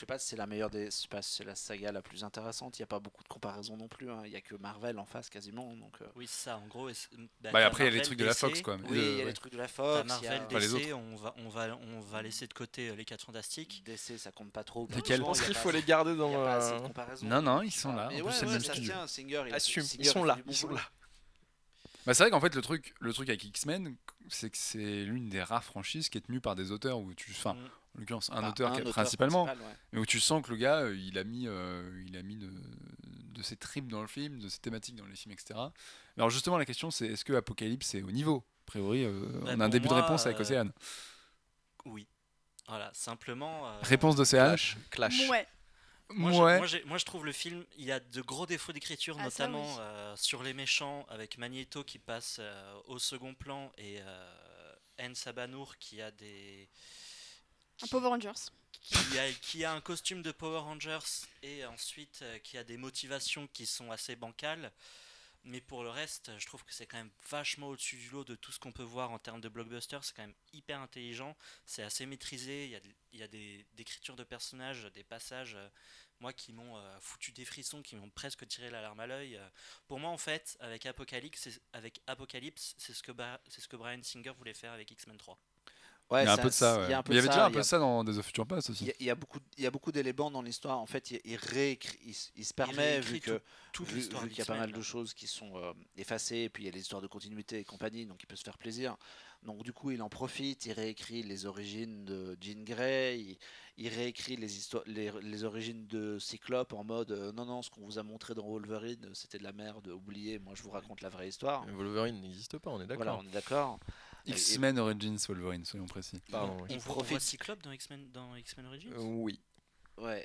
pas si c'est la meilleure des. Je sais pas si c'est la saga la plus intéressante. Il n'y a pas beaucoup de comparaisons non plus. Il y a que Marvel en face quasiment. Donc, Oui, c'est ça, en gros. Bah, après, il y a les trucs de la Fox, quoi. oui, il y a les trucs de la Fox. T'as Marvel, Enfin, les DC, on va laisser de côté les 4 Fantastiques. DC, ça compte pas trop. Lesquels Je pense Il y a qu'il pas faut assez- les garder il y a pas assez de dans. comparaison. Non, ils sont là. Mais En plus, ouais, c'est le ouais, même ça se studio. tient. Singer, Assume, Singer, ils sont il là, fait du ils sont boulot. là. Bah, c'est vrai qu'en fait, le truc avec X-Men, c'est que c'est l'une des rares franchises qui est tenue par des auteurs où enfin, en l'occurrence, un auteur principalement, principal, ouais. mais où tu sens que le gars, il a mis de ses tripes dans le film, de ses thématiques dans les films, etc. Mais alors justement, la question, c'est est-ce que Apocalypse est au niveau? A priori, on a un début de réponse avec Océane. Oui. Voilà, simplement. Réponse d'Océane. Clash. Ouais. Moi, je trouve le film, il y a de gros défauts d'écriture, Ah, ça, notamment sur les méchants, avec Magneto qui passe au second plan et En Sabanour qui a des. Un Power Rangers. Qui a un costume de Power Rangers et ensuite qui a des motivations qui sont assez bancales. Mais pour le reste, je trouve que c'est quand même vachement au-dessus du lot de tout ce qu'on peut voir en termes de blockbuster. C'est quand même hyper intelligent, c'est assez maîtrisé. Il y a des écritures de personnages, des passages, moi, qui m'ont foutu des frissons, qui m'ont presque tiré la larme à l'œil. Pour moi, en fait, avec Apocalypse, c'est ce que Bryan Singer voulait faire avec X-Men 3. Ouais, il y a un peu de ça. Ouais. Il y a un peu Mais il y de avait ça, déjà un peu ça dans Days of Future Past aussi. Il y a beaucoup d'éléments dans l'histoire. En fait, il réécrit, il se permet, vu qu'il y a pas mal de choses qui sont effacées, et puis il y a les histoires de continuité et compagnie, donc il peut se faire plaisir. Donc du coup, il en profite, il réécrit les origines de Jean Grey, il réécrit les origines de Cyclope en mode non, ce qu'on vous a montré dans Wolverine, c'était de la merde, oubliez, moi je vous raconte la vraie histoire. Wolverine n'existe pas, on est d'accord. Voilà, on est d'accord. X-Men Origins Wolverine, soyons précis. Pardon, oui. On voit Cyclope dans X-Men Origins Oui. Ouais.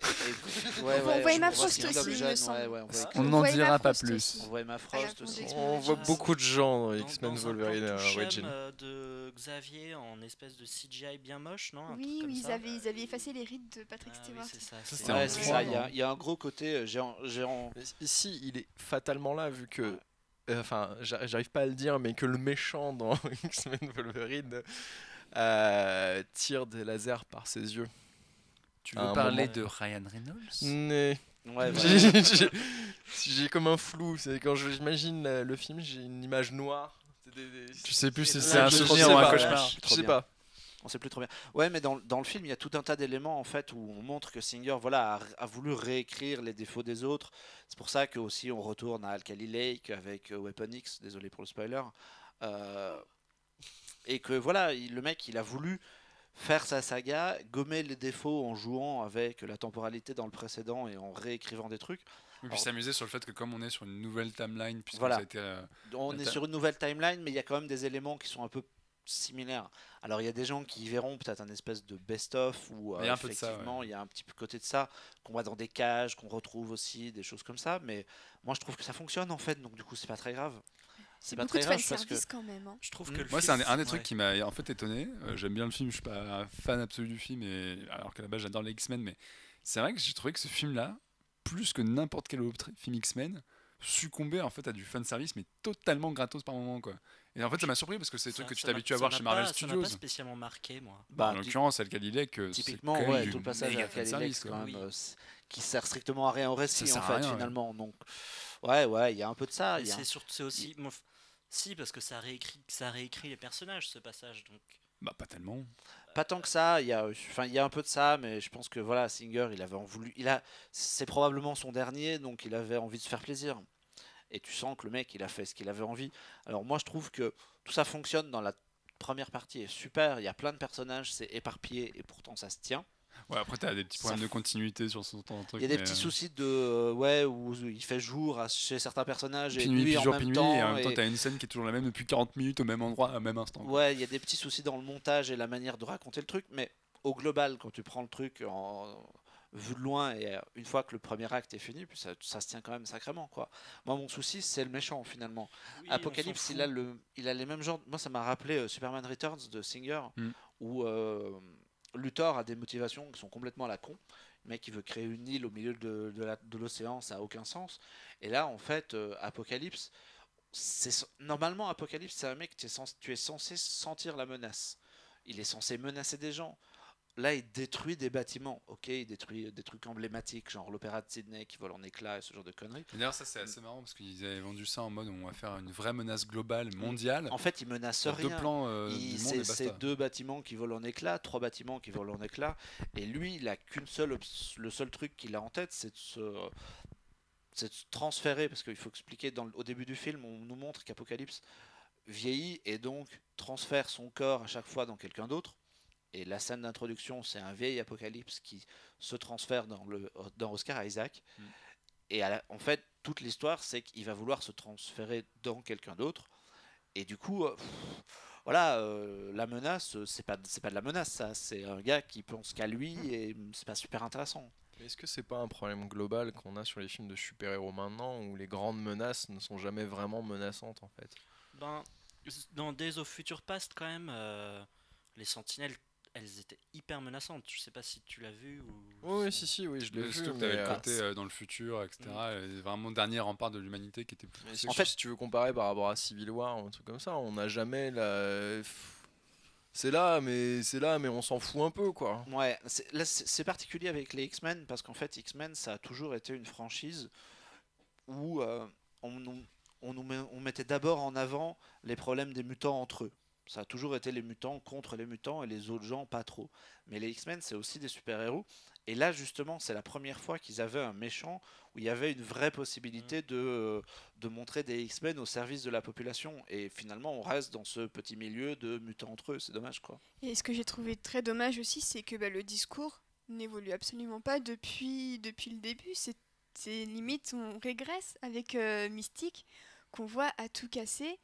On voit Emma Frost aussi, il me semble. On n'en dira pas plus. On voit Emma Frost aussi. On voit beaucoup de gens dans X-Men dans Wolverine un plan Origins. de Xavier en espèce de CGI bien moche, non? Oui, ils avaient effacé les rides de Patrick Stewart. Oui, c'est ça. Ouais, c'est ça. Il y a un gros côté géant. Ici, il est fatalement là, vu que. Enfin, j'arrive pas à le dire, mais que le méchant dans X-Men Wolverine tire des lasers par ses yeux. Tu veux parler de Ryan Reynolds? Ouais, j'ai comme un flou. C'est quand j'imagine le film, j'ai une image noire. Tu sais plus si Là, c'est un je souvenir sais ou un pas, cauchemar. Je sais pas. On sait plus trop bien. Ouais, mais dans le film, il y a tout un tas d'éléments en fait où on montre que Singer a voulu réécrire les défauts des autres. C'est pour ça que aussi on retourne à Alkali Lake avec Weapon X. Désolé pour le spoiler. Et que voilà, le mec, il a voulu faire sa saga, gommer les défauts en jouant avec la temporalité dans le précédent et en réécrivant des trucs. Et puis s'amuser sur le fait que comme on est sur une nouvelle timeline, puisque Voilà. ça a été, On est sur une nouvelle timeline, mais il y a quand même des éléments qui sont un peu similaires. Alors il y a des gens qui verront peut-être un espèce de best-of où il y a un peu de ça, effectivement il y a un petit peu côté de ça qu'on voit dans des cages, qu'on retrouve aussi, des choses comme ça. Mais moi je trouve que ça fonctionne en fait, donc du coup c'est pas très grave. C'est pas beaucoup très de grave parce fanservice que quand même. Hein. Je trouve que moi, c'est un des trucs qui m'a en fait étonné. J'aime bien le film, je suis pas un fan absolu du film, alors qu'à la base j'adore les X-Men, mais c'est vrai que j'ai trouvé que ce film-là, plus que n'importe quel autre film X-Men, succombait en fait à du fanservice, mais totalement gratos par moment, quoi. Et en fait, ça m'a surpris parce que c'est des trucs que tu t'habitues à voir chez Marvel Studios. Ça m'a pas spécialement marqué, moi. En l'occurrence, Alkali Lake, typiquement, c'est ouais, tout le passage à Alkali Lake, fanservice, quand quoi. même, qui sert strictement à rien au récit Ça en sert à fait rien, finalement. Donc ouais, il y a un peu de ça. Et c'est aussi. Si, parce que ça réécrit les personnages, ce passage. Donc. Bah, pas tellement. Pas tant que ça, il y a un peu de ça, mais je pense que voilà, Singer, c'est probablement son dernier, donc il avait envie de se faire plaisir. Et tu sens que le mec, il a fait ce qu'il avait envie. Alors moi, je trouve que tout ça fonctionne dans la première partie, est super. Il y a plein de personnages, c'est éparpillé et pourtant ça se tient. Ouais, après, t'as des petits problèmes de continuité sur son truc. Il y a des petits soucis de où il fait jour chez certains personnages et nuit en jour, même nuit, temps. et en même temps, t'as une scène qui est toujours la même depuis 40 minutes au même endroit, au même instant. Ouais, il y a des petits soucis dans le montage et la manière de raconter le truc, mais au global, quand tu prends le truc vu de loin et une fois que le premier acte est fini, puis ça se tient quand même sacrément, quoi. Moi, mon souci, c'est le méchant finalement. Oui, Apocalypse, il a les mêmes genres. Moi, ça m'a rappelé Superman Returns de Singer, où Luthor a des motivations qui sont complètement à la con. Le mec, il veut créer une île au milieu de l'océan, ça a aucun sens. Et là, en fait, Apocalypse, normalement, Apocalypse, c'est un mec, tu es censé sentir la menace. Il est censé menacer des gens. là, il détruit des bâtiments. Ok, il détruit des trucs emblématiques, genre l'opéra de Sydney qui vole en éclats et ce genre de conneries. D'ailleurs, ça c'est assez marrant parce qu'ils avaient vendu ça en mode on va faire une vraie menace globale, mondiale. En fait, il menace Sur deux rien. plans du monde et C'est basta. 2 bâtiments qui volent en éclats, 3 bâtiments qui volent en éclats. Et lui, il a le seul truc qu'il a en tête, c'est de se transférer. Parce qu'il faut expliquer, au début du film, on nous montre qu'Apocalypse vieillit et donc transfère son corps à chaque fois dans quelqu'un d'autre. Et la scène d'introduction, c'est un vieil Apocalypse qui se transfère dans Oscar Isaac. Et en fait, toute l'histoire, c'est qu'il va vouloir se transférer dans quelqu'un d'autre. Et du coup, voilà, la menace, c'est pas de la menace, ça. C'est un gars qui pense qu'à lui et c'est pas super intéressant. Mais est-ce que c'est pas un problème global qu'on a sur les films de super-héros maintenant, où les grandes menaces ne sont jamais vraiment menaçantes en fait? Ben, dans Days of Future Past, quand même, les sentinelles, elles étaient hyper menaçantes. Je sais pas si tu l'as vu ou. Oui, si, oui, je l'ai vu. Surtout que Mais, t'avais le côté dans le futur, etc. Vraiment dernier rempart de l'humanité qui était plus poussé. en fait, si tu veux comparer par rapport à Civil War ou un truc comme ça, on n'a jamais la. C'est là, mais on s'en fout un peu, quoi. Ouais, c'est particulier avec les X-Men parce qu'en fait, X-Men, ça a toujours été une franchise où on mettait d'abord en avant les problèmes des mutants entre eux. Ça a toujours été les mutants contre les mutants et les autres gens pas trop. Mais les X-Men, c'est aussi des super-héros. Et là, justement, c'est la première fois qu'ils avaient un méchant où il y avait une vraie possibilité de montrer des X-Men au service de la population. Et finalement, on reste dans ce petit milieu de mutants entre eux. C'est dommage, quoi. Et ce que j'ai trouvé très dommage aussi, c'est que le discours n'évolue absolument pas depuis le début. C'est limite, on régresse avec Mystique, qu'on voit à tout casser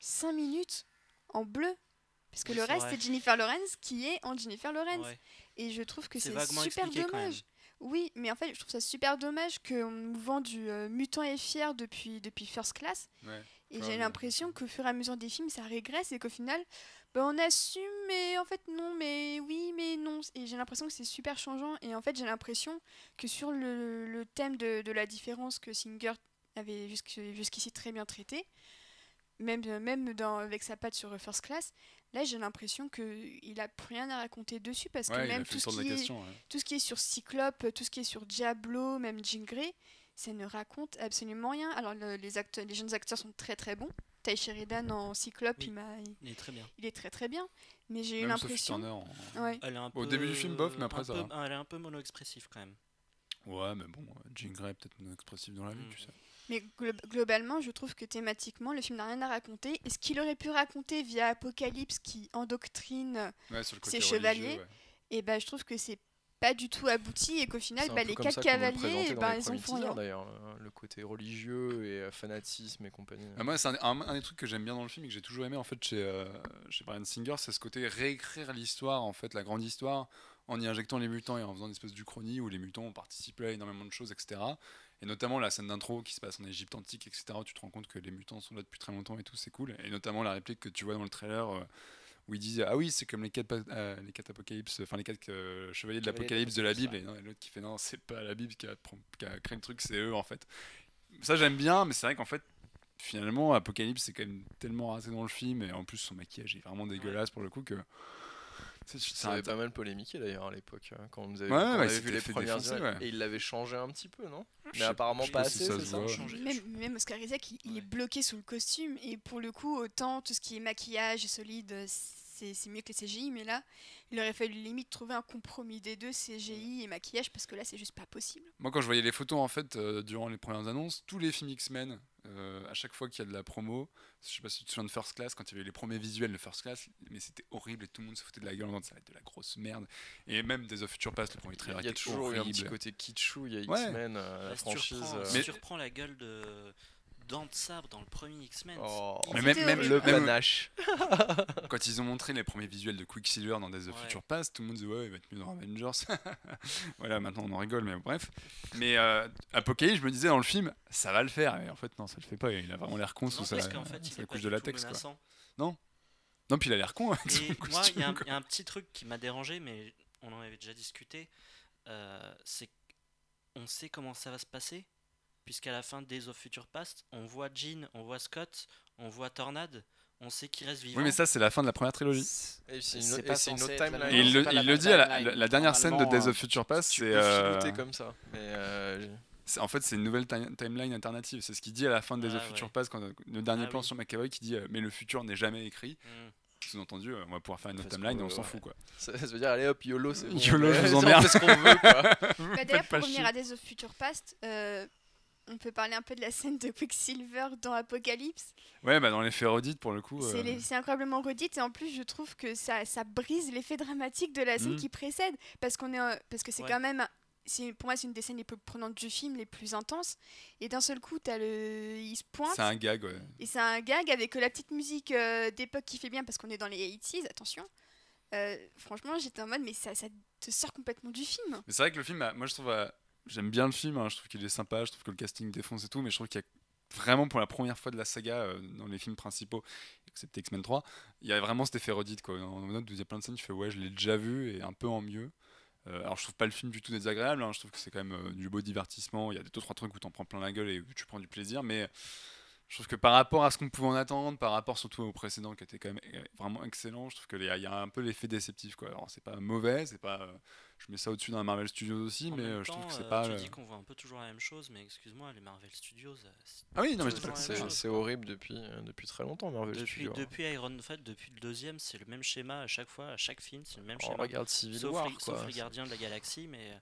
5 minutes en bleu. Parce que Oui, le c'est reste, vrai. c'est Jennifer Lawrence qui est en Jennifer Lawrence. Ouais. Et je trouve que C'est c'est vaguement super expliqué, quand dommage. même. Oui, mais en fait, je trouve ça super dommage qu'on nous vend du mutant et fier depuis First Class. Ouais. Et Ouais, j'ai ouais. l'impression qu'au fur et à mesure des films, ça régresse et qu'au final, on assume, mais en fait, non, mais oui, mais non. Et j'ai l'impression que c'est super changeant. Et en fait, j'ai l'impression que sur le thème de la différence que Singer avait jusqu'ici très bien traité, même avec sa patte sur First Class, là, j'ai l'impression qu'il a plus rien à raconter dessus parce que Ouais, il a même fait le tour de la question. Ouais. tout ce qui est sur Cyclope, tout ce qui est sur Diablo, même Jean Grey, ça ne raconte absolument rien. Alors les jeunes acteurs sont très très bons. Ty Sheridan en Cyclope, Oui. Il est très bien. il est très très bien. Mais j'ai eu Même Sophie l'impression. Turner. Ouais. Elle est un Au peu, début du film, bof, mais après, un ça peu- va. Elle est un peu mono-expressive quand même. Ouais, mais bon, Jean Grey est peut-être non expressif dans la vie, tu sais. Mais globalement, je trouve que thématiquement, le film n'a rien à raconter. Et ce qu'il aurait pu raconter via Apocalypse qui endoctrine, Ouais, sur le côté Ces religieux, chevaliers, ouais. et je trouve que c'est pas du tout abouti et qu'au final, C'est un peu les comme 4 ça qu'on nous le cavaliers, présentait dans les ils en premiers font teasers, rien. d'ailleurs, le côté religieux et fanatisme et compagnie. Ah, moi, c'est un des trucs que j'aime bien dans le film et que j'ai toujours aimé en fait chez Bryan Singer, c'est ce côté réécrire l'histoire, en fait, la grande histoire, en y injectant les mutants et en faisant une espèce d'uchronie où les mutants ont participé à énormément de choses, etc. Et notamment la scène d'intro qui se passe en Égypte antique, etc. Où tu te rends compte que les mutants sont là depuis très longtemps et tout, c'est cool. Et notamment la réplique que tu vois dans le trailer où ils disent ah oui, c'est comme les quatre apocalypses, enfin les 4 chevaliers de l'apocalypse de la Bible. ouais. Et l'autre qui fait non, c'est pas la Bible qui a créé le truc, c'est eux en fait. Ça j'aime bien, mais c'est vrai qu'en fait finalement Apocalypse c'est quand même tellement raté dans le film et en plus son maquillage est vraiment dégueulasse pour le coup que Ça avait pas mal polémiqué d'ailleurs à l'époque, quand on nous avait, Ouais, quand on ouais, avait il vu s'était les fait premières défoncer, images. ouais. Et il l'avait changé un petit peu, non? Je Mais sais- apparemment je sais pas pas si assez, ça c'est se ça? voit. Changé. Même Oscar Isaac, il est bloqué sous le costume. Et pour le coup, autant tout ce qui est maquillage et solide, c'est mieux que les CGI. Mais là, il aurait fallu limite trouver un compromis des deux, CGI et maquillage, parce que là, c'est juste pas possible. Moi, quand je voyais les photos, en fait, durant les premières annonces, tous les films X-Men, à chaque fois qu'il y a de la promo, je sais pas si tu te souviens de First Class, quand il y avait les premiers visuels de First Class, mais c'était horrible et tout le monde se foutait de la gueule en disant ça va être de la grosse merde. Et même Days of Future Past, le premier trailer Il y a était toujours eu un petit horrible. côté kitschou, il y a Ouais. X-Men, la Si tu franchise. reprends- Mais- si tu reprends la gueule de Dents de Sabre dans le premier X-Men, Oh, Mais C'était même, horrible. le même panache. quand ils ont montré les premiers visuels de Quicksilver dans Days of Ouais. Future Past, tout le monde disait ouais, il va être mieux dans Avengers. Voilà, maintenant on en rigole, mais bref. Mais Apocalypse, je me disais dans le film, ça va le faire. Et en fait, non, ça le fait pas. Il a vraiment l'air con non, sous sa, parce qu'en fait, il sa est pas couche du de tout latex. Quoi. menaçant. Non, puis il a l'air con avec son Et moi, il costume. y a quoi. un petit truc qui m'a dérangé, mais on en avait déjà discuté. C'est qu'on sait comment ça va se passer, puisqu'à la fin de Days of Future Past, on voit Jean, on voit Scott, on voit Tornade, on sait qu'il reste vivant. Oui, mais ça, c'est la fin de la première trilogie. Et c'est C'est une, pas et c'est une censé autre être la timeline. Et il c'est pas la le même dit à timeline. la dernière scène de Normalement, Days of Future Past, Tu c'est peux filouter comme ça. Mais en fait, c'est une nouvelle timeline alternative. C'est ce qu'il dit à la fin de Days of Ah, Future ouais. Past, quand le dernier Ah, plan oui. sur McAvoy qui dit mais le futur n'est jamais écrit. Mm. Sous-entendu, on va pouvoir faire une autre Parce timeline que, et on s'en ouais. fout quoi. ça veut dire, allez hop, YOLO, c'est bon. YOLO, je vous On emmerde. fait ce qu'on veut, quoi. Bah, d'ailleurs, Faites pas pour revenir chier. à Days of Future Past, on peut parler un peu de la scène de Quicksilver dans Apocalypse. Ouais, bah dans l'effet redite pour le coup. C'est incroyablement redite et en plus je trouve que ça brise l'effet dramatique de la scène Mhm. qui précède parce que c'est Ouais. quand même pour moi c'est une des scènes les plus prenantes du film, les plus intenses, et d'un seul coup il se pointe C'est un gag, ouais. et c'est un gag avec la petite musique d'époque qui fait bien parce qu'on est dans les 80s, attention. Franchement j'étais en mode mais ça te sort complètement du film. Mais c'est vrai que le film, moi je trouve, j'aime bien le film, hein, je trouve qu'il est sympa, je trouve que le casting défonce et tout, mais je trouve qu'il y a vraiment pour la première fois de la saga dans les films principaux, excepté X-Men 3, il y a vraiment cet effet redite quoi. En mode où il y a plein de scènes, tu fais ouais, je l'ai déjà vu et un peu en mieux. Alors je trouve pas le film du tout désagréable, hein, je trouve que c'est quand même du beau divertissement, il y a 2-3 trucs où t'en prends plein la gueule et où tu prends du plaisir, mais je trouve que par rapport à ce qu'on pouvait en attendre, par rapport surtout au précédent qui était quand même vraiment excellent, je trouve qu'il y a un peu l'effet déceptif quoi. Alors c'est pas mauvais, c'est pas je mets ça au-dessus d'un Marvel Studios aussi, En mais même je trouve temps, que c'est pas tu dis qu'on voit un peu toujours la même chose, mais excuse-moi, les Marvel Studios, Ah oui, non mais je dis toujours pas que la c'est même chose. C'est horrible depuis très longtemps, Marvel Studios. depuis Iron Man, depuis le deuxième, c'est le même schéma à chaque fois, à chaque film, c'est le même Oh, schéma. regarde Civil Sauf, War, les, quoi. sauf les Gardiens de la Galaxie, mais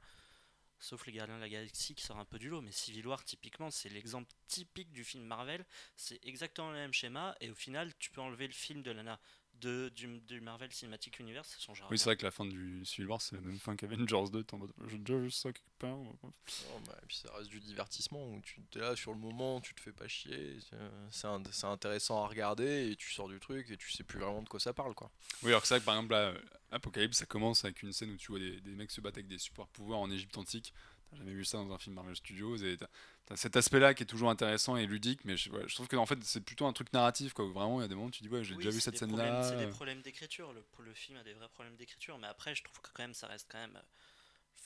sauf les Gardiens de la Galaxie qui sort un peu du lot. Mais Civil War, typiquement, c'est l'exemple typique du film Marvel. C'est exactement le même schéma, et au final, tu peux enlever le film de Lana du Marvel Cinematic Universe, ça changera Oui, c'est rien. vrai que la fin du Civil War, c'est la même fin qu'Avengers 2, t'es en mode j'ai déjà vu ça quelque part. Non, bah, et puis ça reste du divertissement où tu es là sur le moment, tu te fais pas chier, c'est intéressant à regarder et tu sors du truc et tu sais plus vraiment de quoi ça parle, quoi. Oui, alors que c'est vrai que par exemple, là, Apocalypse, ça commence avec une scène où tu vois des mecs se battre avec des super pouvoirs en Égypte antique. T'as jamais vu ça dans un film Marvel Studios et t'as cet aspect-là qui est toujours intéressant et ludique, mais je trouve que en fait c'est plutôt un truc narratif quoi. Où vraiment il y a des moments où tu dis ouais j'ai Oui, déjà vu c'est cette des scène-là. problèmes- C'est des problèmes d'écriture. Le film a des vrais problèmes d'écriture, mais après, je trouve que quand même, ça reste quand même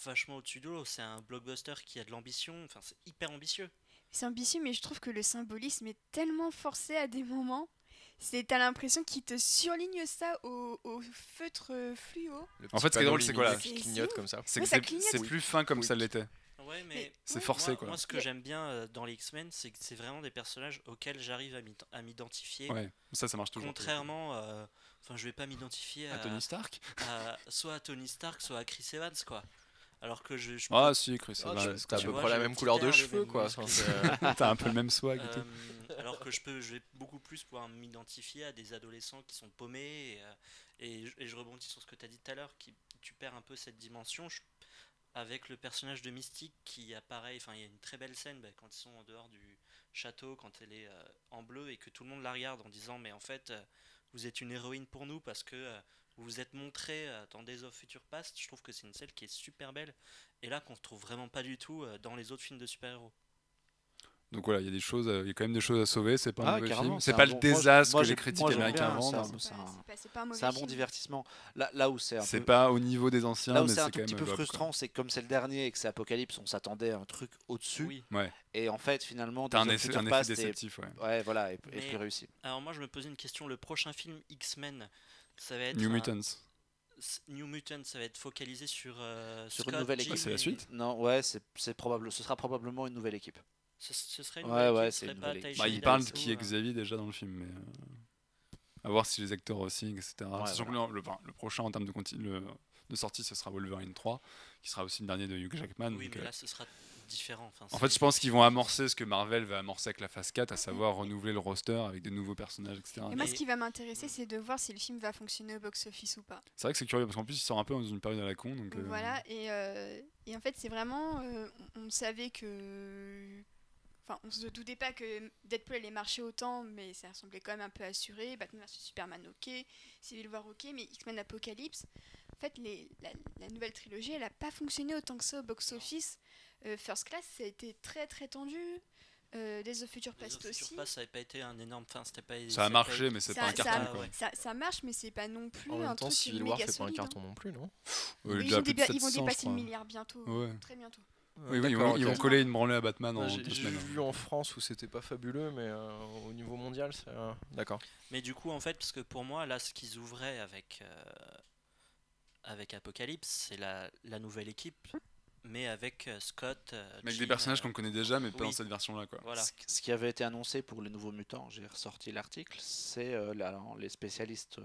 vachement au-dessus de l'eau. C'est un blockbuster qui a de l'ambition. Enfin, c'est hyper ambitieux. C'est ambitieux mais je trouve que le symbolisme est tellement forcé à des moments. T'as l'impression qu'il te surligne ça au feutre fluo. Le En petit fait, ce qui est panneau drôle, c'est quoi, là lumineux qui C'est clignote ouf. comme ça. C'est Ouais, que ça clignote. c'est plus fin comme Oui. ça l'était. Ouais, mais C'est forcé quoi. moi, ce que j'aime bien dans les X-Men, c'est que c'est vraiment des personnages auxquels j'arrive à m'identifier. Ouais, ça marche toujours. Contrairement, enfin, je vais pas m'identifier À Tony Stark. soit à Tony Stark, soit à Chris Evans, quoi. Alors que je Ah si, Chris Ah, Evans, t'as à tu peu vois, près la j'ai même le couleur petit de air, les cheveux, mêmes quoi. muscles. Enfin, c'est- t'as un peu le même swag et tout. Alors que je vais beaucoup plus pouvoir m'identifier à des adolescents qui sont paumés et je rebondis sur ce que tu as dit tout à l'heure, tu perds un peu cette dimension avec le personnage de Mystique qui apparaît. Enfin, il y a une très belle scène quand ils sont en dehors du château, quand elle est en bleu et que tout le monde la regarde en disant mais en fait vous êtes une héroïne pour nous parce que vous vous êtes montré dans Days of Future Past. Je trouve que c'est une scène qui est super belle et là qu'on retrouve vraiment pas du tout dans les autres films de super-héros. Donc voilà, il y a des choses, il y a quand même des choses à sauver. C'est pas un mauvais carrément, film. c'est C'est pas un le bon- désastre moi, que j'ai- les critiques moi, j'aime américains bien, vendent. C'est pas un mauvais C'est un bon film. divertissement. Là où c'est un C'est peu pas au niveau des anciens, là où mais c'est un c'est tout quand petit même peu jouable, quoi. frustrant, c'est que comme c'est le dernier et que c'est Apocalypse, on s'attendait à un truc au-dessus. Oui. Et en fait, finalement, T'as un Days of effet, Future un effet Past est- déceptif, ouais. Ouais, voilà, est Mais- plus réussi. Alors moi je me posais une question, le prochain film X-Men, ça va être New Mutants. New Mutant, ça va être focalisé sur Sur Scott, une nouvelle Jim équipe. C'est la et- suite Non, ouais, ce sera probablement une nouvelle équipe. Ce serait une Ouais, nouvelle ouais, équipe, ce c'est serait une pas nouvelle équipe. Ty Bah, il Sheridan parle et tout, qui est Xavier déjà dans le film, mais à voir si les acteurs aussi, etc. Sachant que le prochain en termes de sortie, ce sera Wolverine 3, qui sera aussi le dernier de Hugh Jackman. Oui, donc, mais là ce sera différent. Enfin, en fait, je pense qu'ils vont amorcer ce que Marvel va amorcer avec la phase 4, à savoir renouveler le roster avec des nouveaux personnages, etc. Et moi, Mais- ce qui va m'intéresser, c'est de voir si le film va fonctionner au box-office ou pas. C'est vrai que c'est curieux, parce qu'en plus, il sort un peu dans une période à la con. Donc, Voilà, et en fait, c'est vraiment. On savait que. Enfin, on se doutait pas que Deadpool allait marcher autant, mais ça semblait quand même un peu assuré. Batman vs Superman, ok. Civil War, ok. Mais X-Men Apocalypse, en fait, la nouvelle trilogie, elle a pas fonctionné autant que ça au box-office. First Class, ça a été très très tendu. Days of Future Days of Past Future aussi. Past, ça n'avait pas été un énorme. Enfin, c'était pas. ça a marché, mais c'est Ça- pas un ça- carton. Ah, quoi. ouais. Ça marche, mais c'est pas non plus En un même temps, truc Civil War méga fait pas un solide, carton hein. non plus, non? Ouais, Oui, déjà plus de ils vont 700, je dépasser le crois. milliard bientôt, Ouais. très bientôt. Oui, D'accord, ils ok. vont coller une branlée à Batman en J'ai 2 j'ai semaines. vu en France où c'était pas fabuleux, mais au niveau mondial, c'est. D'accord. Mais du coup, en fait, parce que pour moi, là, ce qu'ils ouvraient avec Apocalypse, c'est la nouvelle équipe, mais avec Scott. Avec Jean, des personnages qu'on connaît déjà, mais pas oui. dans cette version-là, quoi. Voilà. Ce qui avait été annoncé pour les nouveaux mutants, j'ai ressorti l'article, c'est alors, les spécialistes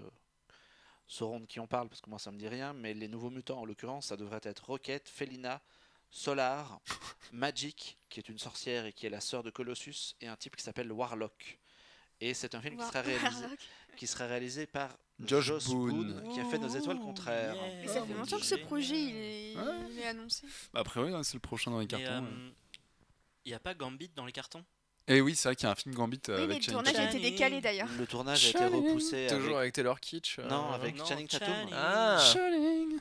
sauront de qui on parle parce que moi ça me dit rien, mais les nouveaux mutants en l'occurrence ça devrait être Rocket, Felina, Solar, Magic qui est une sorcière et qui est la sœur de Colossus et un type qui s'appelle Warlock. Et c'est un film qui sera réalisé par Josh Joss Boone. Boone qui a fait Nos étoiles contraires. Mais ça fait Oh, longtemps que ce génial. projet il est annoncé. Bah, après, oui, c'est le prochain dans les Mais cartons. il n'y a pas Gambit dans les cartons? Et oui, c'est vrai qu'il y a un film Gambit Oui, mais avec le Channing tournage a Tatum. été décalé d'ailleurs. Le tournage a été Shining. repoussé Toujours avec Taylor Kitsch. Non, avec Non, Channing Tatum. Channing. Ah. Shining.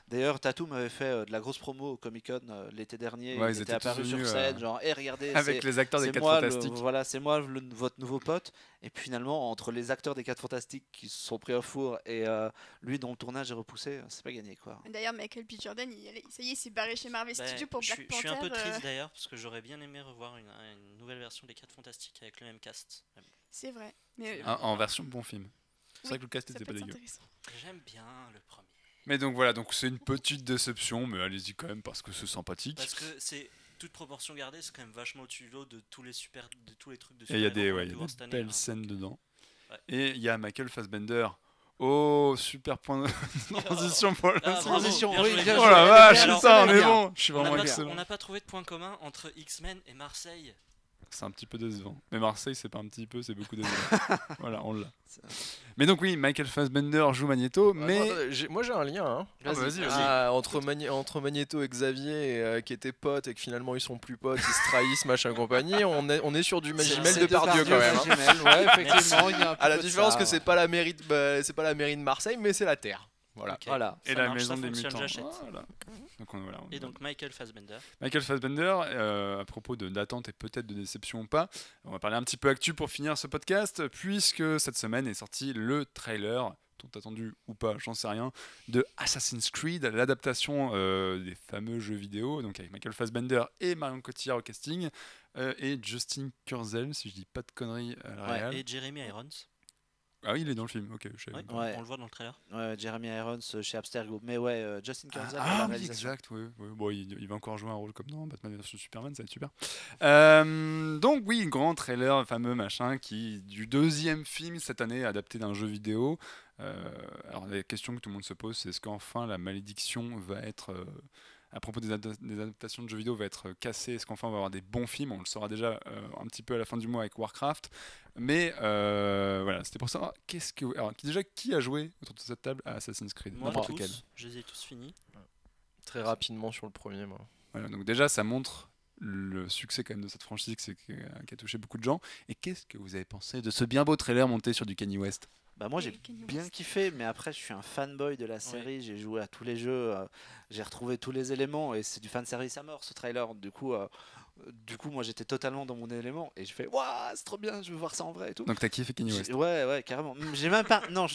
D'ailleurs, Tatum avait fait de la grosse promo au Comic Con l'été dernier. Ouais, il ils était étaient tous apparu sur venus, scène, genre, regardez, Avec les acteurs des c'est 4 moi, Fantastiques. voilà, c'est moi votre nouveau pote. Et puis finalement, entre les acteurs des 4 Fantastiques qui se sont pris au four et lui dont le tournage est repoussé, c'est pas gagné quoi. D'ailleurs, Michael B. Jordan, ça y est, il s'est barré chez Marvel Bah, Studios pour je Black suis- je suis un peu Panther. triste d'ailleurs, parce que j'aurais bien aimé revoir une nouvelle version des 4 Fantastiques avec le même cast. Mais bon, C'est vrai. Mais En version bon film. C'est vrai Oui, que le cast ça était peut pas être dégueu. intéressant. j'aime bien le premier. Mais donc voilà, donc c'est une petite déception, mais allez-y quand même parce que c'est sympathique. Parce que c'est, toute proportion gardée, c'est quand même vachement au-dessus de l'eau de tous les trucs de Et il y a des, super-héros qu'on ouais, il y pu a voir des cette année, belles hein. scènes dedans. Ouais. Et il y a Michael Fassbender. Oh, super point de transition pour la Ah, suite. bravo, Transition, bien oui, joué. bien Oh joué. la vache, Alors, putain, mais bien. bon, je suis On n'a vraiment pas, excellent. on n'a pas trouvé de point commun entre X-Men et Marseille. C'est un petit peu décevant. Mais Marseille, c'est pas un petit peu, c'est beaucoup décevant. Voilà, on l'a. Mais donc oui, Michael Fassbender joue Magneto, mais... Attends, moi j'ai un lien. Hein. Ah, bah, vas-y. Entre Magneto et Xavier, qui étaient potes et que finalement ils sont plus potes, ils se trahissent, machin compagnie, on est sur du Magimel de Pardieu quand même. Hein. Magimel, ouais, effectivement, il y a un À la peu de différence ça, que ouais. c'est pas la mairie de Marseille, mais c'est la Terre. Voilà. Ok. Voilà. Et Ça la marche, maison ça des fonctionne, mutants. j'achète. Voilà. Donc, voilà. Et donc Michael Fassbender. Michael Fassbender, à propos d'attente et peut-être de déception ou pas, on va parler un petit peu actu pour finir ce podcast, puisque cette semaine est sorti le trailer, tant attendu ou pas, j'en sais rien, de Assassin's Creed, l'adaptation des fameux jeux vidéo, donc avec Michael Fassbender et Marion Cotillard au casting, et Justin Kurzel, si je dis pas de conneries à la réal. Et Jeremy Irons. Ah oui, il est dans le film, ok. Je savais Ouais, pas. Ouais. on le voit dans le trailer. Ouais, Jeremy Irons chez Abstergo. Mais ouais, Justin Kurzel à la Ah oui, réalisation. exact, oui. Bon, il va encore jouer un rôle comme dans Batman vs Superman, ça va être super. Donc oui, grand trailer, fameux machin, du deuxième film cette année adapté d'un jeu vidéo. Alors la question que tout le monde se pose, c'est est-ce qu'enfin la malédiction va être... à propos des adaptations de jeux vidéo va être cassée, est-ce qu'enfin on va avoir des bons films? On le saura déjà un petit peu à la fin du mois avec Warcraft. Mais voilà, c'était pour savoir qui a joué autour de cette table à Assassin's Creed? Moi, N'importe tous, lequel. je les ai tous finis. Très rapidement sur le premier, moi. Voilà, donc déjà ça montre le succès quand même de cette franchise qui a touché beaucoup de gens. Et qu'est-ce que vous avez pensé de ce bien beau trailer monté sur du Kanye West? Bah moi j'ai Kanye bien West. kiffé, mais après je suis un fanboy de la série, j'ai joué à tous les jeux, j'ai retrouvé tous les éléments et c'est du fanservice à mort ce trailer. Du coup moi j'étais totalement dans mon élément et je fais waouh c'est trop bien, je veux voir ça en vrai et tout. Donc t'as kiffé Kanye West? Ouais carrément. J'ai même pas non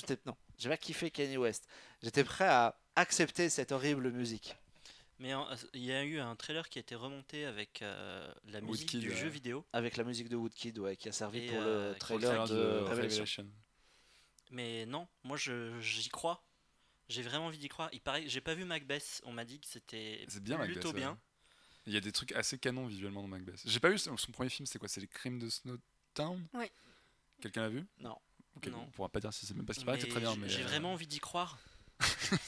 j'ai pas kiffé Kanye West. J'étais prêt à accepter cette horrible musique. Mais il y a eu un trailer qui a été remonté avec la musique Woodkid, du ouais. jeu vidéo. Avec la musique de Woodkid qui a servi Et, pour pour le le trailer trailer de de Révélation. Mais non, moi j'y crois. J'ai vraiment envie d'y croire. Il paraît, j'ai pas vu Macbeth. On m'a dit que c'était C'est bien Macbeth. plutôt bien. Il y a des trucs assez canons visuellement dans Macbeth. J'ai pas vu son premier film, c'est quoi? C'est les Crimes de Snowtown? Ouais. Quelqu'un l'a vu? Non. Ok, Non. on pourra pas dire si c'est même pas ce qui paraît que c'est très bien. Mais J'ai vraiment envie d'y croire.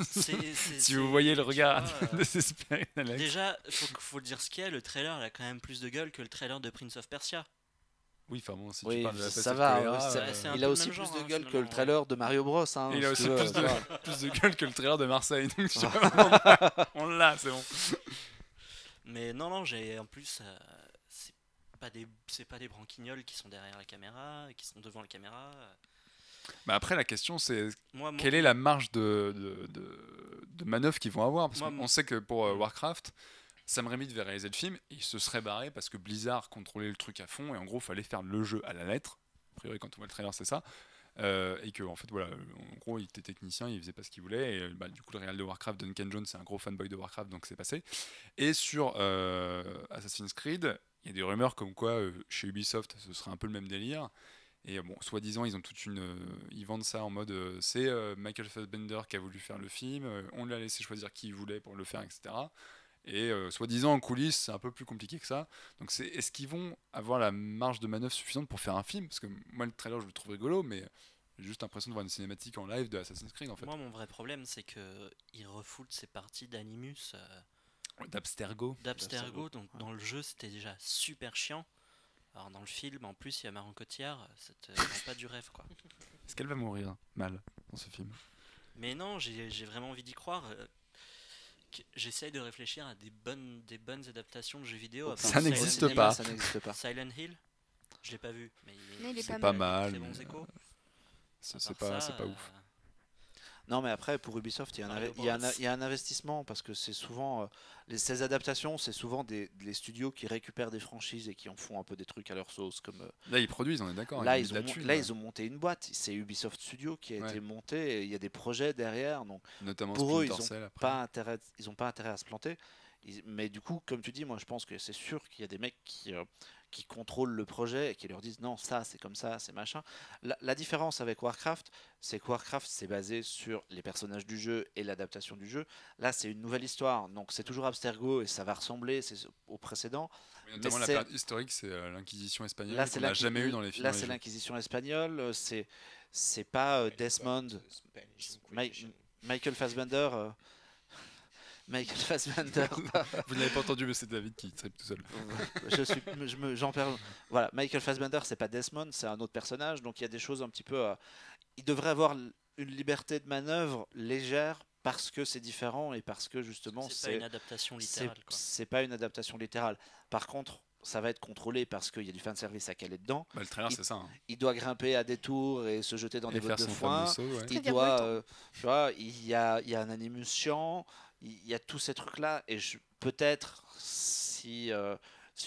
Si vous voyez le tu regard vois, désespéré d'Alex. déjà, faut dire ce qu'il y a. Le trailer, il a quand même plus de gueule que le trailer de Prince of Persia. Oui, enfin bon, si tu Oui, parles de la ça peste et va, le choléra, ouais, c'est un il peu a le aussi même plus genre, de hein, gueule que finalement, le trailer de Mario Bros. Hein, et il a si aussi tu veux, plus ça va. plus de gueule que le trailer de Marseille. Donc je sais on l'a, c'est bon. Mais non, en plus, c'est pas des branquignoles qui sont derrière la caméra, qui sont devant la caméra. Bah après, la question c'est Moi, quelle est la marge de manœuvre qu'ils vont avoir? Parce Moi, qu'on sait que pour Warcraft, Sam Raimi devait réaliser le film, et il se serait barré parce que Blizzard contrôlait le truc à fond, et en gros, fallait faire le jeu à la lettre. A priori, quand on voit le trailer, c'est ça. et que en fait voilà, en gros il était technicien, il faisait pas ce qu'il voulait, et du coup le réal de Warcraft, Duncan Jones, c'est un gros fanboy de Warcraft, donc c'est passé. Et sur Assassin's Creed, il y a des rumeurs comme quoi chez Ubisoft ce serait un peu le même délire. Et bon, soi-disant, ils ont ils vendent ça en mode c'est Michael Fassbender qui a voulu faire le film, on l'a laissé choisir qui il voulait pour le faire, etc. Et soi-disant en coulisses, c'est un peu plus compliqué que ça. Donc est-ce qu'ils vont avoir la marge de manœuvre suffisante pour faire un film? Parce que moi, le trailer, je le trouve rigolo, mais j'ai juste l'impression de voir une cinématique en live de Assassin's Creed en fait. Moi, mon vrai problème, c'est qu'ils refoulent ces parties d'Animus. D'Abstergo. Donc dans le jeu, c'était déjà super chiant. Alors dans le film, en plus, il y a Marion Cotillard, c'était vraiment pas du rêve, quoi. Est-ce qu'elle va mourir mal dans ce film? Mais non, j'ai vraiment envie d'y croire. J'essaye de réfléchir à des bonnes adaptations de jeux vidéo. Ça n'existe pas. Ça n'existe pas. Silent Hill, je l'ai pas vu, mais Mais il est c'est pas mal. très bons échos. C'est pas ouf. Non, mais après, pour Ubisoft, il y a un investissement parce que c'est souvent. Ces adaptations, c'est souvent les studios qui récupèrent des franchises et qui en font un peu des trucs à leur sauce. Là, ils produisent, on est d'accord. Là, ils ont monté une boîte. C'est Ubisoft Studio qui a été monté. Et il y a des projets derrière. Donc, notamment pour eux, ils Splinter Cell, n'ont pas intérêt à se planter. Mais du coup, comme tu dis, moi, je pense que c'est sûr qu'il y a des mecs qui contrôlent le projet et qui leur disent non, ça c'est comme ça, c'est machin. La différence avec Warcraft, c'est que Warcraft c'est basé sur les personnages du jeu et l'adaptation du jeu. Là, c'est une nouvelle histoire, donc c'est toujours Abstergo et ça va ressembler au précédent. Oui, notamment la période historique, c'est l'Inquisition espagnole qu'on n'a jamais eu dans les films. Là, c'est l'Inquisition espagnole, c'est pas Desmond, Michael Fassbender. Michael Fassbender. Vous n'avez pas entendu, mais c'est David qui tripe tout seul. J'en perds. Voilà, Michael Fassbender, c'est pas Desmond, c'est un autre personnage, donc il y a des choses un petit peu. Il devrait avoir une liberté de manœuvre légère parce que c'est différent et parce que justement c'est pas une adaptation littérale. C'est pas une adaptation littérale. Par contre, ça va être contrôlé parce qu'il y a du fanservice à caler dedans. Le trailer, c'est ça. Hein. Il doit grimper à des tours et se jeter dans des bottes de foin. Saut, ouais. Il doit, tu vois, il y a un animus chiant. Il y a tous ces trucs-là, et peut-être si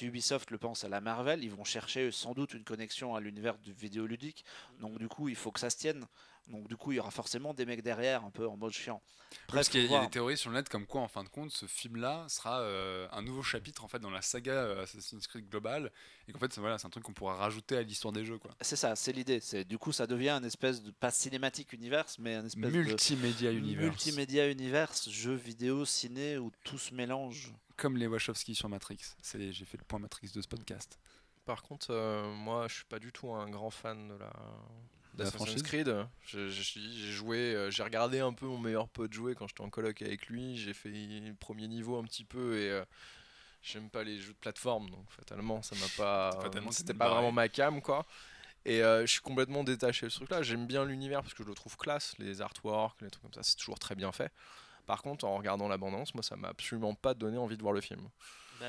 Ubisoft le pense à la Marvel, ils vont chercher sans doute une connexion à l'univers du vidéoludique. Donc du coup, il faut que ça se tienne. Donc du coup, il y aura forcément des mecs derrière, un peu en mode chiant. Parce qu'il y a des théories sur le net comme quoi, en fin de compte, ce film-là sera un nouveau chapitre en fait dans la saga Assassin's Creed globale, et qu'en fait, voilà, c'est un truc qu'on pourra rajouter à l'histoire des jeux, quoi. C'est ça, c'est l'idée. Du coup, ça devient un espèce de pas cinématique univers, mais un espèce multimédia de univers. Multimédia univers, jeux vidéo, ciné, où tout se mélange. Comme les Wachowski sur Matrix. J'ai fait le point Matrix de ce podcast. Par contre, moi, je suis pas du tout un grand fan d'Assassin's Creed. J'ai joué, j'ai regardé un peu mon meilleur pote jouer quand j'étais en coloc avec lui. J'ai fait le premier niveau un petit peu et j'aime pas les jeux de plateforme, donc fatalement ça m'a pas. C'était pas vraiment ma cam, quoi. Et je suis complètement détaché de ce truc-là. J'aime bien l'univers parce que je le trouve classe, les artworks, les trucs comme ça, c'est toujours très bien fait. Par contre, en regardant la bande-annonce, moi ça m'a absolument pas donné envie de voir le film.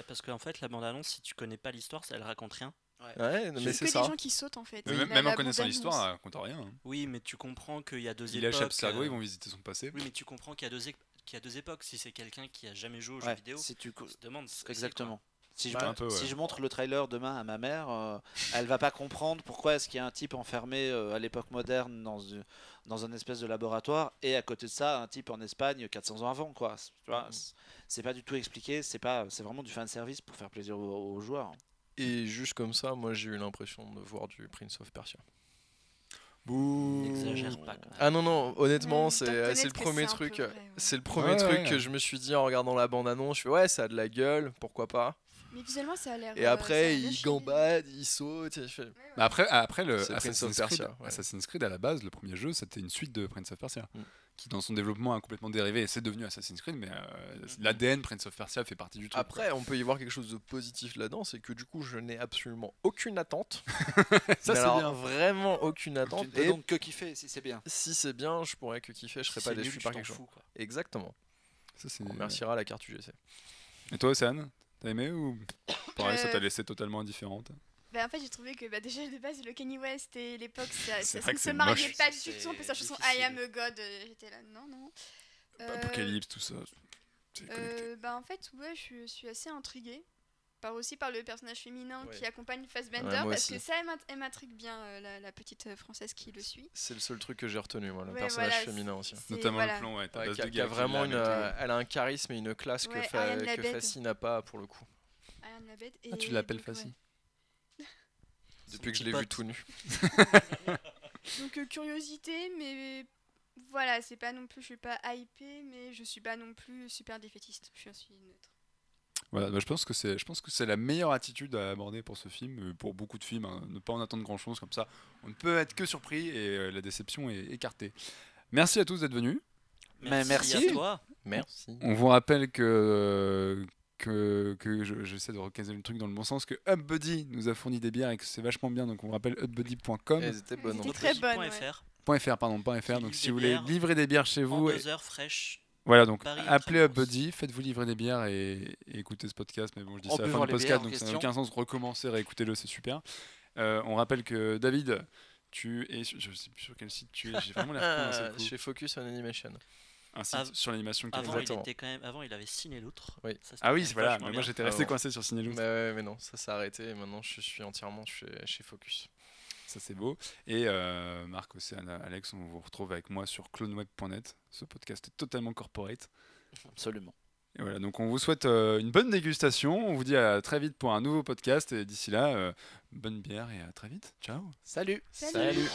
Parce qu'en fait, la bande-annonce, si tu connais pas l'histoire, elle raconte rien. Ouais, mais c'est ça. Des gens qui sautent en fait. Même en connaissant l'histoire, elle raconte rien. Hein. Oui, mais tu comprends qu'il y a deux époques. Il échappe Sergo, ils vont visiter son passé. Oui, mais tu comprends qu'il y a deux époques. Si c'est quelqu'un qui a jamais joué aux jeux vidéo, si tu se demande. Exactement. Si si je montre le trailer demain à ma mère, elle va pas comprendre pourquoi est-ce qu'il y a un type enfermé à l'époque moderne dans un espèce de laboratoire et à côté de ça un type en Espagne 400 ans avant, quoi. Tu vois, c'est pas du tout expliqué, c'est vraiment du fan service pour faire plaisir aux joueurs. Et juste comme ça, moi j'ai eu l'impression de voir du Prince of Persia. Bouh. N'exagère pas quand même. Ah non, honnêtement, c'est le premier truc. C'est le premier truc que je me suis dit en regardant la bande-annonce. Je fais ouais, ça a de la gueule, pourquoi pas. Mais visuellement, ça a l'air. Et après, il gambade, il saute. Après le Assassin's Creed à la base, le premier jeu, c'était une suite de Prince of Persia. Qui dans son développement a complètement dérivé et c'est devenu Assassin's Creed, mais l'ADN Prince of Persia fait partie du truc. Après, on peut y voir quelque chose de positif là-dedans, c'est que du coup, je n'ai absolument aucune attente. Ça, c'est bien. Vraiment aucune attente. Et donc que kiffer si c'est bien. Si c'est bien, je pourrais que kiffer, je serais pas déçu par quelque chose. Exactement. Ça, on remerciera la carte UGC. Et toi, Océane, t'as aimé ou pareil, ça t'a laissé totalement indifférente? En fait, j'ai trouvé que déjà de base, le Kanye West et l'époque, ça ne se mariait pas du tout. On peut sa chanson I Am a God. J'étais là, non. Apocalypse, tout ça. En fait, ouais, je suis assez intriguée. par aussi par le personnage féminin Ouais. qui accompagne Fassbender, Ouais, moi parce aussi. que ça, elle m'intrigue bien, la petite française qui le suit. C'est le seul truc que j'ai retenu, moi, le Ouais, personnage voilà, féminin aussi. c'est- Notamment voilà. le plan, ouais. t'as Ouais, base qui a de gars qui vraiment l'a une, noté. elle a un charisme et une classe Ouais, Ariane que Labed. Fassi n'a pas pour le coup. Ariane Labed. Ah, tu Et l'appelles donc, Fassi ouais. Depuis que je petit l'ai vu pote. tout nu. Donc curiosité, mais voilà, c'est pas non plus, je suis pas hypée, mais je suis pas non plus super défaitiste. Je suis neutre. Voilà, bah, je pense que c'est la meilleure attitude à aborder pour ce film, pour beaucoup de films, hein, ne pas en attendre grand chose comme ça. On ne peut être que surpris et la déception est écartée. Merci à tous d'être venus. Mais merci. à toi. Merci. On vous rappelle que j'essaie de recaser le truc dans le bon sens, que UpBuddy nous a fourni des bières et que c'est vachement bien, donc on vous rappelle upbuddy.com. Elles étaient bonnes. C'était hein. très bonne, ouais. .fr, .fr, pardon, .fr. Qui Donc livre si des vous voulez bières livrer des bières chez en vous, 2 heures fraîches. voilà, donc Paris, appelez Intramuros. UpBuddy, faites-vous livrer des bières et écoutez ce podcast. Mais bon, je dis En ça à la fin buvant du les bières podcast, en donc ça n'a question. aucun sens. Recommencer, réécoutez-le, c'est super. On rappelle que David, tu es, je sais plus sur quel site tu es, j'ai vraiment l'air con à ce coup. Chez Focus on Animation. Un site Av- sur l'animation. Avant, Exactement. avant, il avait Ciné l'autre. Oui. Ça, c'était Ah oui, quand même voilà, vachement mais moi bien. j'étais Ah resté bon. coincé sur Cinéloot. Mais non, ça s'est arrêté et maintenant je suis entièrement chez Focus. Ça c'est beau. Et Marc, Océane, Alex, on vous retrouve avec moi sur cloneweb.net. Ce podcast est totalement corporate. Absolument. Et voilà, donc on vous souhaite une bonne dégustation. On vous dit à très vite pour un nouveau podcast. Et d'ici là, bonne bière et à très vite. Ciao. Salut. Salut.